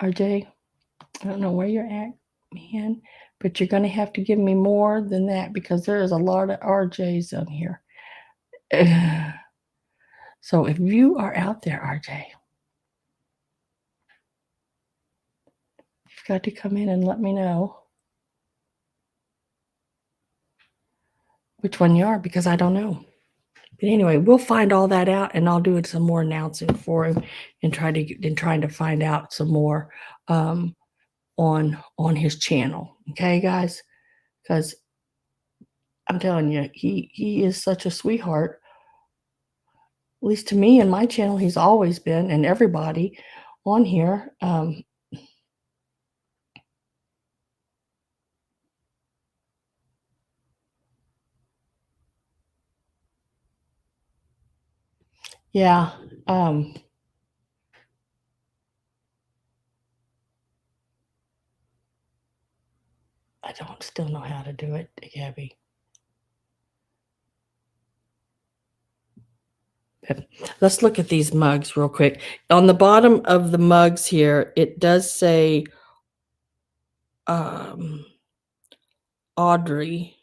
you. RJ, I don't know where you're at, man, but you're going to have to give me more than that because there is a lot of RJs on here. So if you are out there, RJ, you've got to come in and let me know which one you are because I don't know. But anyway, we'll find all that out, and I'll do some more announcing for him and trying to find out some more on his channel. Okay, guys, because I'm telling you, he is such a sweetheart. At least to me and my channel, he's always been, and everybody on here. Yeah. I don't still know how to do it, Gabby. Let's look at these mugs real quick. On the bottom of the mugs here, it does say Audrey.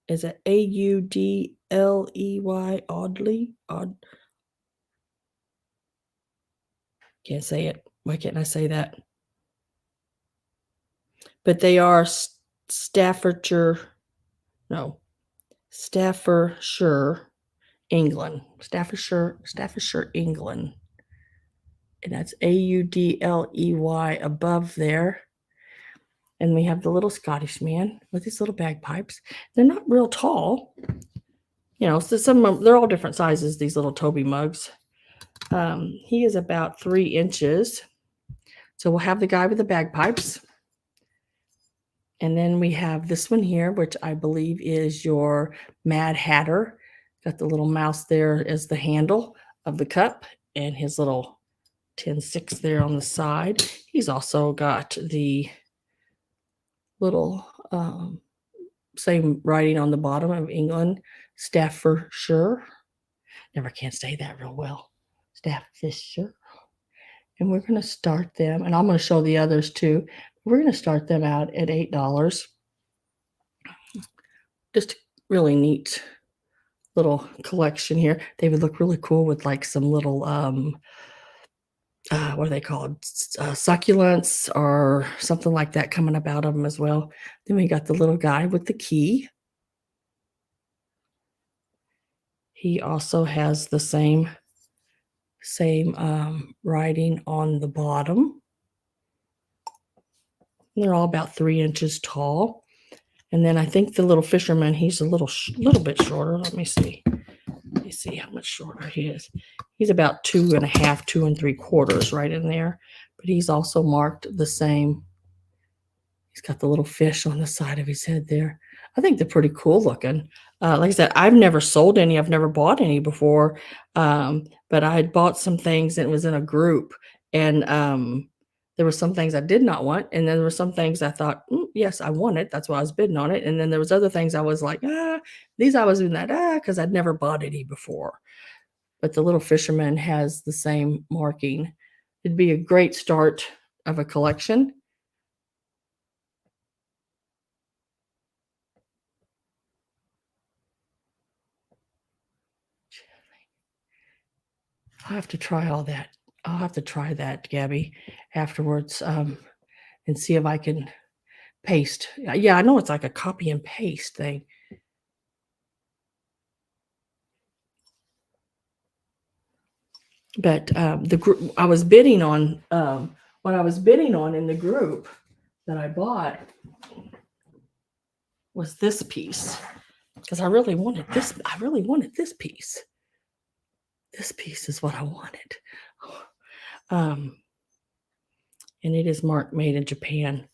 Is it Audley? Audley? Can't say it. Why can't I say that? But they are Staffordshire, England. Staffordshire, England. And that's Audley above there. And we have the little Scottish man with his little bagpipes. They're not real tall. So some of them, they're all different sizes, these little Toby mugs. He is about 3 inches. So we'll have the guy with the bagpipes. And then we have this one here, which I believe is your Mad Hatter. Got the little mouse there as the handle of the cup and his little tin six there on the side. He's also got the little same writing on the bottom of England, Staffordshire. Never can say that real well. Staffordshire. And we're going to start them, and I'm going to show the others too. We're going to start them out at $8. Just really neat little collection here. They would look really cool with like some little what are they called? Succulents or something like that coming up out of them as well. Then we got the little guy with the key. He also has the same writing on the bottom. They're all about 3 inches tall. And then I think the little fisherman, he's a little bit shorter. Let me see how much shorter he is. He's about 2.5, 2 3/4 right in there. But he's also marked the same. He's got the little fish on the side of his head there. I think they're pretty cool looking. Like I said, I've never sold any. I've never bought any before. But I had bought some things and it was in a group. And there were some things I did not want. And then there were some things I thought, yes, I want it. That's why I was bidding on it. And then there was other things I was like, these I was in that, because I'd never bought any before. But the little fisherman has the same marking. It'd be a great start of a collection. I'll have to try all that. I'll have to try that, Gabby, afterwards, and see if I can paste. Yeah, I know it's like a copy and paste thing. But the group I was bidding on, what I was bidding on in the group that I bought was this piece because I really wanted this. I really wanted this piece. This piece is what I wanted. And it is marked made in Japan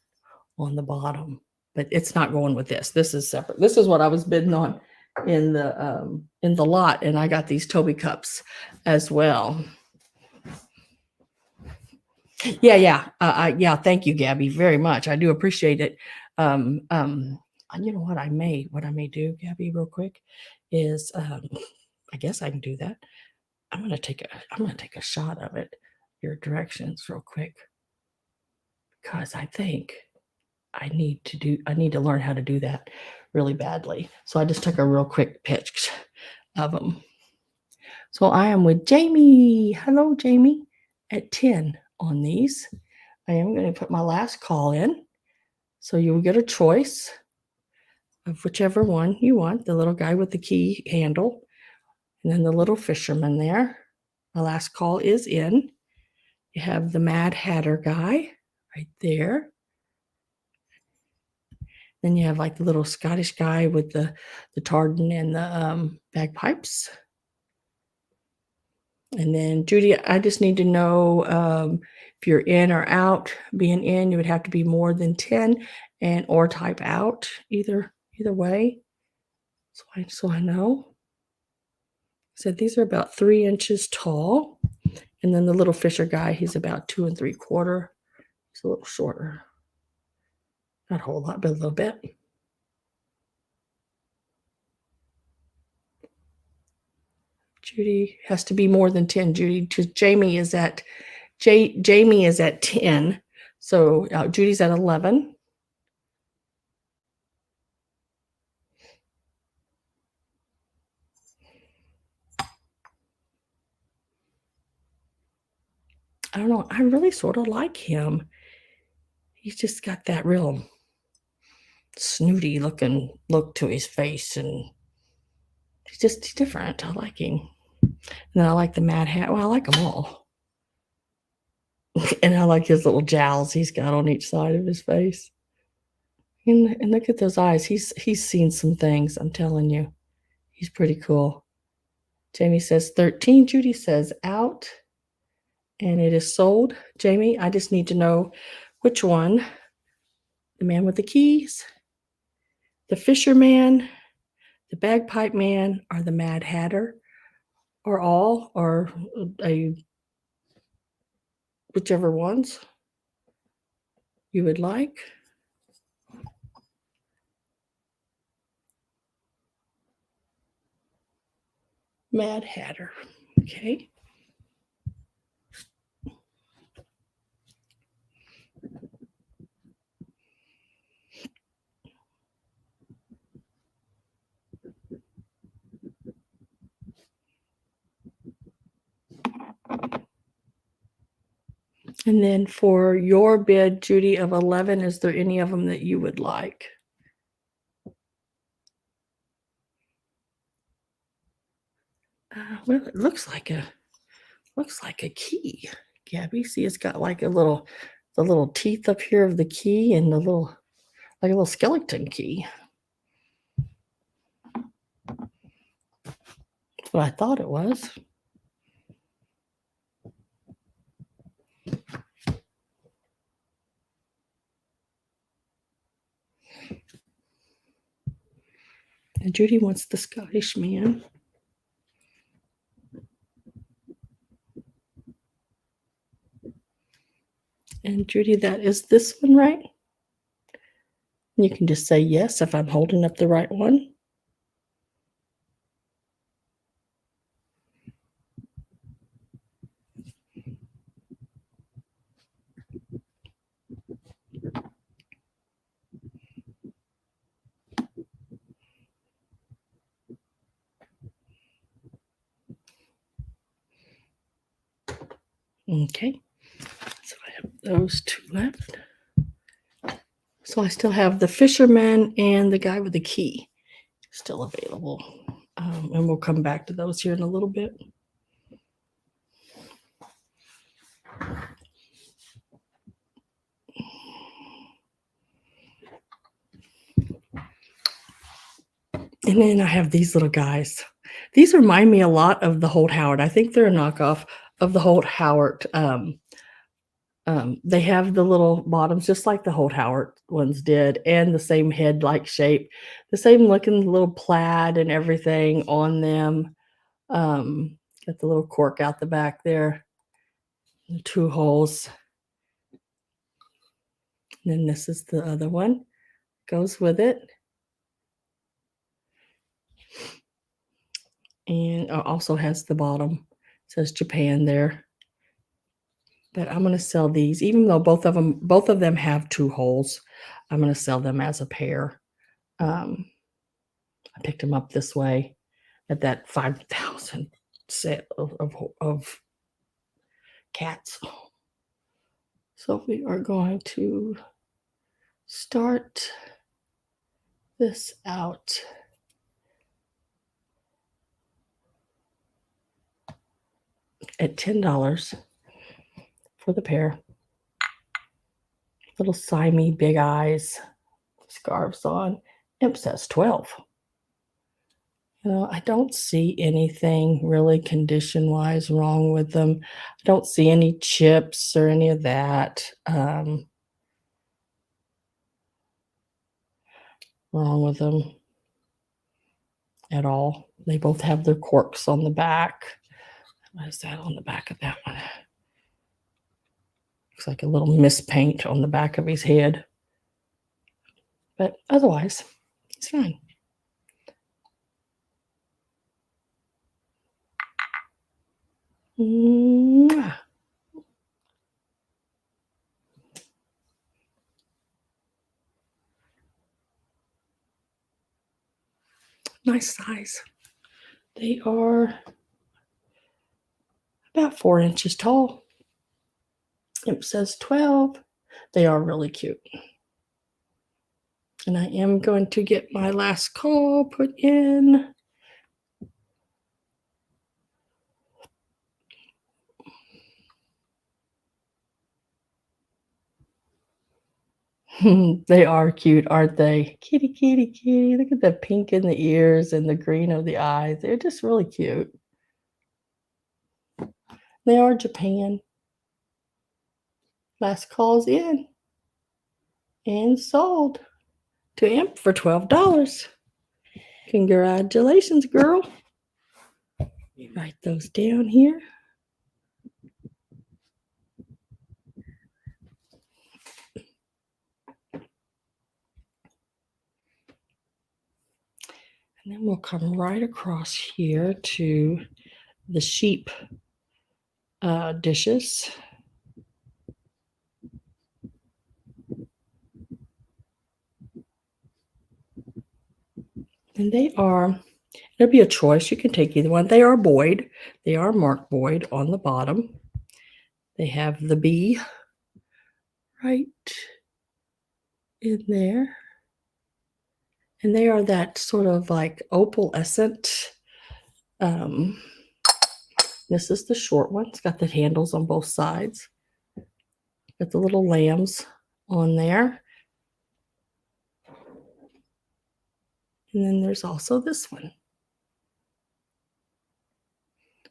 on the bottom, but it's not going with this. This is separate. This is what I was bidding on in the lot, and I got these Toby cups as well. Yeah. Thank you, Gabby, very much. I do appreciate it. you know what I may do, Gabby, real quick, is I guess I can do that. I'm gonna take a shot of it, your directions real quick, because I think I need to learn how to do that really badly. So I just took a real quick pitch of them. So I am with Jamie. Hello, Jamie, at 10 on these. I am going to put my last call in. So you will get a choice of whichever one you want, the little guy with the key handle, and then the little fisherman there. My last call is in. You have the Mad Hatter guy right there. Then you have like the little Scottish guy with the tartan and the bagpipes. And then Judy, I just need to know if you're in or out. Being in, you would have to be more than 10 and or type out either way. So I know. So these are about 3 inches tall. And then the little fisher guy, he's about 2 3/4. He's a little shorter. Not a whole lot, but a little bit. Judy has to be more than 10. Jamie is at 10. So Judy's at 11. I don't know. I really sort of like him. He's just got that real snooty looking look to his face, and he's different. I like him. And then I like the Mad Hat. Well, I like them all. And I like his little jowls he's got on each side of his face. And look at those eyes. He's seen some things, I'm telling you. He's pretty cool. Jamie says 13. Judy says out. And it is sold. Jamie, I just need to know which one. The man with the keys, the fisherman, the bagpipe man, or the Mad Hatter, or all, or whichever ones you would like. Mad Hatter. Okay. And then for your bid, Judy, of 11, is there any of them that you would like? Well, it looks like a key, Gabby. See, it's got like the little teeth up here of the key and like a little skeleton key. That's what I thought it was. And Judy wants the Scottish man. And Judy, that is this one, right? You can just say yes if I'm holding up the right one. Okay, so I have those two left. So I still have the fisherman and the guy with the key still available. And we'll come back to those here in a little bit. And then I have these little guys. These remind me a lot of the Holt Howard. I think they're a knockoff of the Holt Howard. They have the little bottoms just like the Holt Howard ones did, and the same head-like shape, the same looking little plaid and everything on them. Got the little cork out the back there, the 2 holes. And then this is the other one, goes with it. And also has the bottom. It says Japan there. But I'm going to sell these, even though both of them have 2 holes. I'm going to sell them as a pair. I picked them up this way at that 5,000 set of cats. So we are going to start this out at $10 for the pair. Little Siamese big eyes, scarves on. It says 12. You know, I don't see anything really condition-wise wrong with them. I don't see any chips or any of that wrong with them at all. They both have their corks on the back. What is that on the back of that one? Looks like a little mispaint on the back of his head. But otherwise, it's fine. Mwah. Nice size. They are about 4 inches tall. It says 12. They are really cute. And I am going to get my last call put in. They are cute, aren't they? Kitty, kitty, kitty. Look at the pink in the ears and the green of the eyes. They're just really cute. They are Japan. Last call's in and sold to Imp for $12. Congratulations, girl. Write those down here. And then we'll come right across here to the sheep dishes. And they are, it'll be a choice. You can take either one. They are buoyed. They are marked buoyed on the bottom. They have the bee right in there. And they are that sort of like opalescent. This is the short one. It's got the handles on both sides. Got the little lambs on there. And then there's also this one.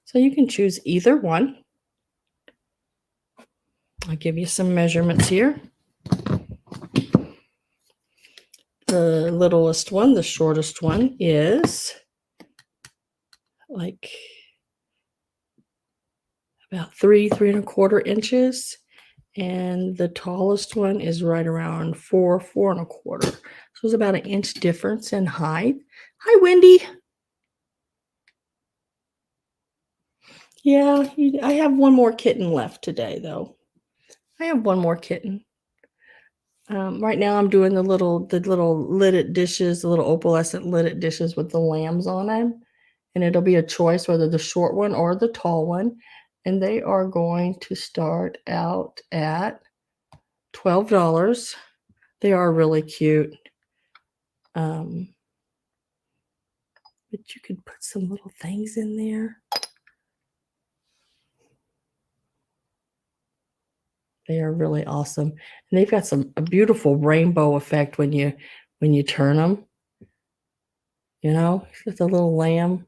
So you can choose either one. I'll give you some measurements here. The littlest one, the shortest one, is like about 3.25 inches. And the tallest one is right around 4.25. So it's about an inch difference in height. Hi, Wendy. Yeah, I have one more kitten left today, though. I have one more kitten. Right now I'm doing the little lidded dishes, the little opalescent lidded dishes with the lambs on them. And it'll be a choice whether the short one or the tall one. And they are going to start out at $12. They are really cute. But you could put some little things in there. They are really awesome. And they've got a beautiful rainbow effect when you turn them. You know, it's a little lamb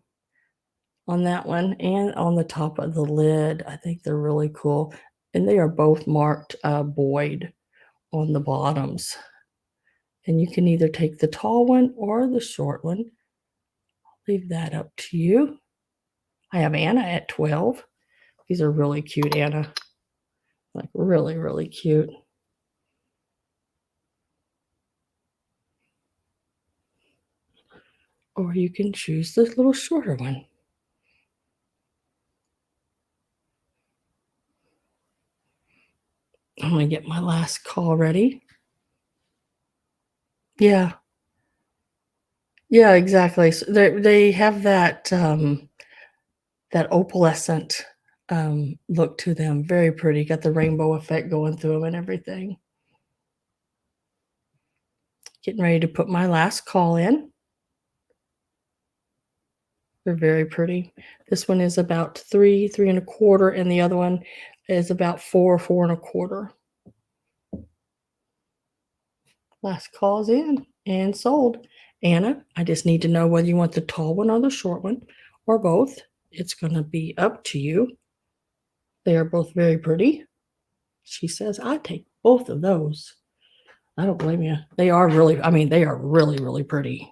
on that one and on the top of the lid. I think they're really cool. And they are both marked buoyed on the bottoms. And you can either take the tall one or the short one. I'll leave that up to you. I have Anna at 12. These are really cute, Anna. Like really, really cute. Or you can choose this little shorter one. going to get my last call ready. Yeah. Yeah, exactly. So they have that that opalescent look to them. Very pretty. Got the rainbow effect going through them and everything. Getting ready to put my last call in. They're very pretty. This one is about 3, 3 1/4, and the other one is about 4, 4 1/4. Last call's in and sold. Anna, I just need to know whether you want the tall one or the short one or both. It's going to be up to you. They are both very pretty. She says, I take both of those. I don't blame you. They are really, I mean, they are really, really pretty.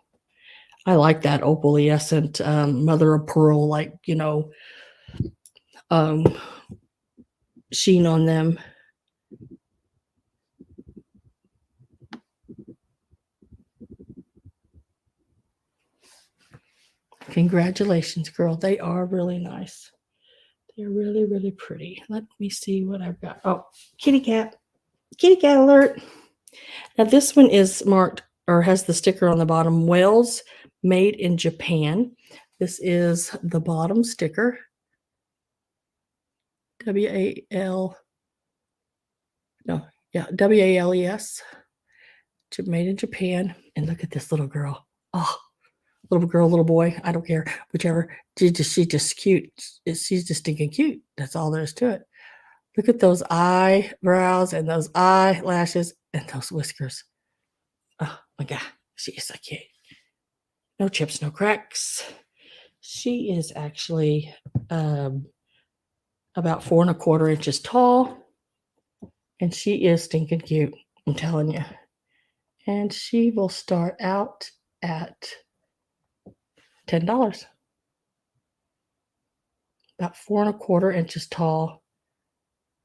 I like that opalescent mother of pearl, like, um, sheen on them. Congratulations, girl. They are really nice. They're really, really pretty. Let me see what I've got. Oh, kitty cat. Kitty cat alert. Now, this one is marked or has the sticker on the bottom, Wales made in Japan. This is the bottom sticker. W-A-L, no, yeah, W-A-L-E-S. Made in Japan. And look at this little girl. Oh, little girl, little boy, I don't care, whichever. She's just cute. She's just stinking cute. That's all there is to it. Look at those eyebrows and those eyelashes and those whiskers. Oh my God, she is so cute. No chips, no cracks. She is actually about 4 1/4 inches tall, and she is stinking cute. I'm telling you. And she will start out at $10. About 4 1/4 inches tall,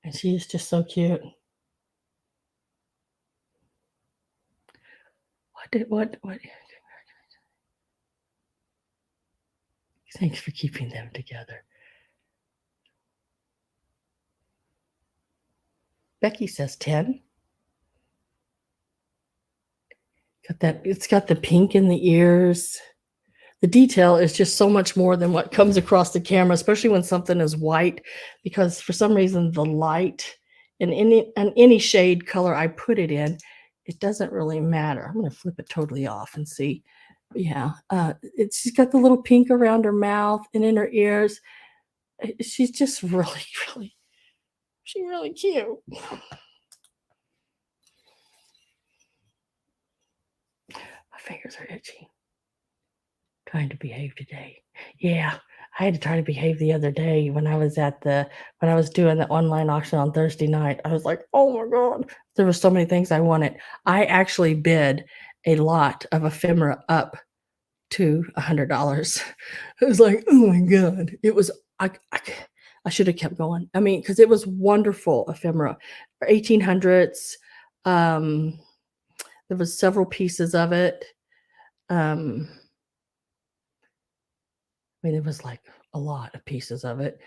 and she is just so cute. What? Thanks for keeping them together. Becky says 10. It's got the pink in the ears. The detail is just so much more than what comes across the camera, especially when something is white, because for some reason the light in any shade color I put it in, it doesn't really matter. I'm going to flip it totally off and see. Yeah, she's got the little pink around her mouth and in her ears. She's just really, she's really cute. My fingers are itchy. Trying to behave today. Yeah, I had to try to behave the other day when I was doing the online auction on Thursday night. I was like, oh my God, there were so many things I wanted. I actually bid a lot of ephemera up to $100. I was like, oh my God. It was, I should have kept going. I mean, because it was wonderful ephemera. 1800s. There was several pieces of it. I mean, it was like a lot of pieces of it.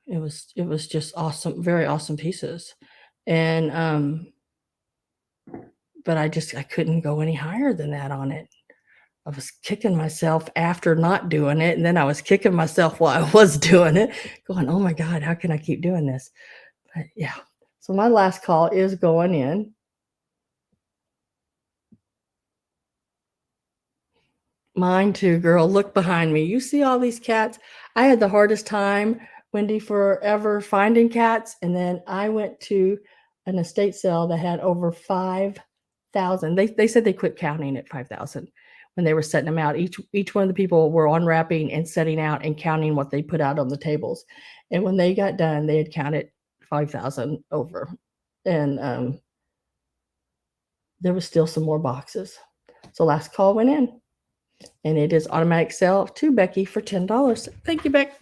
It was just awesome, very awesome pieces. And but I couldn't go any higher than that on it. I was kicking myself after not doing it, and then I was kicking myself while I was doing it, going, "Oh my God, how can I keep doing this?" But yeah. So my last call is going in. Mine too, girl. Look behind me. You see all these cats? I had the hardest time, Wendy, forever finding cats. And then I went to an estate sale that had over 5,000. They said they quit counting at 5,000 when they were setting them out. Each one of the people were unwrapping and setting out and counting what they put out on the tables. And when they got done, they had counted 5,000 over. And there was still some more boxes. So last call went in. And it is automatic sale to Becky for $10. Thank you, Beck.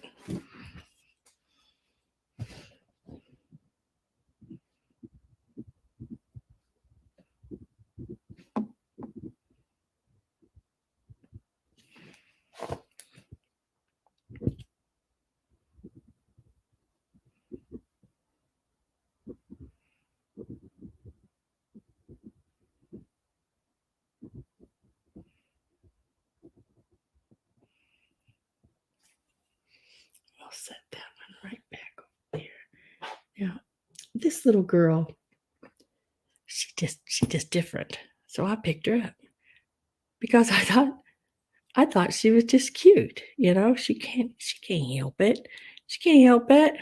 set that one right back over there. Now, this little girl, she's just different. So I picked her up because I thought she was just cute. She can't help it. She can't help it.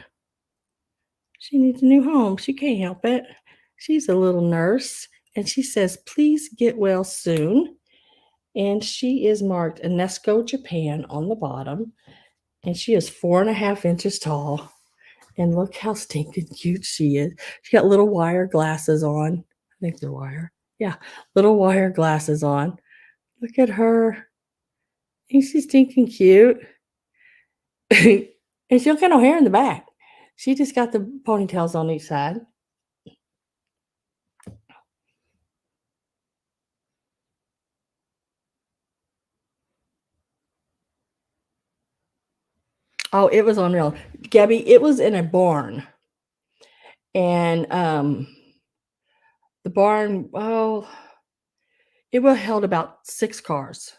She needs a new home. She can't help it. She's a little nurse, and she says, "Please get well soon." And she is marked UNESCO, Japan on the bottom. And she is 4.5 inches tall. And look how stinking cute she is. She got little wire glasses on. I think they're wire. Yeah, little wire glasses on. Look at her. Ain't she stinking cute? And she don't got no hair in the back. She just got the ponytails on each side. Oh, it was unreal. Gabby, it was in a barn. And the barn, it was held about 6 cars.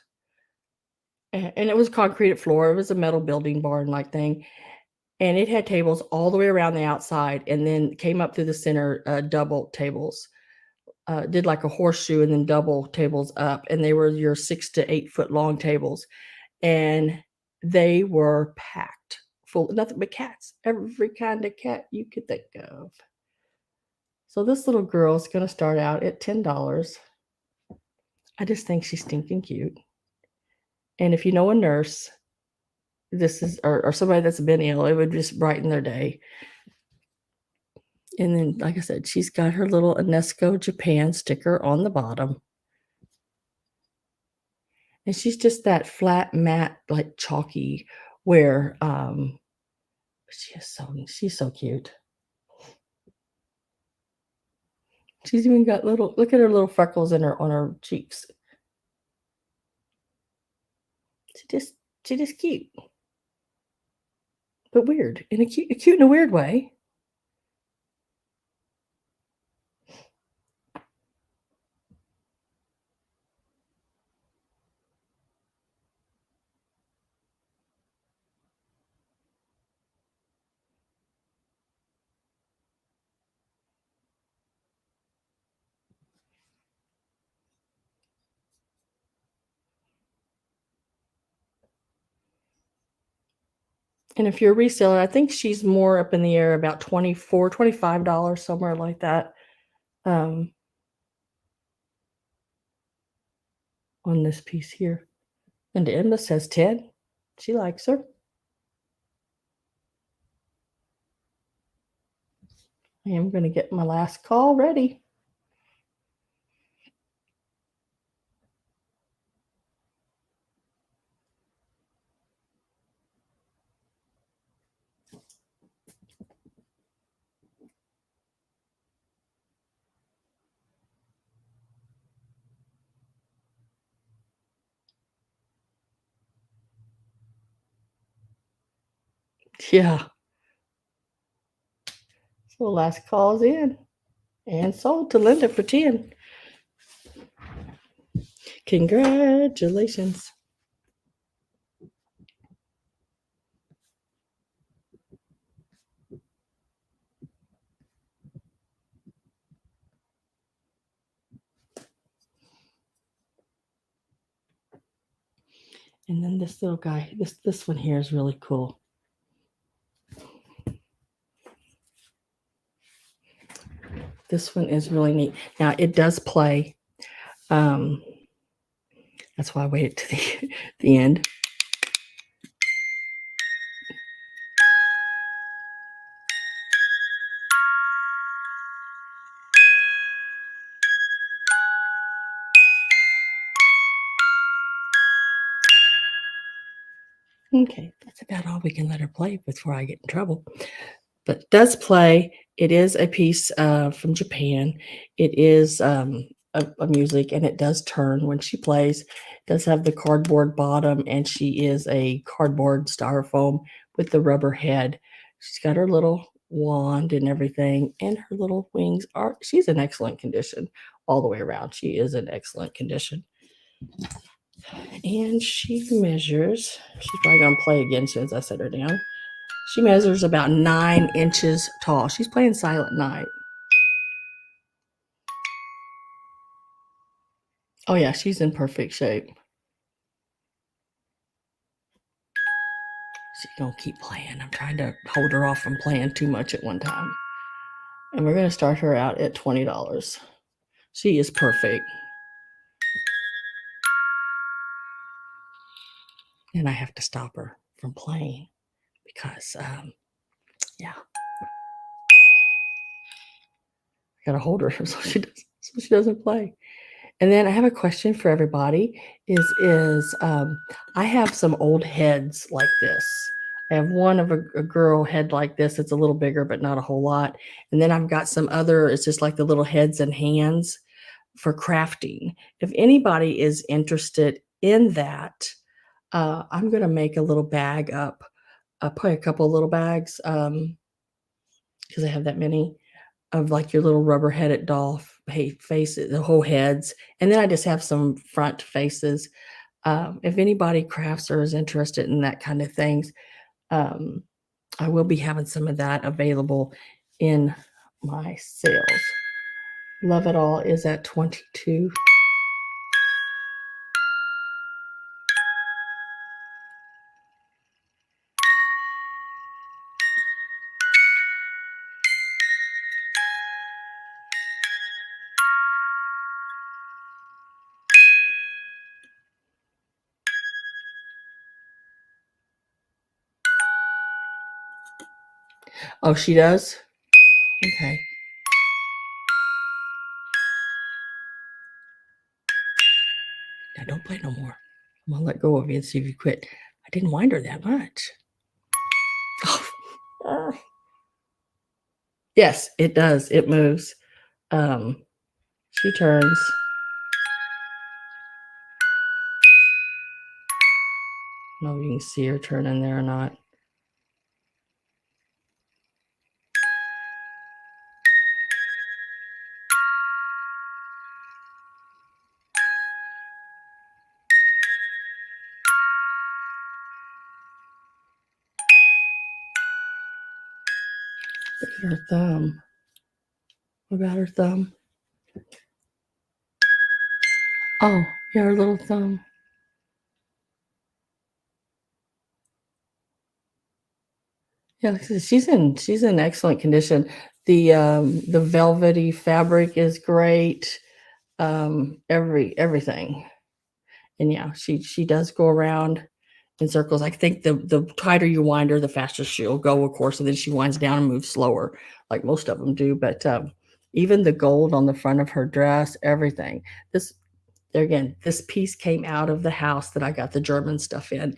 And it was concrete floor. It was a metal building barn-like thing. And it had tables all the way around the outside and then came up through the center, double tables. Did like a horseshoe and then double tables up. And they were your 6 to 8 foot long tables. And they were packed full of nothing but cats. Every kind of cat you could think of. So this little girl is going to start out at $10. I just think she's stinking cute. And if you know a nurse, this is or somebody that's been ill, it would just brighten their day. And then, like I said, she's got her little UNESCO Japan sticker on the bottom. And she's just that flat, matte, like chalky, where she's so cute. She's even got look at her little freckles on her cheeks. She's just cute. But weird. In cute in a weird way. And if you're a reseller, I think she's more up in the air about $24, $25, somewhere like that. On this piece here. And Emma says 10. She likes her. I am going to get my last call ready. Yeah. So last call's in and sold to Linda for 10. Congratulations. And then this little guy, this one here is really cool. This one is really neat. Now it does play. That's why I waited to the end. Okay, that's about all we can let her play before I get in trouble. But it does play. It is a piece from Japan. It is a music, and it does turn when she plays. It does have the cardboard bottom, and she is a cardboard styrofoam with the rubber head. She's got her little wand and everything, and her little wings are. She's in excellent condition all the way around. She is in excellent condition. And she measures, she's probably going to play again as soon as I set her down. She measures about 9 inches tall. She's playing Silent Night. Oh yeah, she's in perfect shape. She's gonna keep playing. I'm trying to hold her off from playing too much at one time. And we're gonna start her out at $20. She is perfect. And I have to stop her from playing because, yeah, I gotta hold her so she doesn't play. And then I have a question for everybody. I have some old heads like this. I have one of a girl head like this. It's a little bigger, but not a whole lot. And then I've got some other. It's just like the little heads and hands for crafting. If anybody is interested in that, I'm going to make a little bag up. I'll put a couple of little bags because I have that many of like your little rubber headed doll faces, the whole heads. And then I just have some front faces. If anybody crafts or is interested in that kind of things, I will be having some of that available in my sales. Love It All is at 22. Oh, she does? Okay. Now don't play no more. I'm gonna let go of you and see if you quit. I didn't wind her that much. Oh. Yes, it does. It moves. She turns. I don't know if you can see her turn in there or not. Look at her thumb. What about her thumb? Oh, yeah, her little thumb. Yeah, she's in excellent condition. The velvety fabric is great. Everything. And yeah, she does go around in circles. I think the tighter you wind her, the faster she'll go, of course, and then she winds down and moves slower, like most of them do. But even the gold on the front of her dress, everything. This piece came out of the house that I got the German stuff in.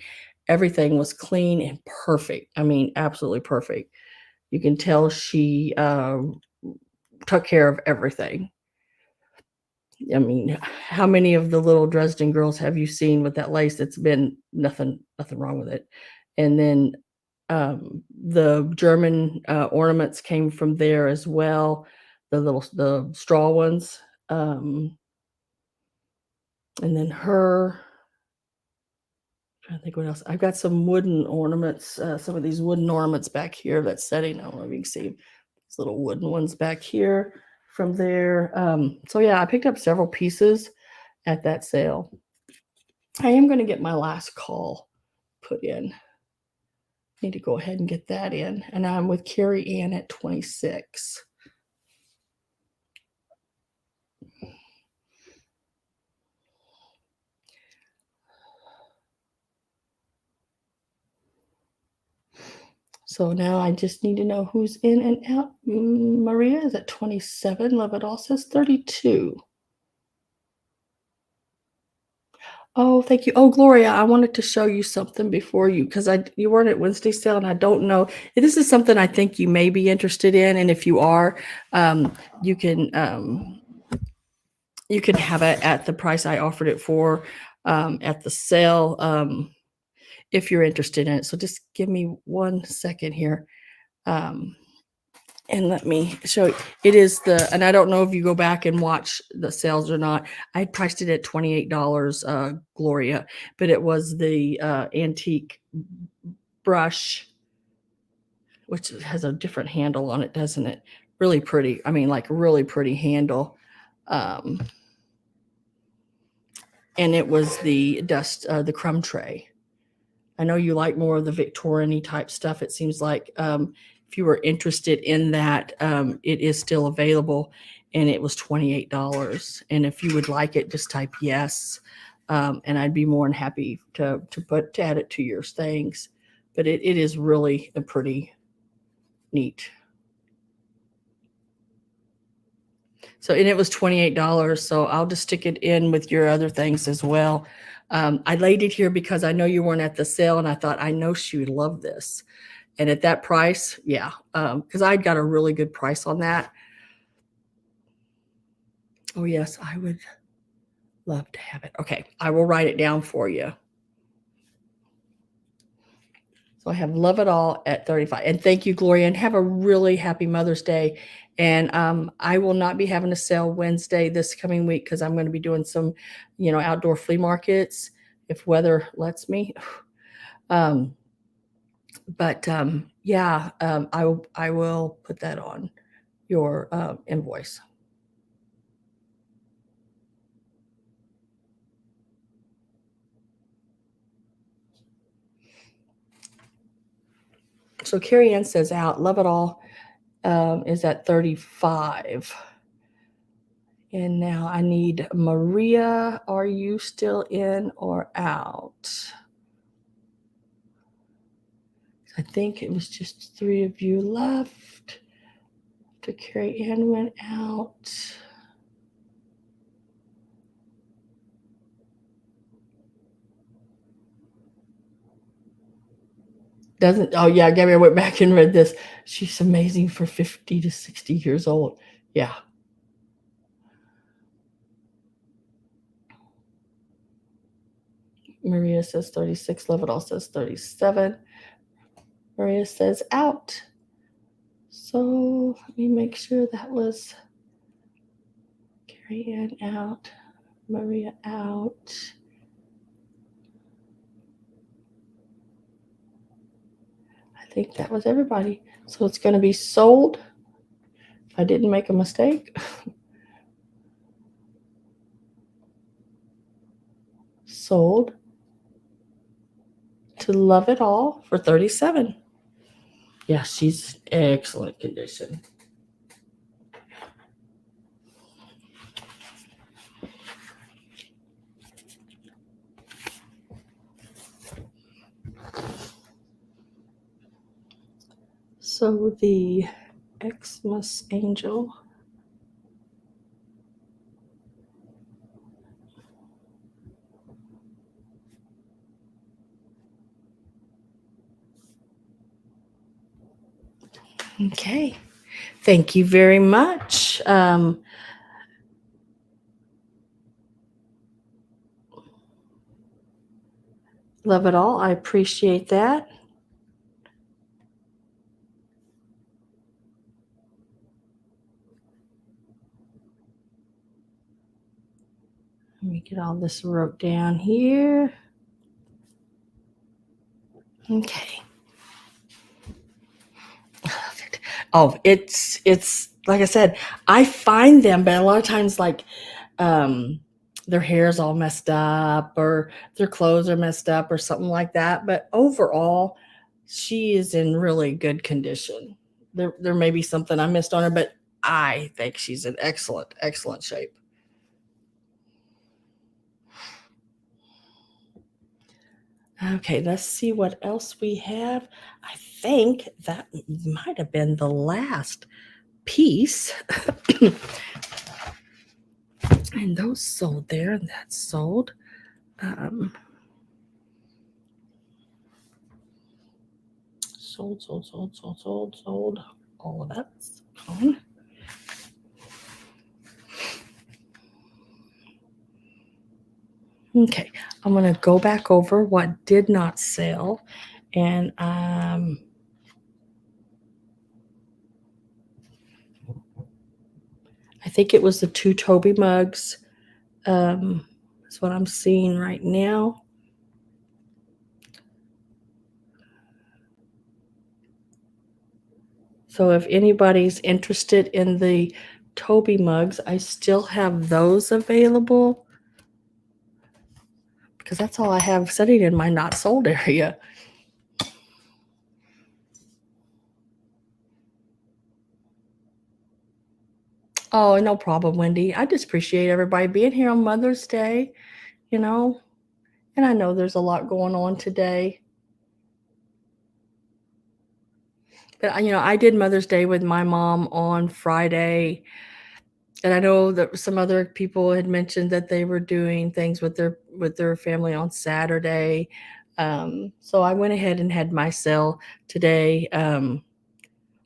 Everything was clean and perfect. I mean, absolutely perfect. You can tell she took care of everything. I mean, how many of the little Dresden girls have you seen with that lace? It's been nothing wrong with it. And then the German ornaments came from there as well. The straw ones. And then trying to think what else. I've got some wooden ornaments, some of these wooden ornaments back here that's setting. I don't know if you can see these little wooden ones back here from there. So yeah, I picked up several pieces at that sale. I am going to get my last call put in. Need to go ahead and get that in. And I'm with Carrie Ann at 26. So now I just need to know who's in and out. Maria is at 27. Love It All says 32. Oh, thank you. Oh, Gloria, I wanted to show you something before because you weren't at Wednesday sale, and I don't know. This is something I think you may be interested in, and if you are, you can have it at the price I offered it for at the sale if you're interested in it. So just give me 1 second here. And let me show you. It is and I don't know if you go back and watch the sales or not. I priced it at $28, Gloria, but it was the antique brush which has a different handle on it, doesn't it? Really pretty. I mean, like really pretty handle. And it was the the crumb tray. I know you like more of the Victorian type stuff. It seems like if you were interested in that, it is still available, and it was $28. And if you would like it, just type yes, and I'd be more than happy to add it to your things. But it is really a pretty neat. So, and it was $28. So I'll just stick it in with your other things as well. I laid it here because I know you weren't at the sale, and I thought I know she would love this. And at that price, yeah, because I got a really good price on that. Oh yes, I would love to have it. Okay, I will write it down for you. So I have Love It All at 35. And thank you, Gloria, and have a really happy Mother's Day. And I will not be having a sale Wednesday this coming week because I'm going to be doing some, outdoor flea markets if weather lets me. But yeah, I will put that on your invoice. So Carrie Ann says out, Love It All is at 35. And now I need Maria. Are you still in or out? I think it was just 3 of you left. To Carrie Ann went out. Doesn't, oh yeah, Gabby went back and read this. She's amazing for 50 to 60 years old. Yeah. Maria says 36. Love It All says 37. Maria says out. So let me make sure that was Carrie Ann out, Maria out. I think that was everybody. So it's going to be sold. If I didn't make a mistake. Sold to Love It All for 37. Yeah, she's excellent condition. So the Xmas angel. Okay. Thank you very much. Love It All. I appreciate that. Let me get all this wrote down here. Okay. Oh, it's like I said, I find them, but a lot of times like their hair's all messed up or their clothes are messed up or something like that. But overall, she is in really good condition. There may be something I missed on her, but I think she's in excellent shape. Okay, let's see what else we have. I think that might have been the last piece. And those sold there, and that's sold. Sold. All of that's gone. Okay, I'm going to go back over what did not sell. And I think it was the 2 Toby mugs. That's what I'm seeing right now. So if anybody's interested in the Toby mugs, I still have those available because that's all I have sitting in my not sold area. Oh, no problem, Wendy. I just appreciate everybody being here on Mother's Day, you know, and I know there's a lot going on today. But, I did Mother's Day with my mom on Friday. And I know that some other people had mentioned that they were doing things with their family on Saturday. So I went ahead and had my sale today,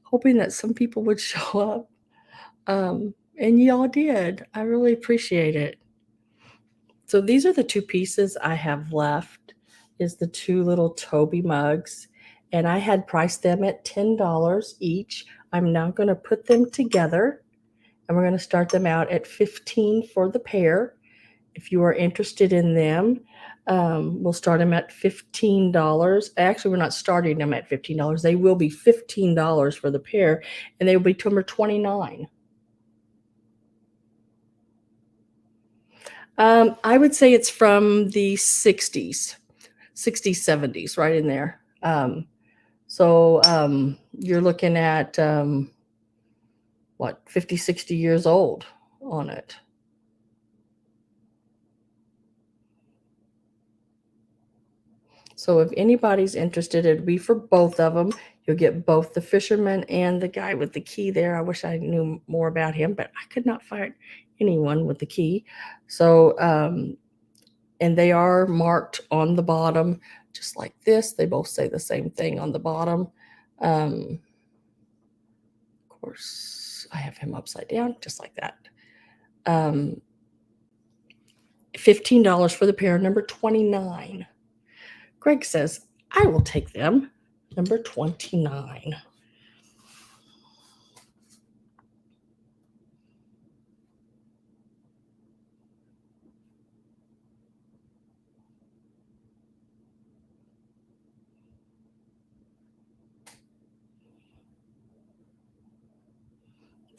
hoping that some people would show up. And y'all did. I really appreciate it. So these are the two pieces I have left, is the two little Toby mugs. And I had priced them at $10 each. I'm now going to put them together, and we're going to start them out at $15 for the pair. If you are interested in them, we'll start them at $15. Actually, we're not starting them at $15. They will be $15 for the pair, and they will be number 29. I would say it's from the 60s, 70s, right in there. So you're looking at, 50, 60 years old on it. So if anybody's interested, it'd be for both of them. You'll get both the fisherman and the guy with the key there. I wish I knew more about him, but I could not find anyone with the key. So, and they are marked on the bottom, just like this. They both say the same thing on the bottom. Of course, I have him upside down, just like that. $15 for the pair, number 29. Greg says, I will take them, number 29.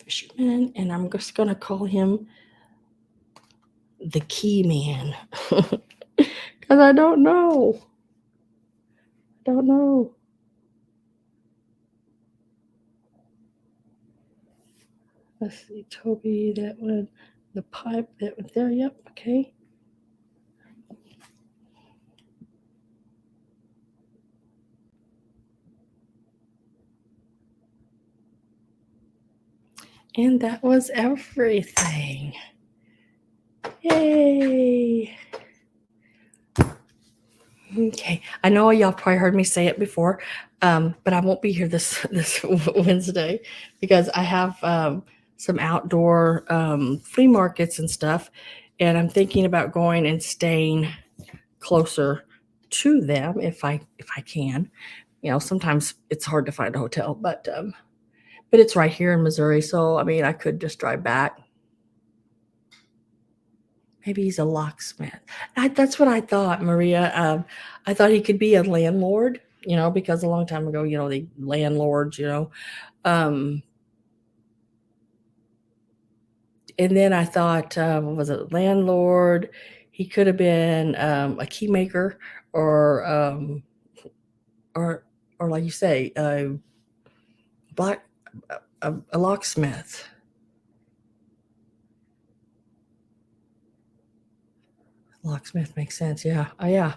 Fisherman, and I'm just going to call him the key man because I don't know. Let's see, Toby, that one, the pipe, that one there. Yep, okay. And that was everything. Yay. Okay, I know y'all probably heard me say it before, but I won't be here this Wednesday because I have some outdoor flea markets and stuff, and I'm thinking about going and staying closer to them if I can. Sometimes it's hard to find a hotel, but it's right here in Missouri, so I mean I could just drive back. Maybe he's a locksmith. That's what I thought, Maria. I thought he could be a landlord, because a long time ago, the landlords, and then I thought, what was it, landlord? He could have been a key maker, or like you say, a locksmith. Locksmith makes sense. Yeah. Oh, yeah.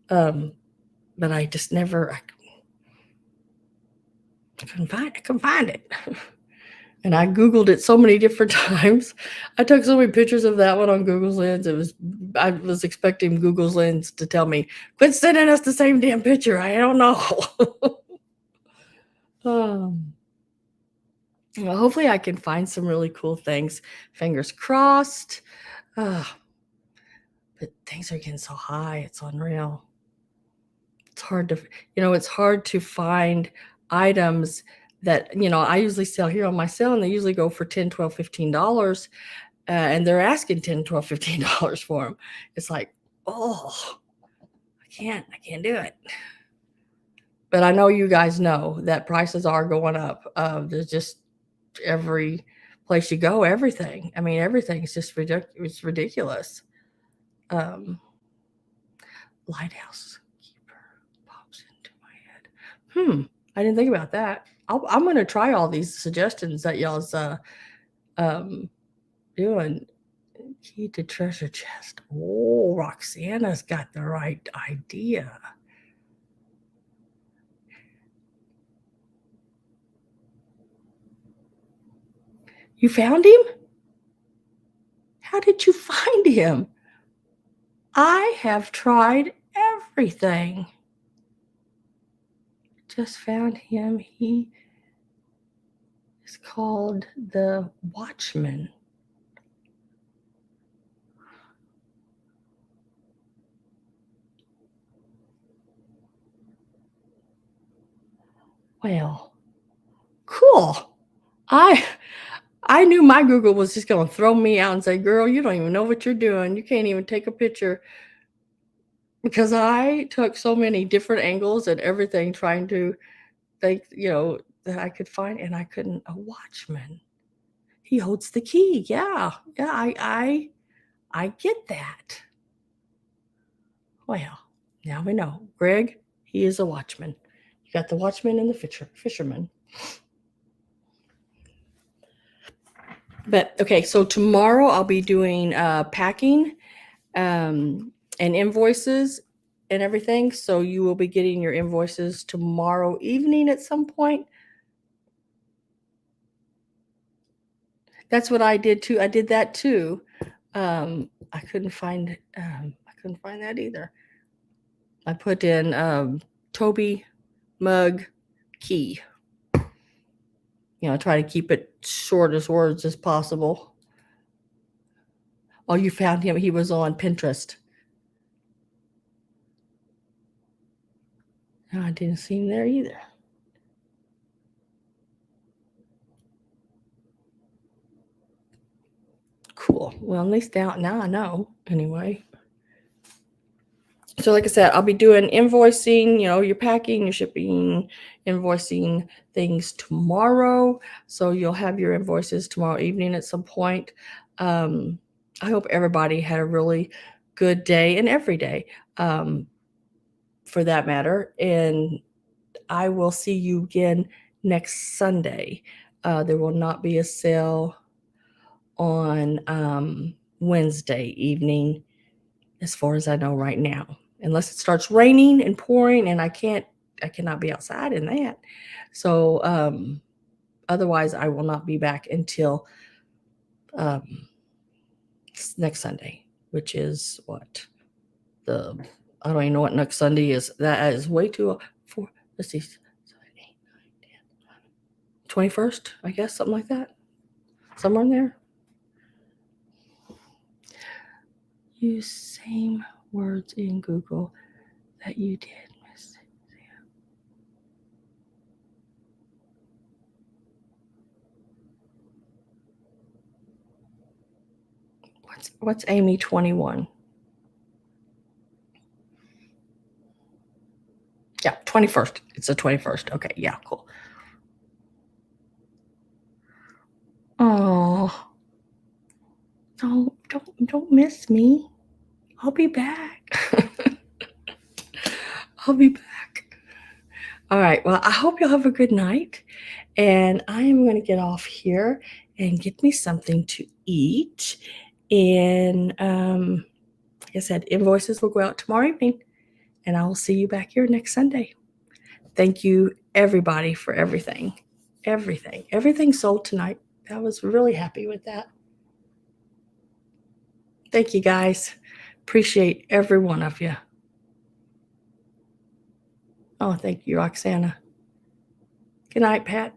But I just never, I couldn't find it. And I Googled it so many different times. I took so many pictures of that one on Google's Lens. I was expecting Google's Lens to tell me, quit sending us the same damn picture. I don't know. Well, hopefully I can find some really cool things. Fingers crossed. But things are getting so high. It's unreal. It's hard to find items that, I usually sell here on my sale, and they usually go for $10, $12, $15. And they're asking $10, $12, $15 for them. It's like, oh, I can't do it. But I know you guys know that prices are going up. There's just every place you go, everything. I mean, everything's just it's ridiculous. Um, Lighthouse keeper pops into my head. I didn't think about that. I'm going to try all these suggestions that y'all's doing. Key to treasure chest. Oh, Roxana's got the right idea. You found him? How did you find him? I have tried everything. Just found him. He is called the Watchman. Well, cool. I knew my Google was just going to throw me out and say, girl, you don't even know what you're doing. You can't even take a picture, because I took so many different angles and everything trying to think, that I could find, and I couldn't. A watchman. He holds the key. Yeah. Yeah. I get that. Well, now we know. Greg, he is a watchman. You got the watchman and the fisherman. But okay, so tomorrow I'll be doing packing and invoices and everything. So you will be getting your invoices tomorrow evening at some point. That's what I did too. I did that too. I couldn't find that either. I put in Toby mug key. Try to keep it short as words as possible. Oh, you found him. He was on Pinterest. No, I didn't see him there either. Cool. Well, at least now I know anyway. So like I said, I'll be doing invoicing, your packing, your shipping, invoicing things tomorrow. So you'll have your invoices tomorrow evening at some point. I hope everybody had a really good day, and every day for that matter. And I will see you again next Sunday. There will not be a sale on Wednesday evening, as far as I know right now, unless it starts raining and pouring, and I cannot be outside in that. So otherwise, I will not be back until next Sunday, which is what I don't even know what next Sunday is. That is way too for. Let's see, 21st, I guess, something like that, somewhere in there. Use same words in Google that you did, Miss. What's Amy 21? Yeah, 21st. It's the 21st. Okay, yeah, cool. Oh, don't miss me. I'll be back. I'll be back. All right. Well, I hope you'll have a good night. And I am going to get off here and get me something to eat. And like I said, invoices will go out tomorrow evening. And I will see you back here next Sunday. Thank you, everybody, for everything. Everything sold tonight. I was really happy with that. Thank you, guys. Appreciate every one of you. Oh, thank you, Roxana. Good night, Pat.